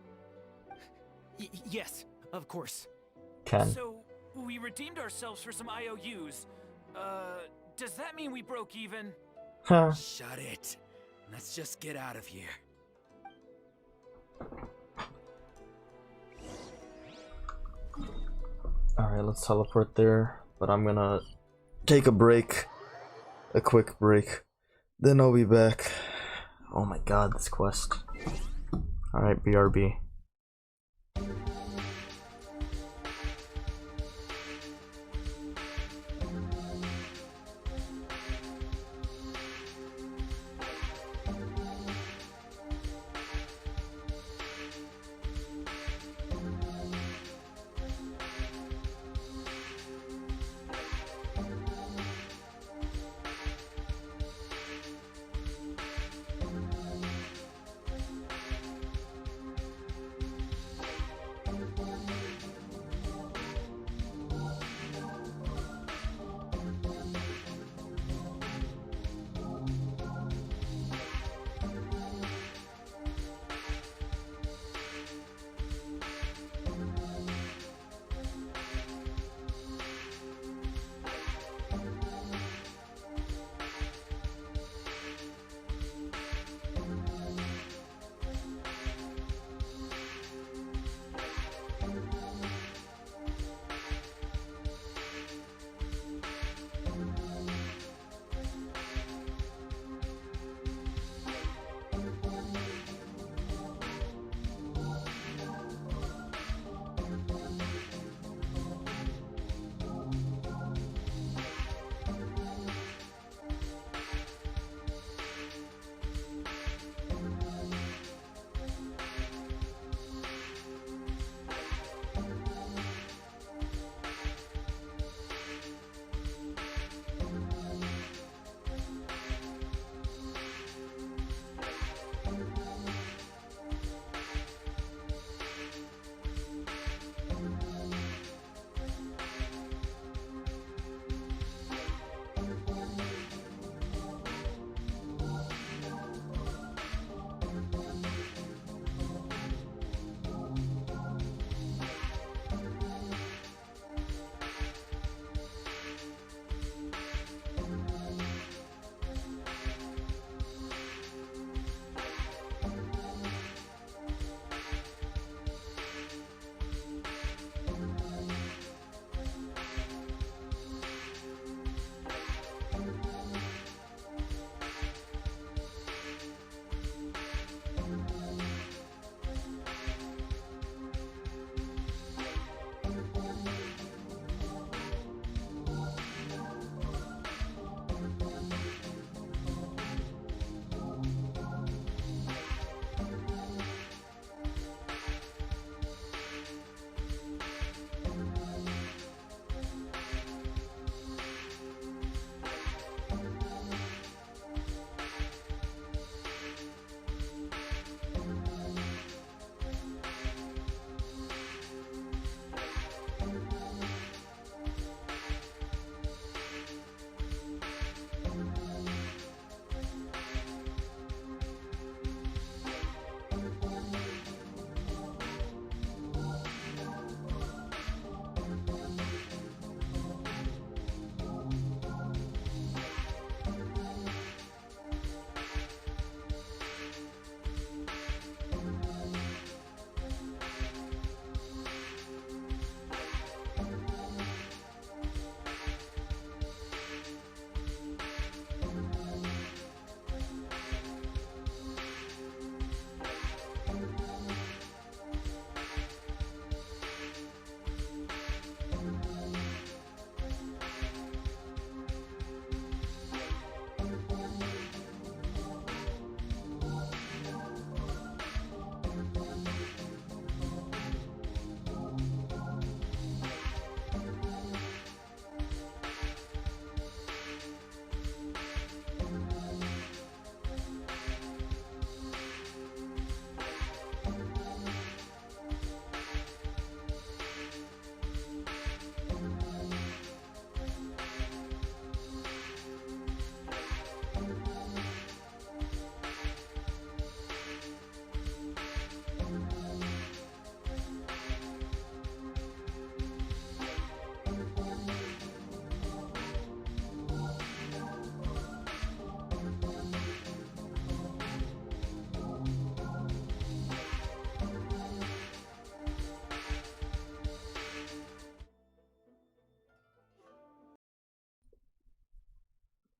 Yes, of course. Ken. So, we redeemed ourselves for some IOUs. Does that mean we broke even? Huh. Shut it. Let's just get out of here. Alright, let's teleport there. But I'm gonna take a break. A quick break. Then I'll be back. Oh my god, this quest. Alright, BRB.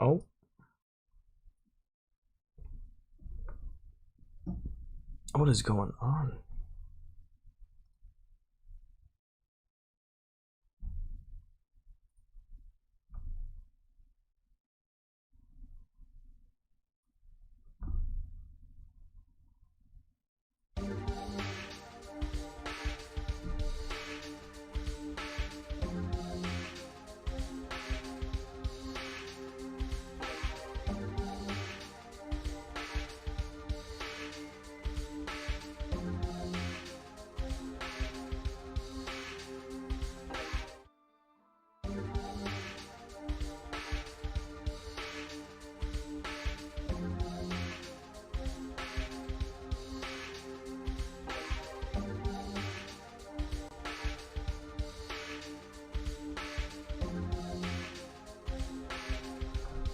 Oh. What is going on?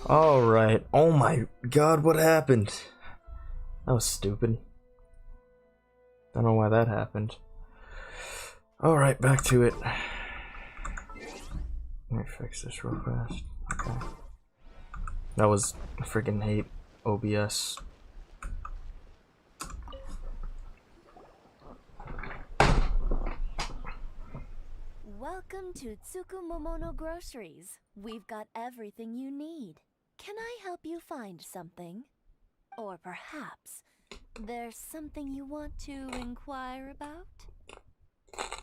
Alright. Oh my god, what happened? That was stupid. Don't know why that happened. Alright, back to it. Let me fix this real fast. Okay. That was I freaking hate OBS. Welcome to Tsukumomono Groceries. We've got everything you need. Can I help you find something? Or perhaps there's something you want to inquire about?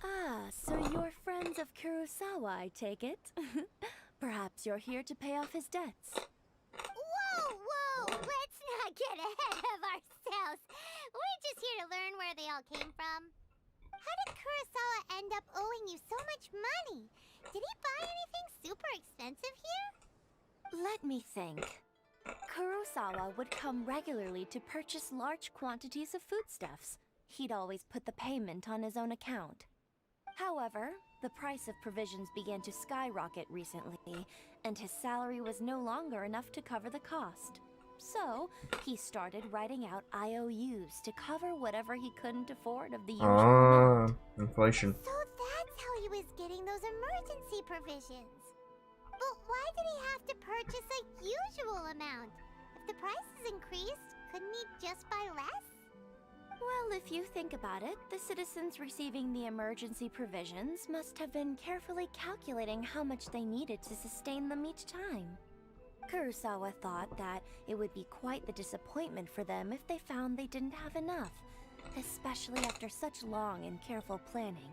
Ah, so you're friends of Kurosawa, I take it? Perhaps you're here to pay off his debts. Whoa, whoa! Let's not get ahead of ourselves. We're just here to learn where they all came from. How did Kurosawa end up owing you so much money? Did he buy anything super expensive here? Let me think. Kurosawa would come regularly to purchase large quantities of foodstuffs. He'd always put the payment on his own account. However, the price of provisions began to skyrocket recently, and his salary was no longer enough to cover the cost. So, he started writing out IOUs to cover whatever he couldn't afford of the usual amount. Inflation. So that's how he was getting those emergency provisions. But why did he have to purchase a usual amount? If the prices increased, couldn't he just buy less? Well, if you think about it, the citizens receiving the emergency provisions must have been carefully calculating how much they needed to sustain them each time. Kurosawa thought that it would be quite the disappointment for them if they found they didn't have enough, especially after such long and careful planning.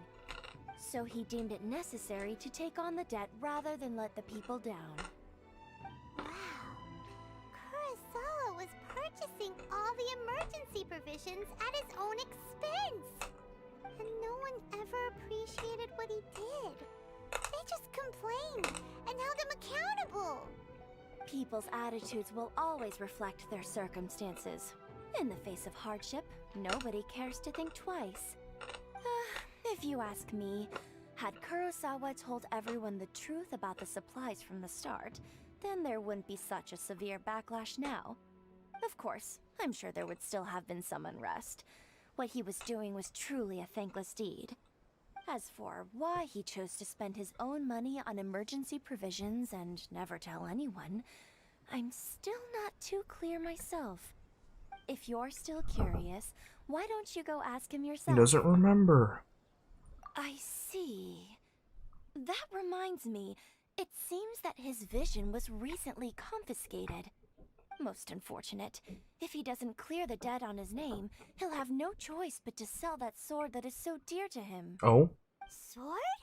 So he deemed it necessary to take on the debt rather than let the people down. Wow. Kurosawa was purchasing all the emergency provisions at his own expense. And no one ever appreciated what he did. They just complained and held him accountable. People's attitudes will always reflect their circumstances. In the face of hardship, nobody cares to think twice. If you ask me, had Kurosawa told everyone the truth about the supplies from the start, then there wouldn't be such a severe backlash now. Of course, I'm sure there would still have been some unrest. What he was doing was truly a thankless deed. As for why he chose to spend his own money on emergency provisions and never tell anyone, I'm still not too clear myself. If you're still curious, why don't you go ask him He yourself? doesn't remember. I see. That reminds me, it seems that his vision was recently confiscated. Most unfortunate. If he doesn't clear the debt on his name, he'll have no choice but to sell that sword that is so dear to him. Oh? Sword?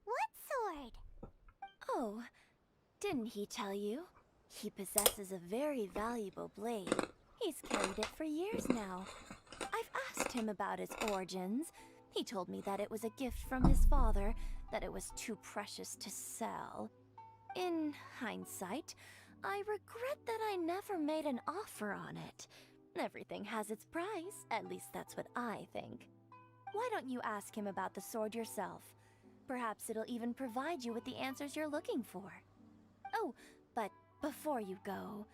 What sword? Oh, didn't he tell you? He possesses a very valuable blade. He's carried it for years now. I've asked him about its origins. He told me that it was a gift from his father, that it was too precious to sell. In hindsight, I regret that I never made an offer on it. Everything has its price, at least that's what I think. Why don't you ask him about the sword yourself? Perhaps it'll even provide you with the answers you're looking for. Oh, but before you go,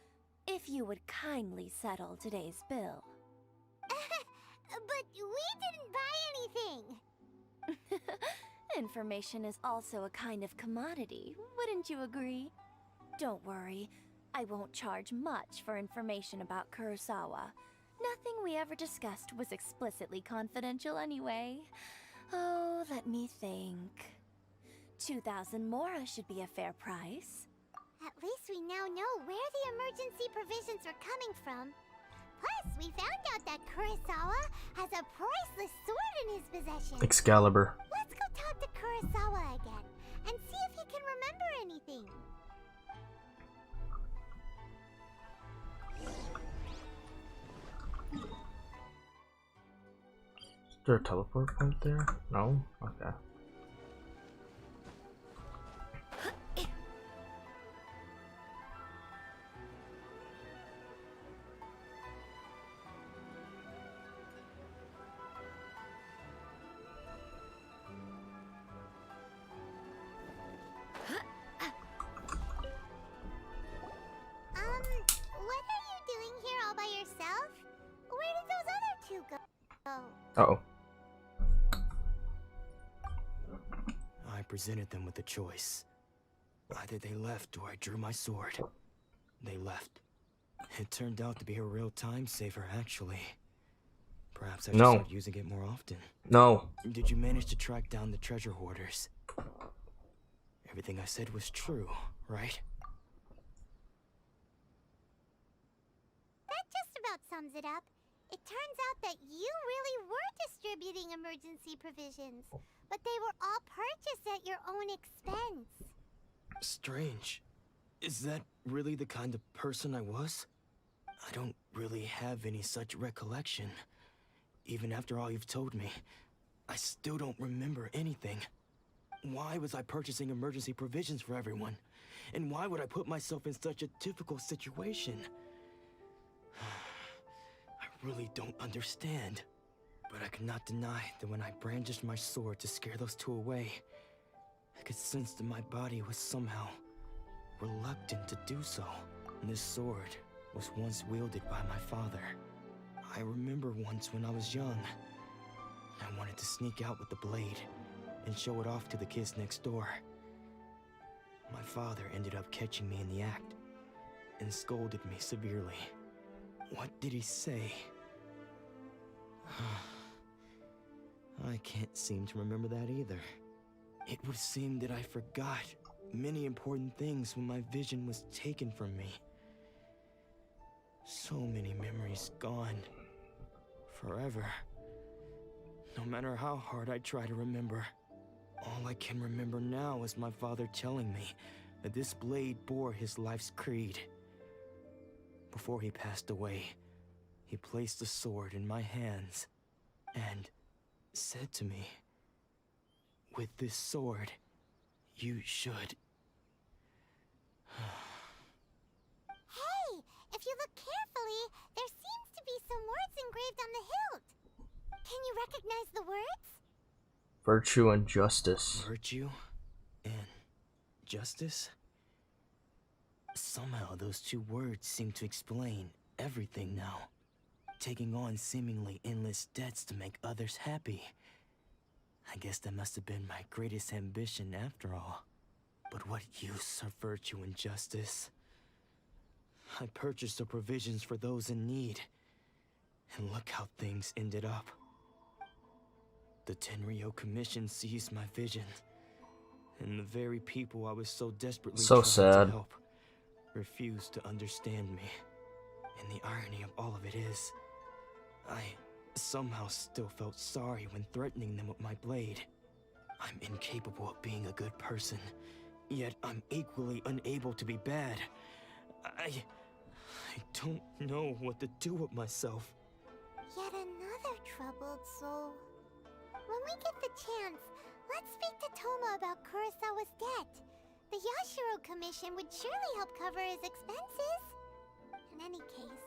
if you would kindly settle today's bill. But we didn't buy anything! Information is also a kind of commodity, wouldn't you agree? Don't worry. I won't charge much for information about Kurosawa. Nothing we ever discussed was explicitly confidential anyway. Oh, let me think. 2,000 mora should be a fair price. At least we now know where the emergency provisions were coming from. Plus, we found out that Kurosawa has a priceless sword in his possession. Excalibur. Let's go talk to Kurosawa again and see if he can remember anything. Is there a teleport point there? No? Okay. What are you doing here all by yourself? Where did those other two go? Uh-oh. I presented them with a choice. Either they left or I drew my sword. They left. It turned out to be a real time saver, actually. Perhaps I should start using it more often. No. Did you manage to track down the treasure hoarders? Everything I said was true, right? That just about sums it up. It turns out that you really were distributing emergency provisions, but they were all purchased at your own expense. Strange. Is that really the kind of person I was? I don't really have any such recollection. Even after all you've told me, I still don't remember anything. Why was I purchasing emergency provisions for everyone? And why would I put myself in such a difficult situation? I really don't understand. But I cannot deny that when I brandished my sword to scare those two away, I could sense that my body was somehow reluctant to do so. And this sword was once wielded by my father. I remember once when I was young, I wanted to sneak out with the blade and show it off to the kids next door. My father ended up catching me in the act and scolded me severely. What did he say? I can't seem to remember that either. It would seem that I forgot many important things when my vision was taken from me. So many memories gone. Forever. No matter how hard I try to remember, all I can remember now is my father telling me that this blade bore his life's creed. Before he passed away, he placed the sword in my hands and said to me, "With this sword, you should..." Hey, if you look carefully, there seems to be some words engraved on the hilt. Can you recognize the words? Virtue and justice. Virtue and justice? Somehow those two words seem to explain everything now. Taking on seemingly endless debts to make others happy. I guess that must have been my greatest ambition after all. But what use are virtue and justice? I purchased the provisions for those in need. And look how things ended up. The Tenryo Commission seized my vision. And the very people I was so desperately trying to help refused to understand me. And the irony of all of it is, I somehow still felt sorry when threatening them with my blade. I'm incapable of being a good person, yet I'm equally unable to be bad. I don't know what to do with myself. Yet another troubled soul. When we get the chance, let's speak to Toma about Kurosawa's debt. The Yashiro Commission would surely help cover his expenses. In any case,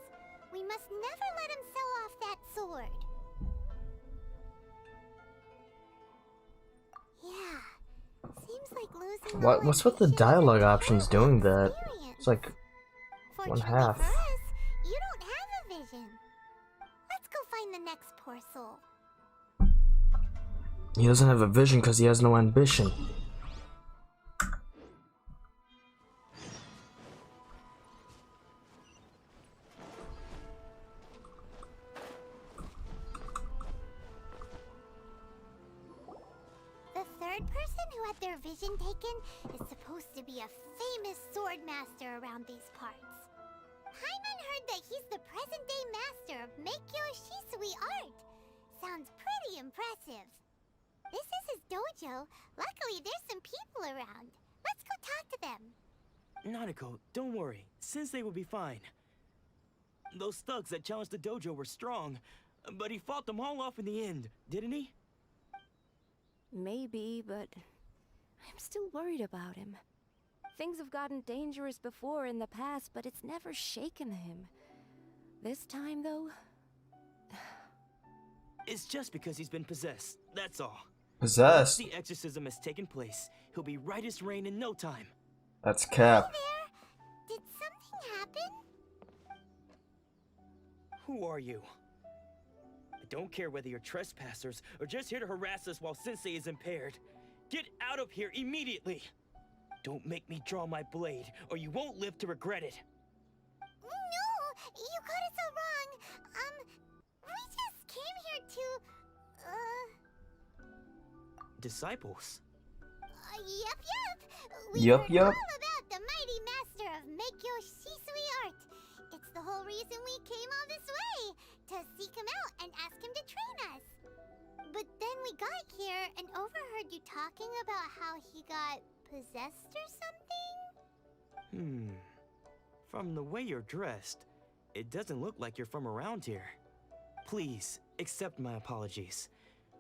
we must never let him sell off that sword. Yeah, seems like losing What's with the dialogue options doing that? It's like one half. For us, you don't have a vision. Let's go find the next poor soul. He doesn't have a vision because he has no ambition. third person who had their vision taken is supposed to be a famous sword master around these parts. Paimon heard that he's the present-day master of Meikyo Shisui art. Sounds pretty impressive. This is his dojo. Luckily, there's some people around. Let's go talk to them. Nanako, don't worry. Sensei will be fine. Those thugs that challenged the dojo were strong, but he fought them all off in the end, didn't he? Maybe, but I'm still worried about him. Things have gotten dangerous before in the past, but it's never shaken him. This time, though... It's just because he's been possessed, that's all. Possessed? Once the exorcism has taken place, he'll be right as rain in no time. That's cap. Did something happen? Who are you? I don't care whether you're trespassers or just here to harass us while Sensei is impaired. Get out of here immediately! Don't make me draw my blade, or you won't live to regret it. No! You got it so wrong. We just came here to... Disciples? Yup. We Yup, heard yup. all about the mighty master of Meikyo Shisui art. It's the whole reason we came all this way, to seek him out and ask him to train us. But then we got here and overheard you talking about how he got possessed or something? From the way you're dressed, it doesn't look like you're from around here. Please, accept my apologies.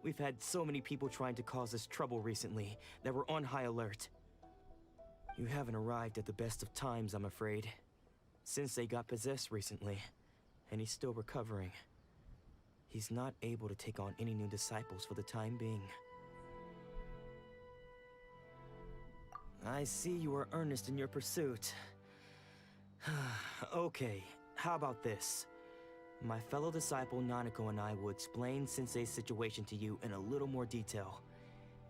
We've had so many people trying to cause us trouble recently that we're on high alert. You haven't arrived at the best of times, I'm afraid. Sensei got possessed recently, and he's still recovering. He's not able to take on any new disciples for the time being. I see you are earnest in your pursuit. Okay, how about this? My fellow disciple Nanako and I will explain Sensei's situation to you in a little more detail.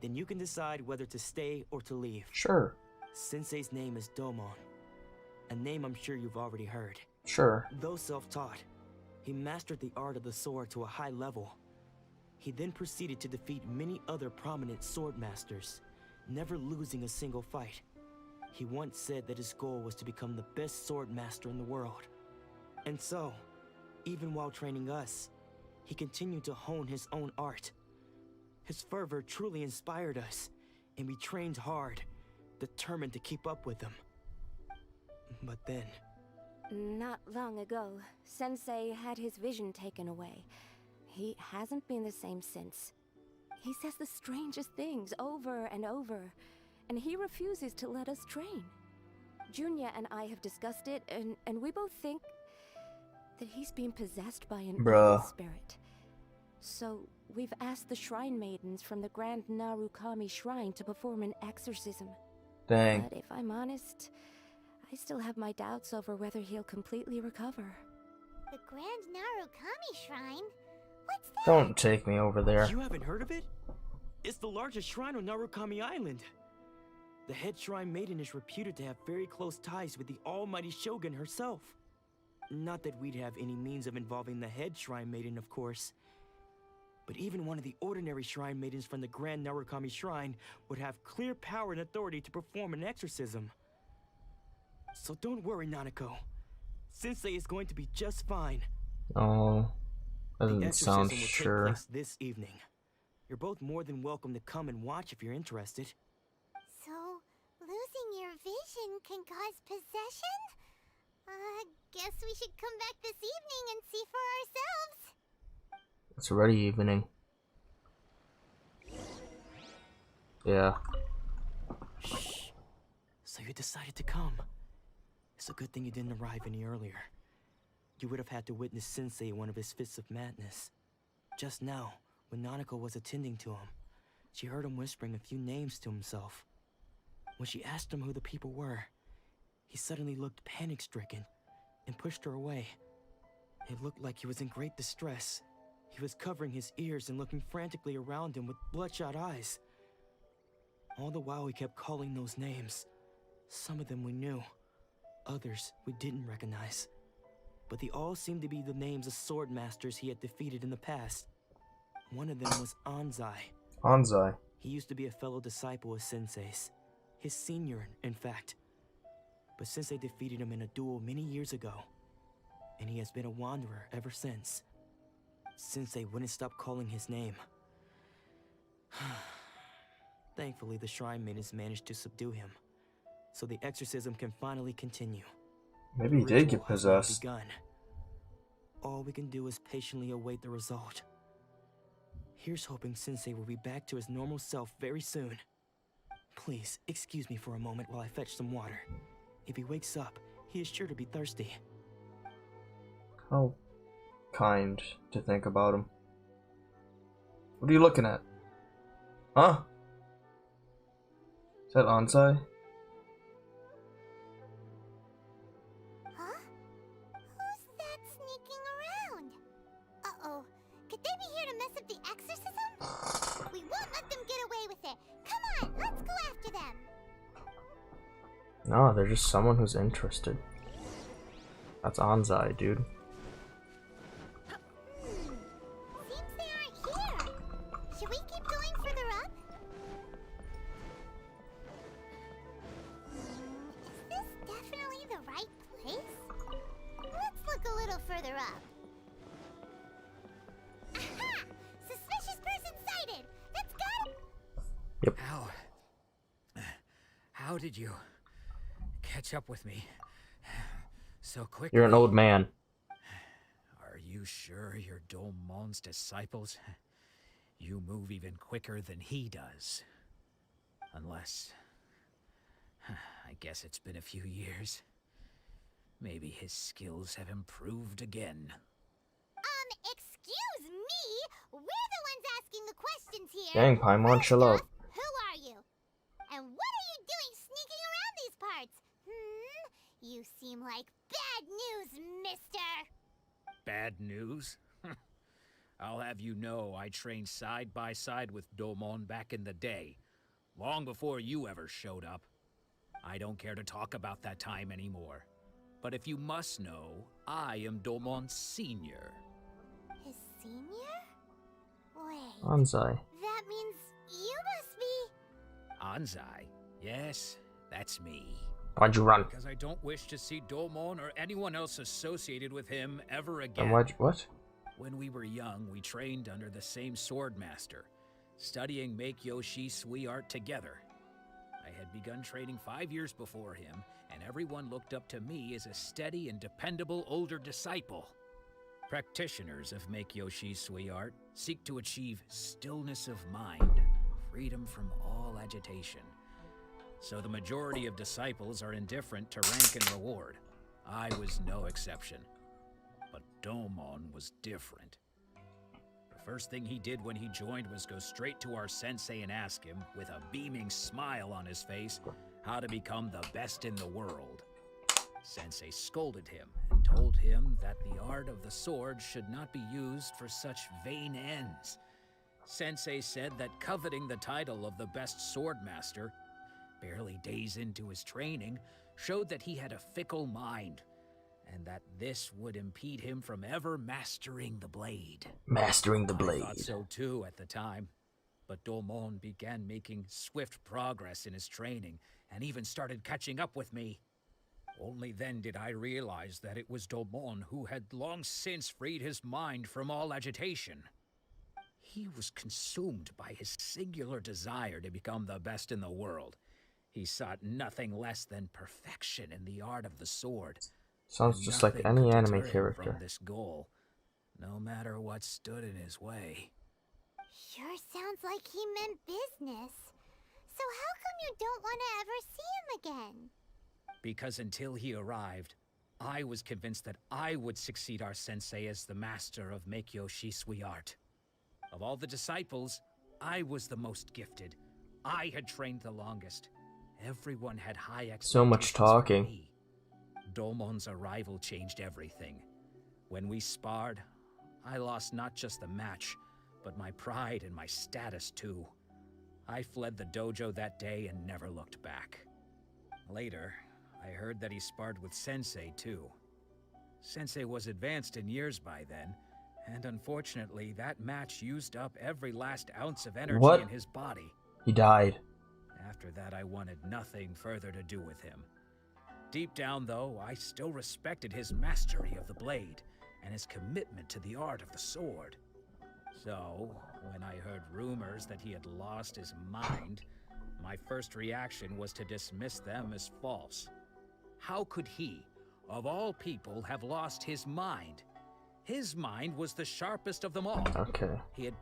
Then you can decide whether to stay or to leave. Sure. Sensei's name is Domon, a name I'm sure you've already heard. Sure. Though self-taught, he mastered the art of the sword to a high level. He then proceeded to defeat many other prominent sword masters, never losing a single fight. He once said that his goal was to become the best sword master in the world. And so, even while training us, he continued to hone his own art. His fervor truly inspired us, and we trained hard, determined to keep up with him. But then... Not long ago, Sensei had his vision taken away. He hasn't been the same since. He says the strangest things over and over, and he refuses to let us train. Junya and I have discussed it, and we both think that he's being possessed by an evil spirit. So, we've asked the shrine maidens from the Grand Narukami Shrine to perform an exorcism. Dang. But if I'm honest, I still have my doubts over whether he'll completely recover. The Grand Narukami Shrine? What's that? Don't take me over there. You haven't heard of it? It's the largest shrine on Narukami Island. The head shrine maiden is reputed to have very close ties with the almighty Shogun herself. Not that we'd have any means of involving the head shrine maiden, of course. But even one of the ordinary shrine maidens from the Grand Narukami Shrine would have clear power and authority to perform an exorcism. So don't worry, Nanako. Sensei is going to be just fine. Oh, doesn't The exorcism sound will sure. take place this evening. You're both more than welcome to come and watch if you're interested. So, losing your vision can cause possession? Guess we should come back this evening and see for ourselves. It's already evening. Yeah. Shh. So you decided to come. It's a good thing you didn't arrive any earlier. You would have had to witness Sensei in one of his fits of madness. Just now, when Nanako was attending to him, she heard him whispering a few names to himself. When she asked him who the people were, he suddenly looked panic-stricken and pushed her away. It looked like he was in great distress. He was covering his ears and looking frantically around him with bloodshot eyes. All the while he kept calling those names. Some of them we knew, others we didn't recognize. But they all seemed to be the names of sword masters he had defeated in the past. One of them was Anzai. Anzai. He used to be a fellow disciple of Sensei's. His senior, in fact. But Sensei defeated him in a duel many years ago. And he has been a wanderer ever since. Sensei wouldn't stop calling his name. Thankfully, the Shrine Maidens managed to subdue him, so the exorcism can finally continue. Maybe he did get possessed. Begun. All we can do is patiently await the result. Here's hoping Sensei will be back to his normal self very soon. Please, excuse me for a moment while I fetch some water. If he wakes up, he is sure to be thirsty. How kind to think about him. What are you looking at? Huh? Is that Ansai? Huh? Who's that sneaking around? Uh-oh. Could they be here to mess up the exorcism? We won't let them get away with it. Come on, let's go after them. No, they're just someone who's interested. That's Ansai, dude. Seems they aren't here. Should we keep going further up? Is this definitely the right place? Let's look a little further up. Aha! Suspicious person sighted! That's got it! Yep. How did you catch up with me so quickly? You're an old man. Are you sure you're Domon's disciples? You move even quicker than he does. Unless... I guess it's been a few years. Maybe his skills have improved again. Excuse me? We're the ones asking the questions here. Dang, Paimon, chill out. Who are you? And what are you doing sneaking around these parts? You seem like bad news, mister. Bad news? I'll have you know I trained side by side with Domon back in the day, long before you ever showed up. I don't care to talk about that time anymore. But if you must know, I am Domon's senior. His senior? Wait. Ansai. That means you must be... Ansai? Yes, that's me. Why'd you run? Because I don't wish to see Domon or anyone else associated with him ever again. Then why'd you, what? When we were young, we trained under the same sword master, studying Make-Yoshi Sui art together. I had begun training 5 years before him, and everyone looked up to me as a steady and dependable older disciple. Practitioners of Make-Yoshi Sui art seek to achieve stillness of mind, freedom from all agitation. So the majority of disciples are indifferent to rank and reward. I was no exception. But Domon was different. The first thing he did when he joined was go straight to our sensei and ask him, with a beaming smile on his face, how to become the best in the world. Sensei scolded him and told him that the art of the sword should not be used for such vain ends. Sensei said that coveting the title of the best sword master, barely days into his training, showed that he had a fickle mind, and that this would impede him from ever mastering the blade. Mastering the blade. I thought so too at the time, but Domon began making swift progress in his training, and even started catching up with me. Only then did I realize that it was Domon who had long since freed his mind from all agitation. He was consumed by his singular desire to become the best in the world. He sought nothing less than perfection in the art of the sword. Sounds just like any anime character. From this goal, no matter what stood in his way. Sure sounds like he meant business. So how come you don't want to ever see him again? Because until he arrived, I was convinced that I would succeed our sensei as the master of Make-Yoshi Sui art. Of all the disciples, I was the most gifted. I had trained the longest. Everyone had high expectations. So much talking. Domon's arrival changed everything. When we sparred, I lost not just the match, but my pride and my status too. I fled the dojo that day and never looked back. Later, I heard that he sparred with Sensei too. Sensei was advanced in years by then, and unfortunately that match used up every last ounce of energy in his body. He died. After that, I wanted nothing further to do with him. Deep down, though, I still respected his mastery of the blade and his commitment to the art of the sword. So, when I heard rumors that he had lost his mind, my first reaction was to dismiss them as false. How could he, of all people, have lost his mind? His mind was the sharpest of them all. Okay. He had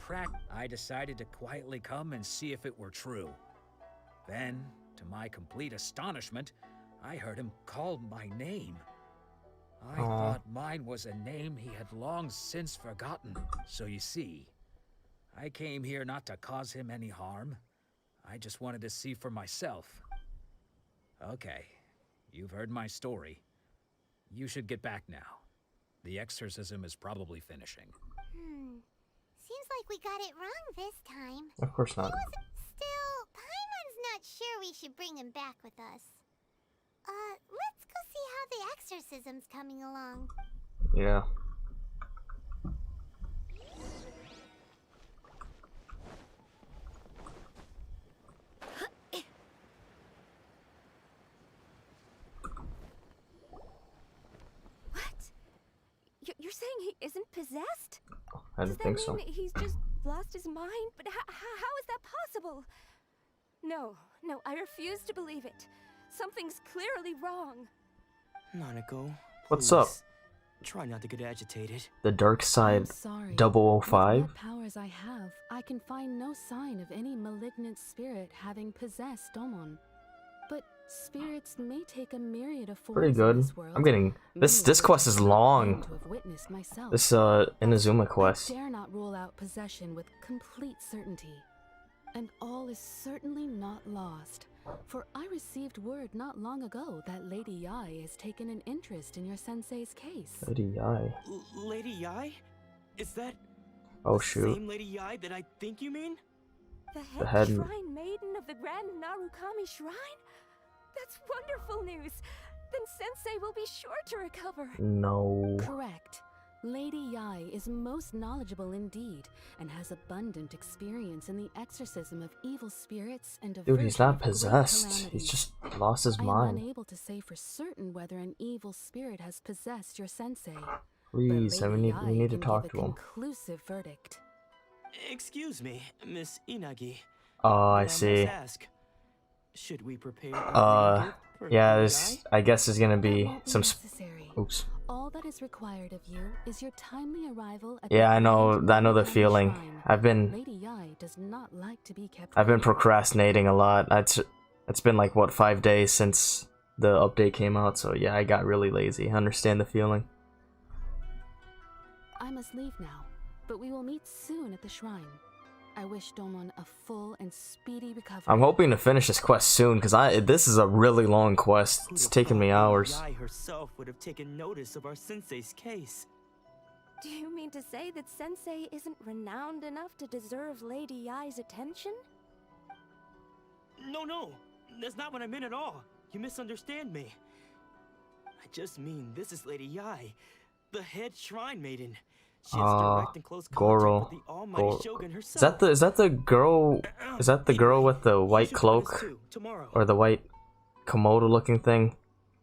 I decided to quietly come and see if it were true. Then, to my complete astonishment, I heard him call my name. I thought mine was a name he had long since forgotten. So you see, I came here not to cause him any harm. I just wanted to see for myself. Okay, you've heard my story. You should get back now. The exorcism is probably finishing. Seems like we got it wrong this time. Of course not. Still, Paimon's not sure we should bring him back with us. Let's go see how the exorcism's coming along. Yeah. You're saying he isn't possessed? I didn't think so. Does that mean he's just lost his mind? But how is that possible? No, I refuse to believe it. Something's clearly wrong. Nanako, What's please, up? Try not to get agitated. The dark side Sorry. 005? With what powers I have, I can find no sign of any malignant spirit having possessed Domon. But spirits may take a myriad of forms Pretty in good. this world. I'm getting this quest is long. To have witnessed myself. This Inazuma quest. I dare not rule out possession with complete certainty. And all is certainly not lost. For I received word not long ago that Lady Yai has taken an interest in your sensei's case. Lady Yai. Lady Yai? Is that Oh the shoot. same Lady Yai that I think you mean? The head shrine maiden of the Grand Narukami Shrine? That's wonderful news. Then Sensei will be sure to recover. No. Correct. Lady Yai is most knowledgeable indeed, and has abundant experience in the exorcism of evil spirits and Dude, he's not aversion of great possessed. He's calamities. just lost his I am mind. unable to say for certain whether an evil spirit has possessed your sensei. Please, but we Lady need Yai to can talk give to a him. conclusive verdict. Excuse me, Miss Inagi. Oh, I But see. must ask, should we prepare a gift for yeah, Lady this Yai? I guess is gonna be Won't be some. necessary. Oops. All that is required of you is your timely arrival at Yeah, the I know. Grand I know the Narukami feeling. Shrine. I've been Lady Yai does not like to be kept. I've been waiting. procrastinating a lot. It's been like what 5 days since the update came out. So yeah, I got really lazy. I understand the feeling. I must leave now, but we will meet soon at the shrine. I wish Domon a full and speedy recovery. I'm hoping to finish this quest soon because this is a really long quest. It's Who'd have taken me thought hours. Lady Yai herself would have taken notice of our sensei's case. Do you mean to say that Sensei isn't renowned enough to deserve Lady Yai's attention? No, that's not what I meant at all. You misunderstand me. I just mean this is Lady Yai, the head shrine maiden. She has direct and close contact Goro. with the almighty Shogun herself. Is that the girl? Is that the girl with the white cloak or the white Komodo looking thing?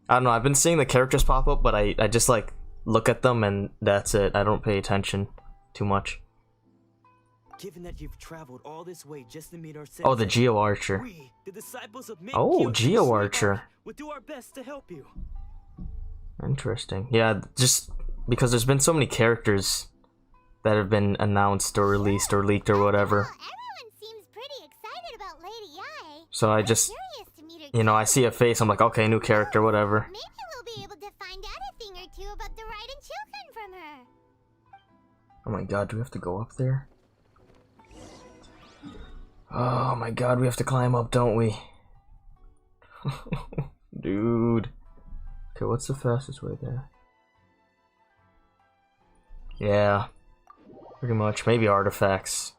I don't know. I've been seeing the characters pop up, but I just like look at them and that's it. I don't pay attention too much. Given that you've traveled all this way just to meet our sensei, Oh, the Geo Archer. we, the disciples of Oh, Geo Archer. would do our best to help you. Interesting. Yeah, just because there's been so many characters that have been announced or released or leaked or whatever. Everyone seems pretty excited about Lady Yai. So I just, you know, I see a face, I'm like, okay, new character, whatever. Maybe we'll be able to find out a thing or two about the Raiden children from her. Oh my god, do we have to go up there? Oh my god, we have to climb up, don't we? Dude. Okay, what's the fastest way there? Yeah. Pretty much. Maybe artifacts.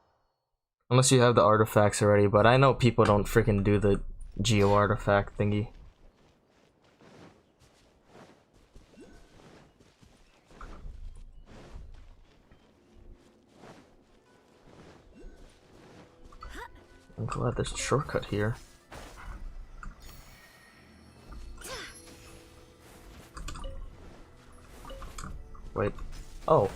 Unless you have the artifacts already, but I know people don't freaking do the Geo artifact thingy. I'm glad there's a shortcut here. Wait. Oh.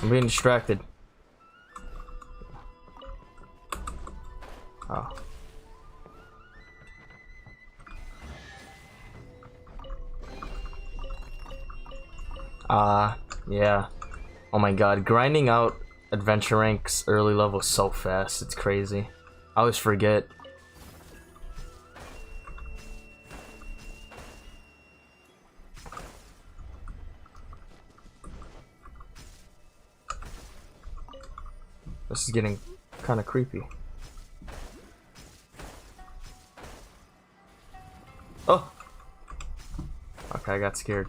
I'm being distracted. Oh. Yeah. Oh my god, grinding out adventure ranks early level so fast, it's crazy. I always forget. This is getting kind of creepy. Oh! Okay, I got scared.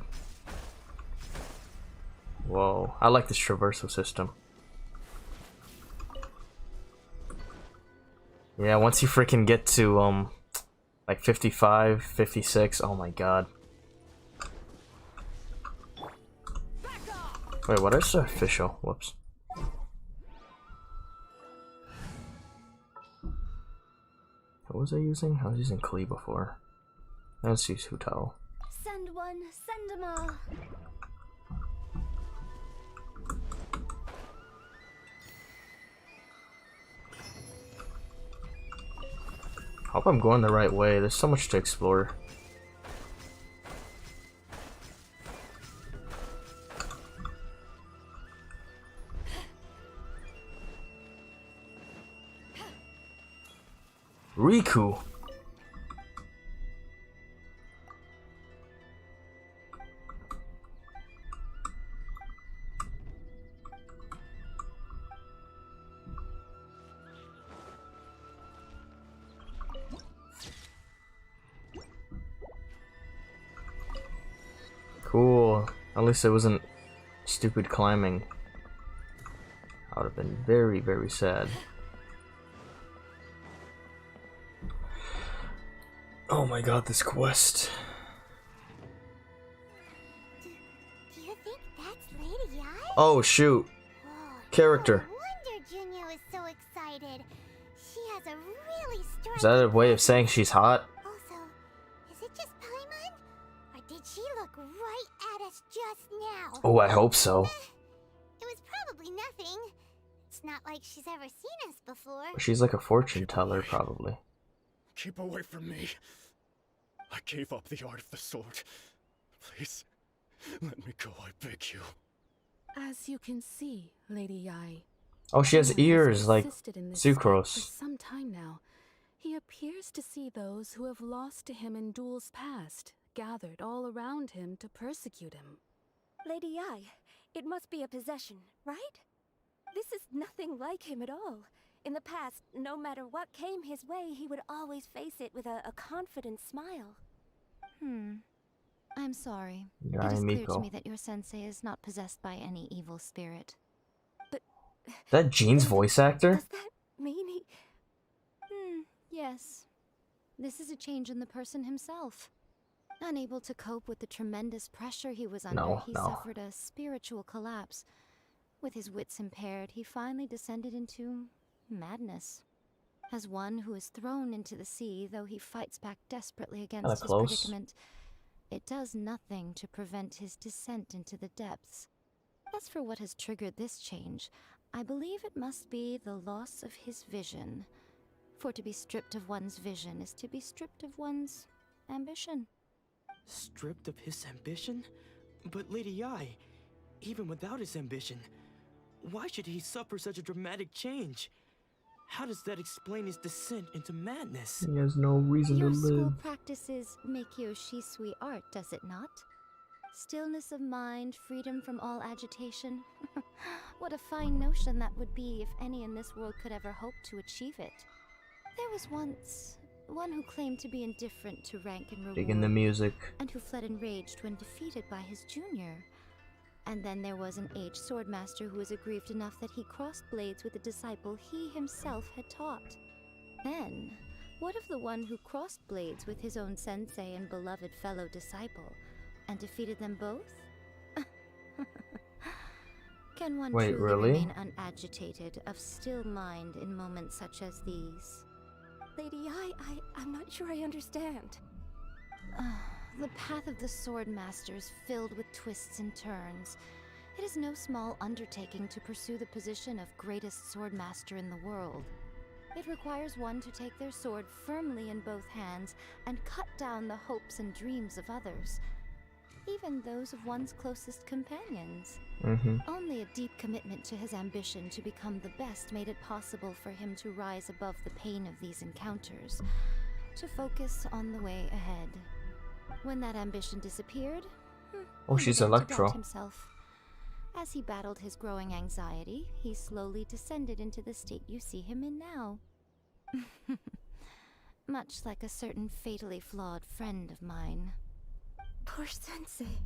Whoa, I like this traversal system. Yeah, once you freaking get to, like 55, 56, oh my god. Wait, what is official? Whoops. What was I using? I was using Klee before. Let's use Hutao. Send one, send 'em all. Hope I'm going the right way. There's so much to explore. Riku. Cool. At least it wasn't stupid climbing. I would have been very, very sad. Oh my god, this quest. Do you think that's Lady Yai? Oh shoot. Character. No wonder Junya was so excited. She has a really strong. Is that a way of saying she's hot? Also, is it just Paimon? Or did she look right at us just now? Oh, I hope so. It was probably nothing. It's not like she's ever seen us before. She's like a fortune teller, probably. Keep away from me. I gave up the art of the sword. Please, let me go, I beg you. As you can see, Lady Yai. Oh, she has ears like persisted in this state For Sucrose. some time now, he appears to see those who have lost to him in duels past, gathered all around him to persecute him. Lady Yai, it must be a possession, right? This is nothing like him at all. In the past, no matter what came his way, he would always face it with a confident smile. I'm sorry. Yeah, It is clear to Miko. me that your sensei is not possessed by any evil spirit. That Jean's voice actor? Does that mean he... Yes. This is a change in the person himself. Unable to cope with the tremendous pressure he was under, he suffered a spiritual collapse. With his wits impaired, he finally descended into madness. As one who is thrown into the sea, though he fights back desperately against his predicament, it does nothing to prevent his descent into the depths. As for what has triggered this change, I believe it must be the loss of his vision. For to be stripped of one's vision is to be stripped of one's ambition. Stripped of his ambition? But Lady Yai, even without his ambition, why should he suffer such a dramatic change? How does that explain his descent into madness? He has no reason Your to school live. practices Meikyo Shisui art, does it not? Stillness of mind, freedom from all agitation. What a fine notion that would be if any in this world could ever hope to achieve it. There was once one who claimed to be indifferent to rank and reward. Digging the music. And who fled enraged when defeated by his junior. And then there was an aged swordmaster who was aggrieved enough that he crossed blades with a disciple he himself had taught. Then, What of the one who crossed blades with his own sensei and beloved fellow disciple, and defeated them both? Can one Wait, truly really? remain unagitated, of still mind in moments such as these? Lady I'm not sure I understand. The path of the sword master is filled with twists and turns. It is no small undertaking to pursue the position of greatest sword master in the world. It requires one to take their sword firmly in both hands and cut down the hopes and dreams of others, even those of one's closest companions. Only a deep commitment to his ambition to become the best made it possible for him to rise above the pain of these encounters, to focus on the way ahead. When that ambition disappeared, Oh, he she's began to Electro. doubt himself. As he battled his growing anxiety, he slowly descended into the state you see him in now. Much like a certain fatally flawed friend of mine. Poor Sensei.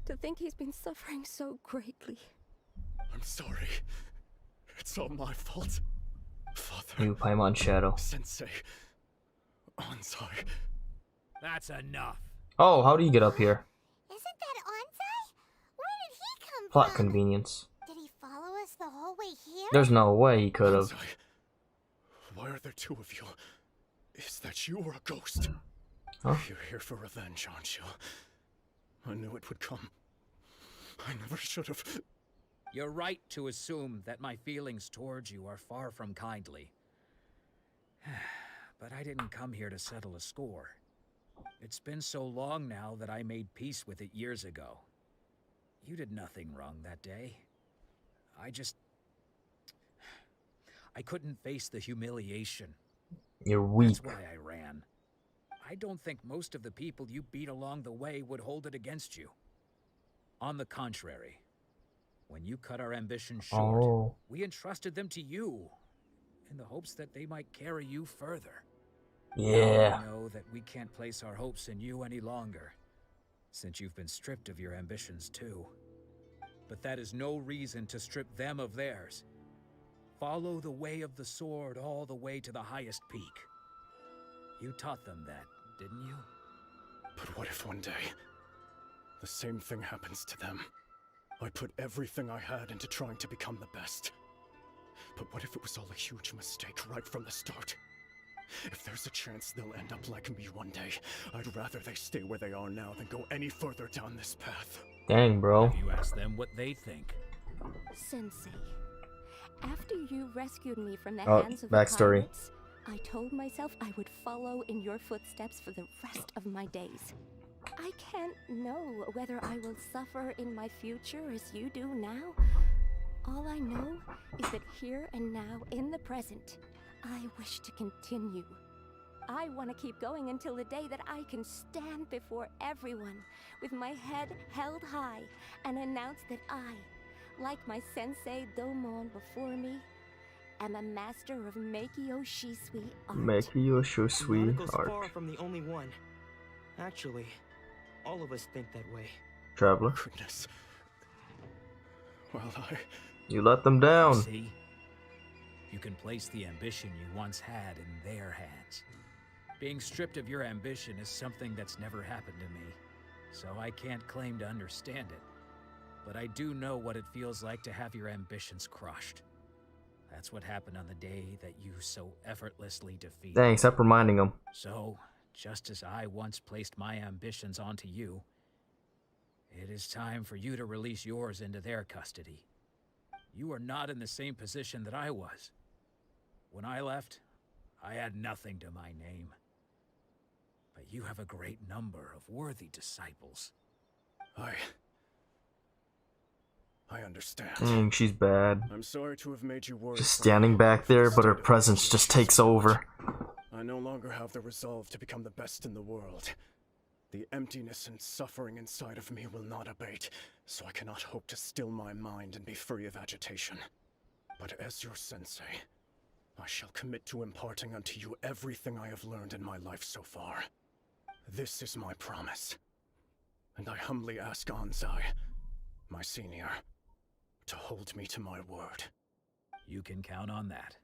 To think he's been suffering so greatly. I'm sorry. It's all my fault. Father. New Paimon Shadow. Sensei. Onsai. That's enough. Oh, how do you get up here? Isn't that Onsai? Where did he come Plot convenience. Did he follow us the whole way here? There's no way he could have. Why are there two of you? Is that you or a ghost? Huh? You're here for revenge, aren't you? I knew it would come. I never should have. You're right to assume that my feelings towards you are far from kindly. But I didn't come here to settle a score. It's been so long now that I made peace with it years ago. You did nothing wrong that day. I couldn't face the humiliation. You're weak. That's why I ran. I don't think most of the people you beat along the way would hold it against you. On the contrary, when you cut our ambitions short, we entrusted them to you, in the hopes that they might carry you further. Yeah. Now I know that we can't place our hopes in you any longer, since you've been stripped of your ambitions too. But that is no reason to strip them of theirs. Follow the way of the sword all the way to the highest peak. You taught them that, didn't you? But what if one day, the same thing happens to them? I put everything I had into trying to become the best. But what if it was all a huge mistake right from the start? If there's a chance they'll end up like me one day, I'd rather they stay where they are now than go any further down this path. Dang, bro. You ask them what they think. Sensei, after you rescued me from the Oh, hands of backstory. the pirates, I told myself I would follow in your footsteps for the rest of my days. I can't know whether I will suffer in my future as you do now. All I know is that here and now, in the present, I wish to continue. I want to keep going until the day that I can stand before everyone with my head held high and announce that I, like my sensei Domon before me, am a master of Meikyo Shisui art. Meikyo Shisui Nanako's art. far from the only one. Actually, all of us think that way. Traveler. Goodness. Well, You let them down. See? You can place the ambition you once had in their hands. Being stripped of your ambition is something that's never happened to me, so I can't claim to understand it. But I do know what it feels like to have your ambitions crushed. That's what happened on the day that you so effortlessly defeated. Dang, stop reminding them. So, just as I once placed my ambitions onto you, it is time for you to release yours into their custody. You are not in the same position that I was. When I left, I had nothing to my name. But you have a great number of worthy disciples. I understand. Dang, she's bad. I'm sorry to have made you worry. Just standing back there, but her presence just takes over. I no longer have the resolve to become the best in the world. The emptiness and suffering inside of me will not abate, so I cannot hope to still my mind and be free of agitation. But as your sensei, I shall commit to imparting unto you everything I have learned in my life so far. This is my promise. And I humbly ask Onsai, my senior, to hold me to my word. You can count on that.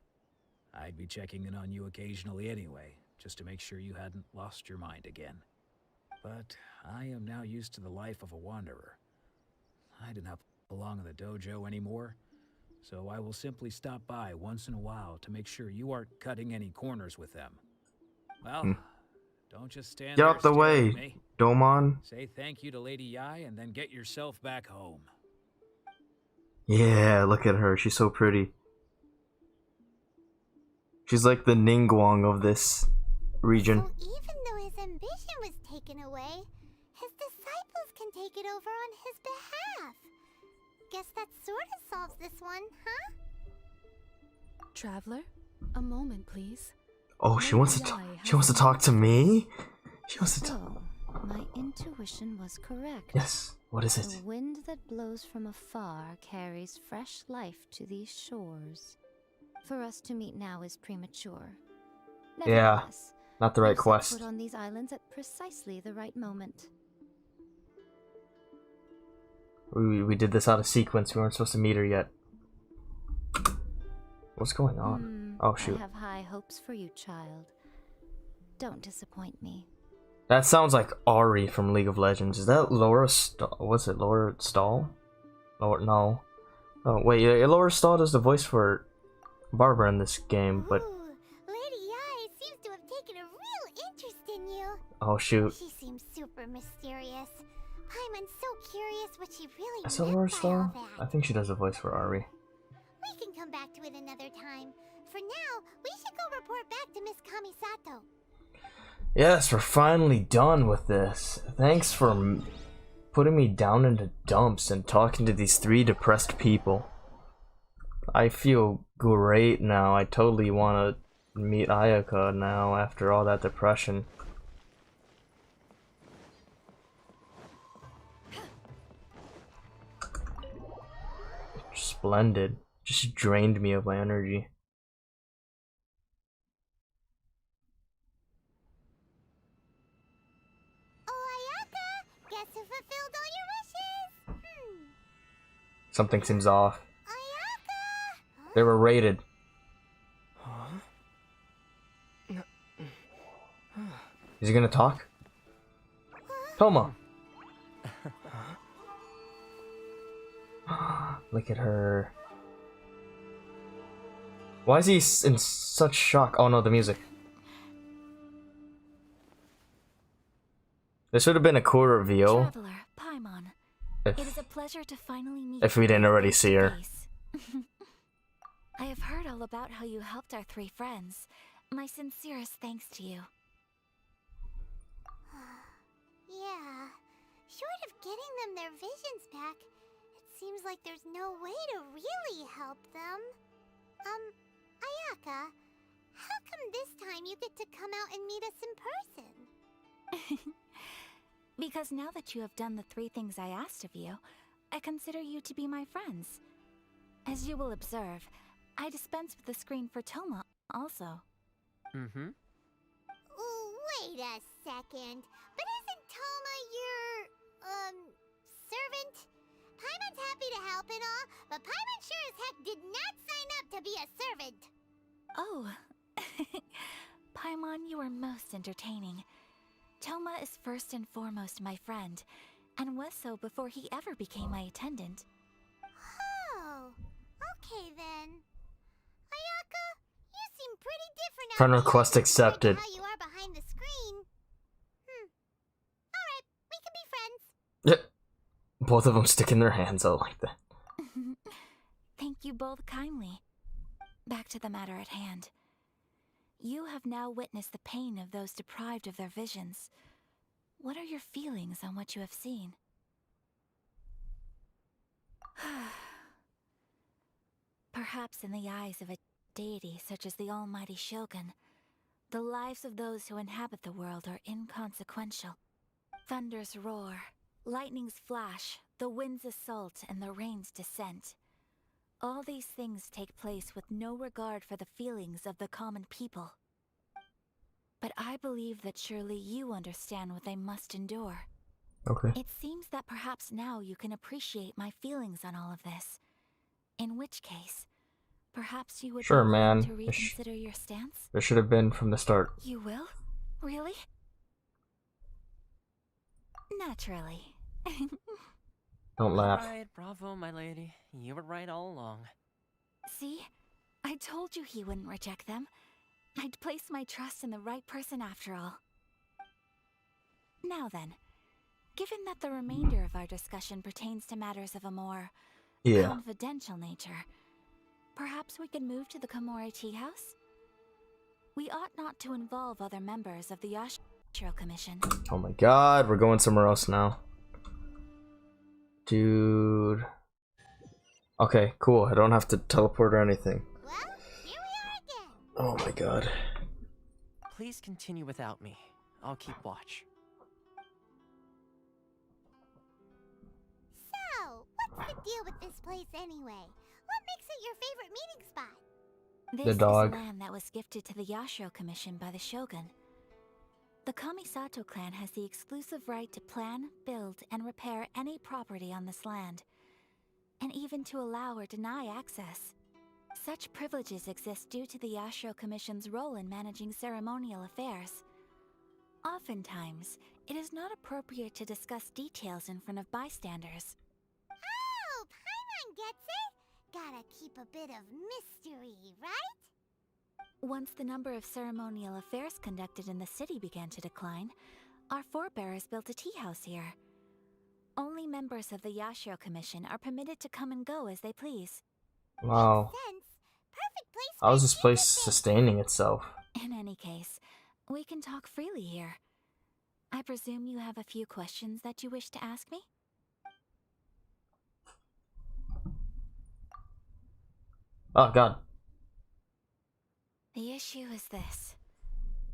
I'd be checking in on you occasionally anyway, just to make sure you hadn't lost your mind again. But I am now used to the life of a wanderer. I do not belong in the dojo anymore, so I will simply stop by once in a while to make sure you aren't cutting any corners with them. Well, don't just stand Get there out the staring at way, me. Domon. Say thank you to Lady Yai and then get yourself back home. Yeah, look at her. She's so pretty. She's like the Ningguang of this region. So even though his ambition was taken away, his disciples can take it over on his behalf. Guess that sort of solves this one, huh? Traveler, a moment, please. Oh, she wants to talk. She wants to talk to me. She wants to talk. So, my intuition was correct. Yes. What is it? The wind that blows from afar carries fresh life to these shores. For us to meet now is premature. Yeah, Nevertheless, not the right we've set quest. foot on these islands at precisely the right moment. We did this out of sequence. We weren't supposed to meet her yet. What's going on? Oh shoot. I have high hopes for you, child. Don't disappoint me. That sounds like Ari from League of Legends. Is that Laura what's it? Laura Stahl? Laura, no. Oh wait, yeah, Laura Stahl does the voice for Barbara in this game, but Lady Yai seems to have taken a real interest in you. oh shoot. She seems super mysterious. Paimon's so curious what she really Is that meant Laura by all Stahl? that. I think she does the voice for Ari. We can come back to it another time. For now, we should go report back to Miss Kamisato. Yes, we're finally done with this. Thanks for putting me down into dumps and talking to these 3 depressed people. I feel great now. I totally want to meet Ayaka now after all that depression. Splendid. Just drained me of my energy. Guess who fulfilled all your wishes? Something seems off. They were raided. Is he gonna talk? Toma! Look at her. Why is he in such shock? Oh no, the music. This would have been a cool reveal Traveler, Paimon. It is a pleasure to finally meet if we didn't already see her. I have heard all about how you helped our 3 friends. My sincerest thanks to you. Yeah. Short of getting them their visions back, it seems like there's no way to really help them. Ayaka, how come this time you get to come out and meet us in person? Because now that you have done the 3 things I asked of you, I consider you to be my friends. As you will observe, I dispense with the screen for Toma also. Mm-hmm. Wait a second. But isn't Toma your, servant? Paimon's happy to help and all, but Paimon sure as heck did not sign up to be a servant. Oh. Paimon, you are most entertaining. Toma is first and foremost my friend, and was so before he ever became my attendant. Oh, okay then. Ayaka, you seem pretty different Friend out request here accepted. compared to how you are behind the screen. Alright, we can be friends. Yep. Both of them sticking their hands out like that. Thank you both kindly. Back to the matter at hand. You have now witnessed the pain of those deprived of their visions. What are your feelings on what you have seen? Perhaps in the eyes of a deity such as the almighty Shogun, the lives of those who inhabit the world are inconsequential. Thunders roar, lightnings flash, the winds assault, and the rains descent. All these things take place with no regard for the feelings of the common people. But I believe that surely you understand what they must endure. Okay. It seems that perhaps now you can appreciate my feelings on all of this. In which case, Perhaps you would Sure, be willing man. to reconsider your stance? It should have been from the start. You will? Really? Naturally. Don't laugh. Alright, bravo, my lady. You were right all along. See? I told you he wouldn't reject them. I'd placed my trust in the right person after all. Now then, given that the remainder of our discussion pertains to matters of a more confidential nature, perhaps we could move to the Komori Tea House? We ought not to involve other members of the Yashiro Commission. Oh my god, we're going somewhere else now. Dude. Okay, cool. I don't have to teleport or anything. Oh my god. Please continue without me. I'll keep watch. So, what's the deal with this place anyway? What makes it your favorite meeting spot? This The dog. is land that was gifted to the Yashiro Commission by the Shogun. The Kamisato clan has the exclusive right to plan, build, and repair any property on this land, and even to allow or deny access. Such privileges exist due to the Yashiro Commission's role in managing ceremonial affairs. Oftentimes, it is not appropriate to discuss details in front of bystanders. Oh, Paimon gets it! Gotta keep a bit of mystery, right? Once the number of ceremonial affairs conducted in the city began to decline, our forebears built a tea house here. Only members of the Yashiro Commission are permitted to come and go as they please. Wow. How is this place sustaining itself? In any case, we can talk freely here. I presume you have a few questions that you wish to ask me? Oh god. The issue is this.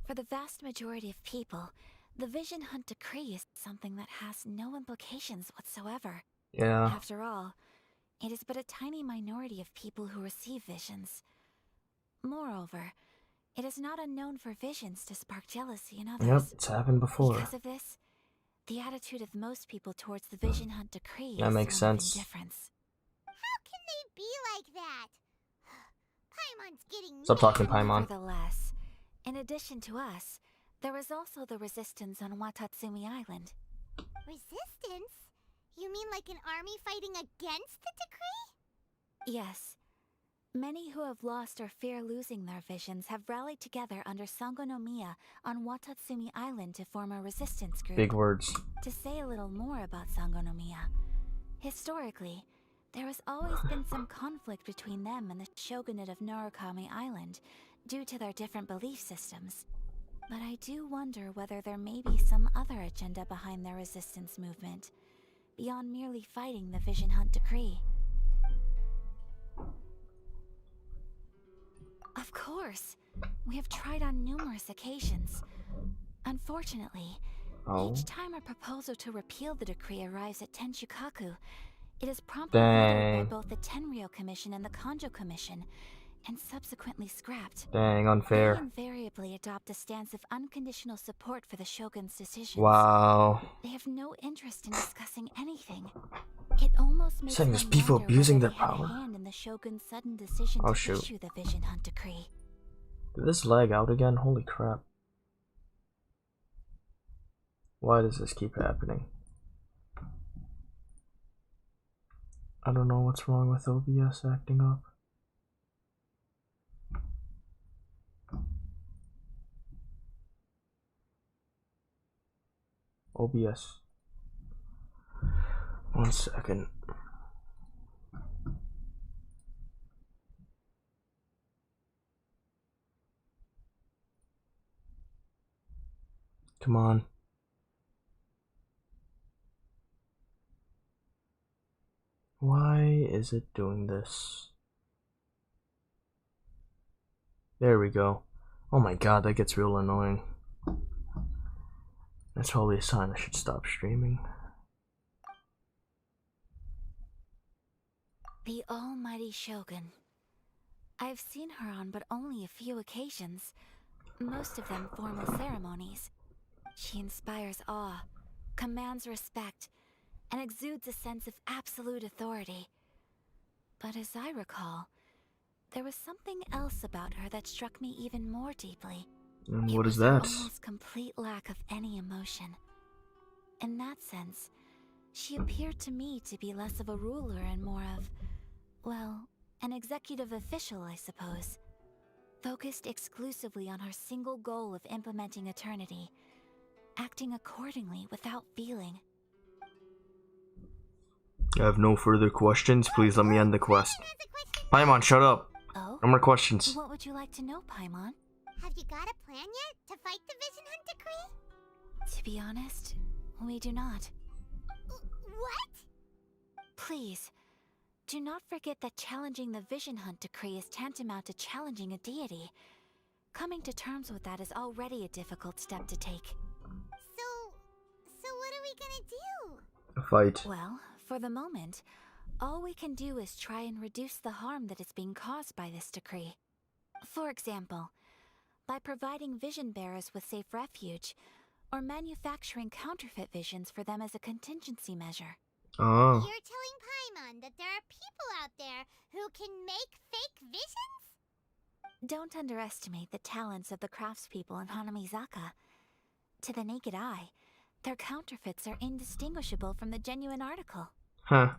For the vast majority of people, the Vision Hunt Decree is something that has no implications whatsoever. Yeah. After all, it is but a tiny minority of people who receive visions. Moreover, it is not unknown for visions to spark jealousy in others. Yep, it's happened before. Because of this, the attitude of most people towards the Vision Hunt Decree That is makes one of sense. indifference. How can they be like that? Paimon's getting Stop talking, Paimon. Nevertheless, in addition to us, there is also the resistance on Watatsumi Island. Resistance? You mean like an army fighting against the decree? Yes. Many who have lost or fear losing their visions have rallied together under Sangonomiya on Watatsumi Island to form a resistance group. Big words. To say a little more about Sangonomiya, historically, there has always been some conflict between them and the shogunate of Narukami Island due to their different belief systems. But I do wonder whether there may be some other agenda behind their resistance movement, beyond merely fighting the Vision Hunt Decree. Of course, we have tried on numerous occasions. Unfortunately, each time a proposal to repeal the decree arrives at Tenshukaku, it is promptly vetoed by both the Tenryou Commission and the Kanjo Commission, and subsequently scrapped. Dang, unfair. They invariably adopt a stance of unconditional support for the Shogun's decisions. Wow. They have no interest in discussing anything. It almost makes Saying one there's people wonder abusing whether their they had a power. hand in the Shogun's sudden decision Oh, to shoot. issue the Vision Hunt Decree. Did this lag out again? Holy crap. Why does this keep happening? I don't know what's wrong with OBS acting up. OBS. 1 second. Come on. Why is it doing this? There we go. Oh my god, that gets real annoying. That's probably a sign I should stop streaming. The almighty Shogun. I've seen her on but only a few occasions, most of them formal ceremonies. She inspires awe, commands respect, and exudes a sense of absolute authority. But as I recall, there was something else about her that struck me even more deeply. What is Her that? almost complete lack of any emotion. In that sense, she appeared to me to be less of a ruler and more of, well, an executive official, I suppose. Focused exclusively on her single goal of implementing eternity, acting accordingly without feeling. I have no further questions. Please let me end the quest. Paimon, shut up. Oh? No more questions. What would you like to know, Paimon? Have you got a plan yet to fight the Vision Hunt Decree? To be honest, we do not. What? Please, do not forget that challenging the Vision Hunt Decree is tantamount to challenging a deity. Coming to terms with that is already a difficult step to take. So what are we gonna do? A fight. Well, for the moment, all we can do is try and reduce the harm that is being caused by this decree. For example, by providing vision bearers with safe refuge, or manufacturing counterfeit visions for them as a contingency measure. Oh. You're telling Paimon that there are people out there who can make fake visions? Don't underestimate the talents of the craftspeople in Hanamizaka. To the naked eye, their counterfeits are indistinguishable from the genuine article. Huh.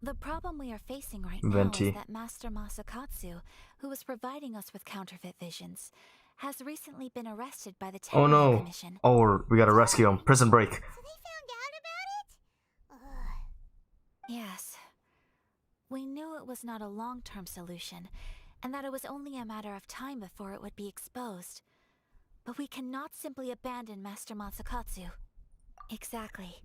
The problem we are facing right Venti. now is that Master Masakatsu, who was providing us with counterfeit visions, has recently been arrested by the Oh Tenryou no. Commission. Oh, we gotta rescue him. Prison break. Yes. We knew it was not a long-term solution, and that it was only a matter of time before it would be exposed. But we cannot simply abandon Master Masakatsu. Exactly.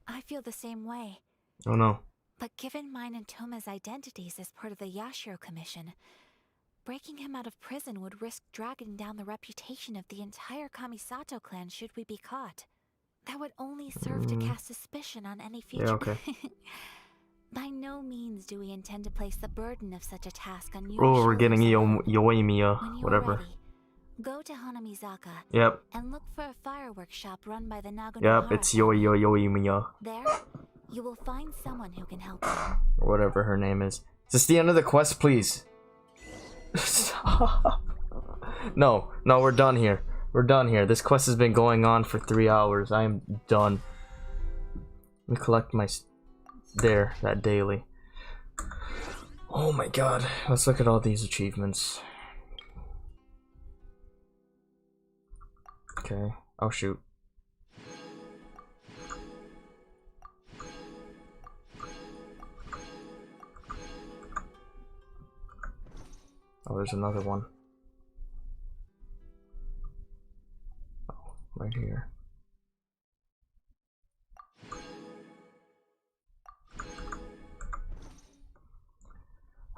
I feel the same way. Oh no. But given mine and Toma's identities as part of the Yashiro Commission, breaking him out of prison would risk dragging down the reputation of the entire Kamisato clan should we be caught. That would only serve to cast suspicion on any future... Yeah, okay. By no means do we intend to place the burden of such a task on you. Oh, we're getting Yoimiya, whatever. Ready, go to Hanamizaka. Yep. And look for a fireworks shop run by the Nagono. Yep, it's Yoimiya. There, you will find someone who can help you. Or whatever her name is. Is this the end of the quest, please? No, we're done here. We're done here. This quest has been going on for 3 hours. I am done. Let me collect my... There, that daily. Oh my god. Let's look at all these achievements. Okay. Oh shoot. Oh, there's another one. Oh, right here.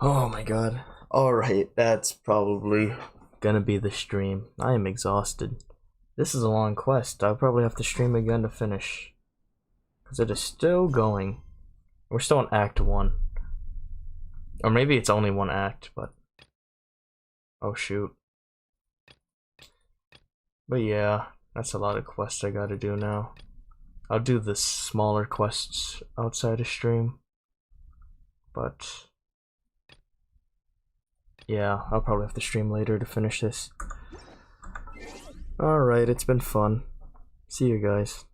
Oh my god. Alright, that's probably gonna be the stream. I am exhausted. This is a long quest. I'll probably have to stream again to finish. Because it is still going. We're still in Act 1. Or maybe it's only one act, but... Oh shoot. But yeah, that's a lot of quests I gotta do now. I'll do the smaller quests outside of stream. But... yeah, I'll probably have to stream later to finish this. Alright, it's been fun. See you guys.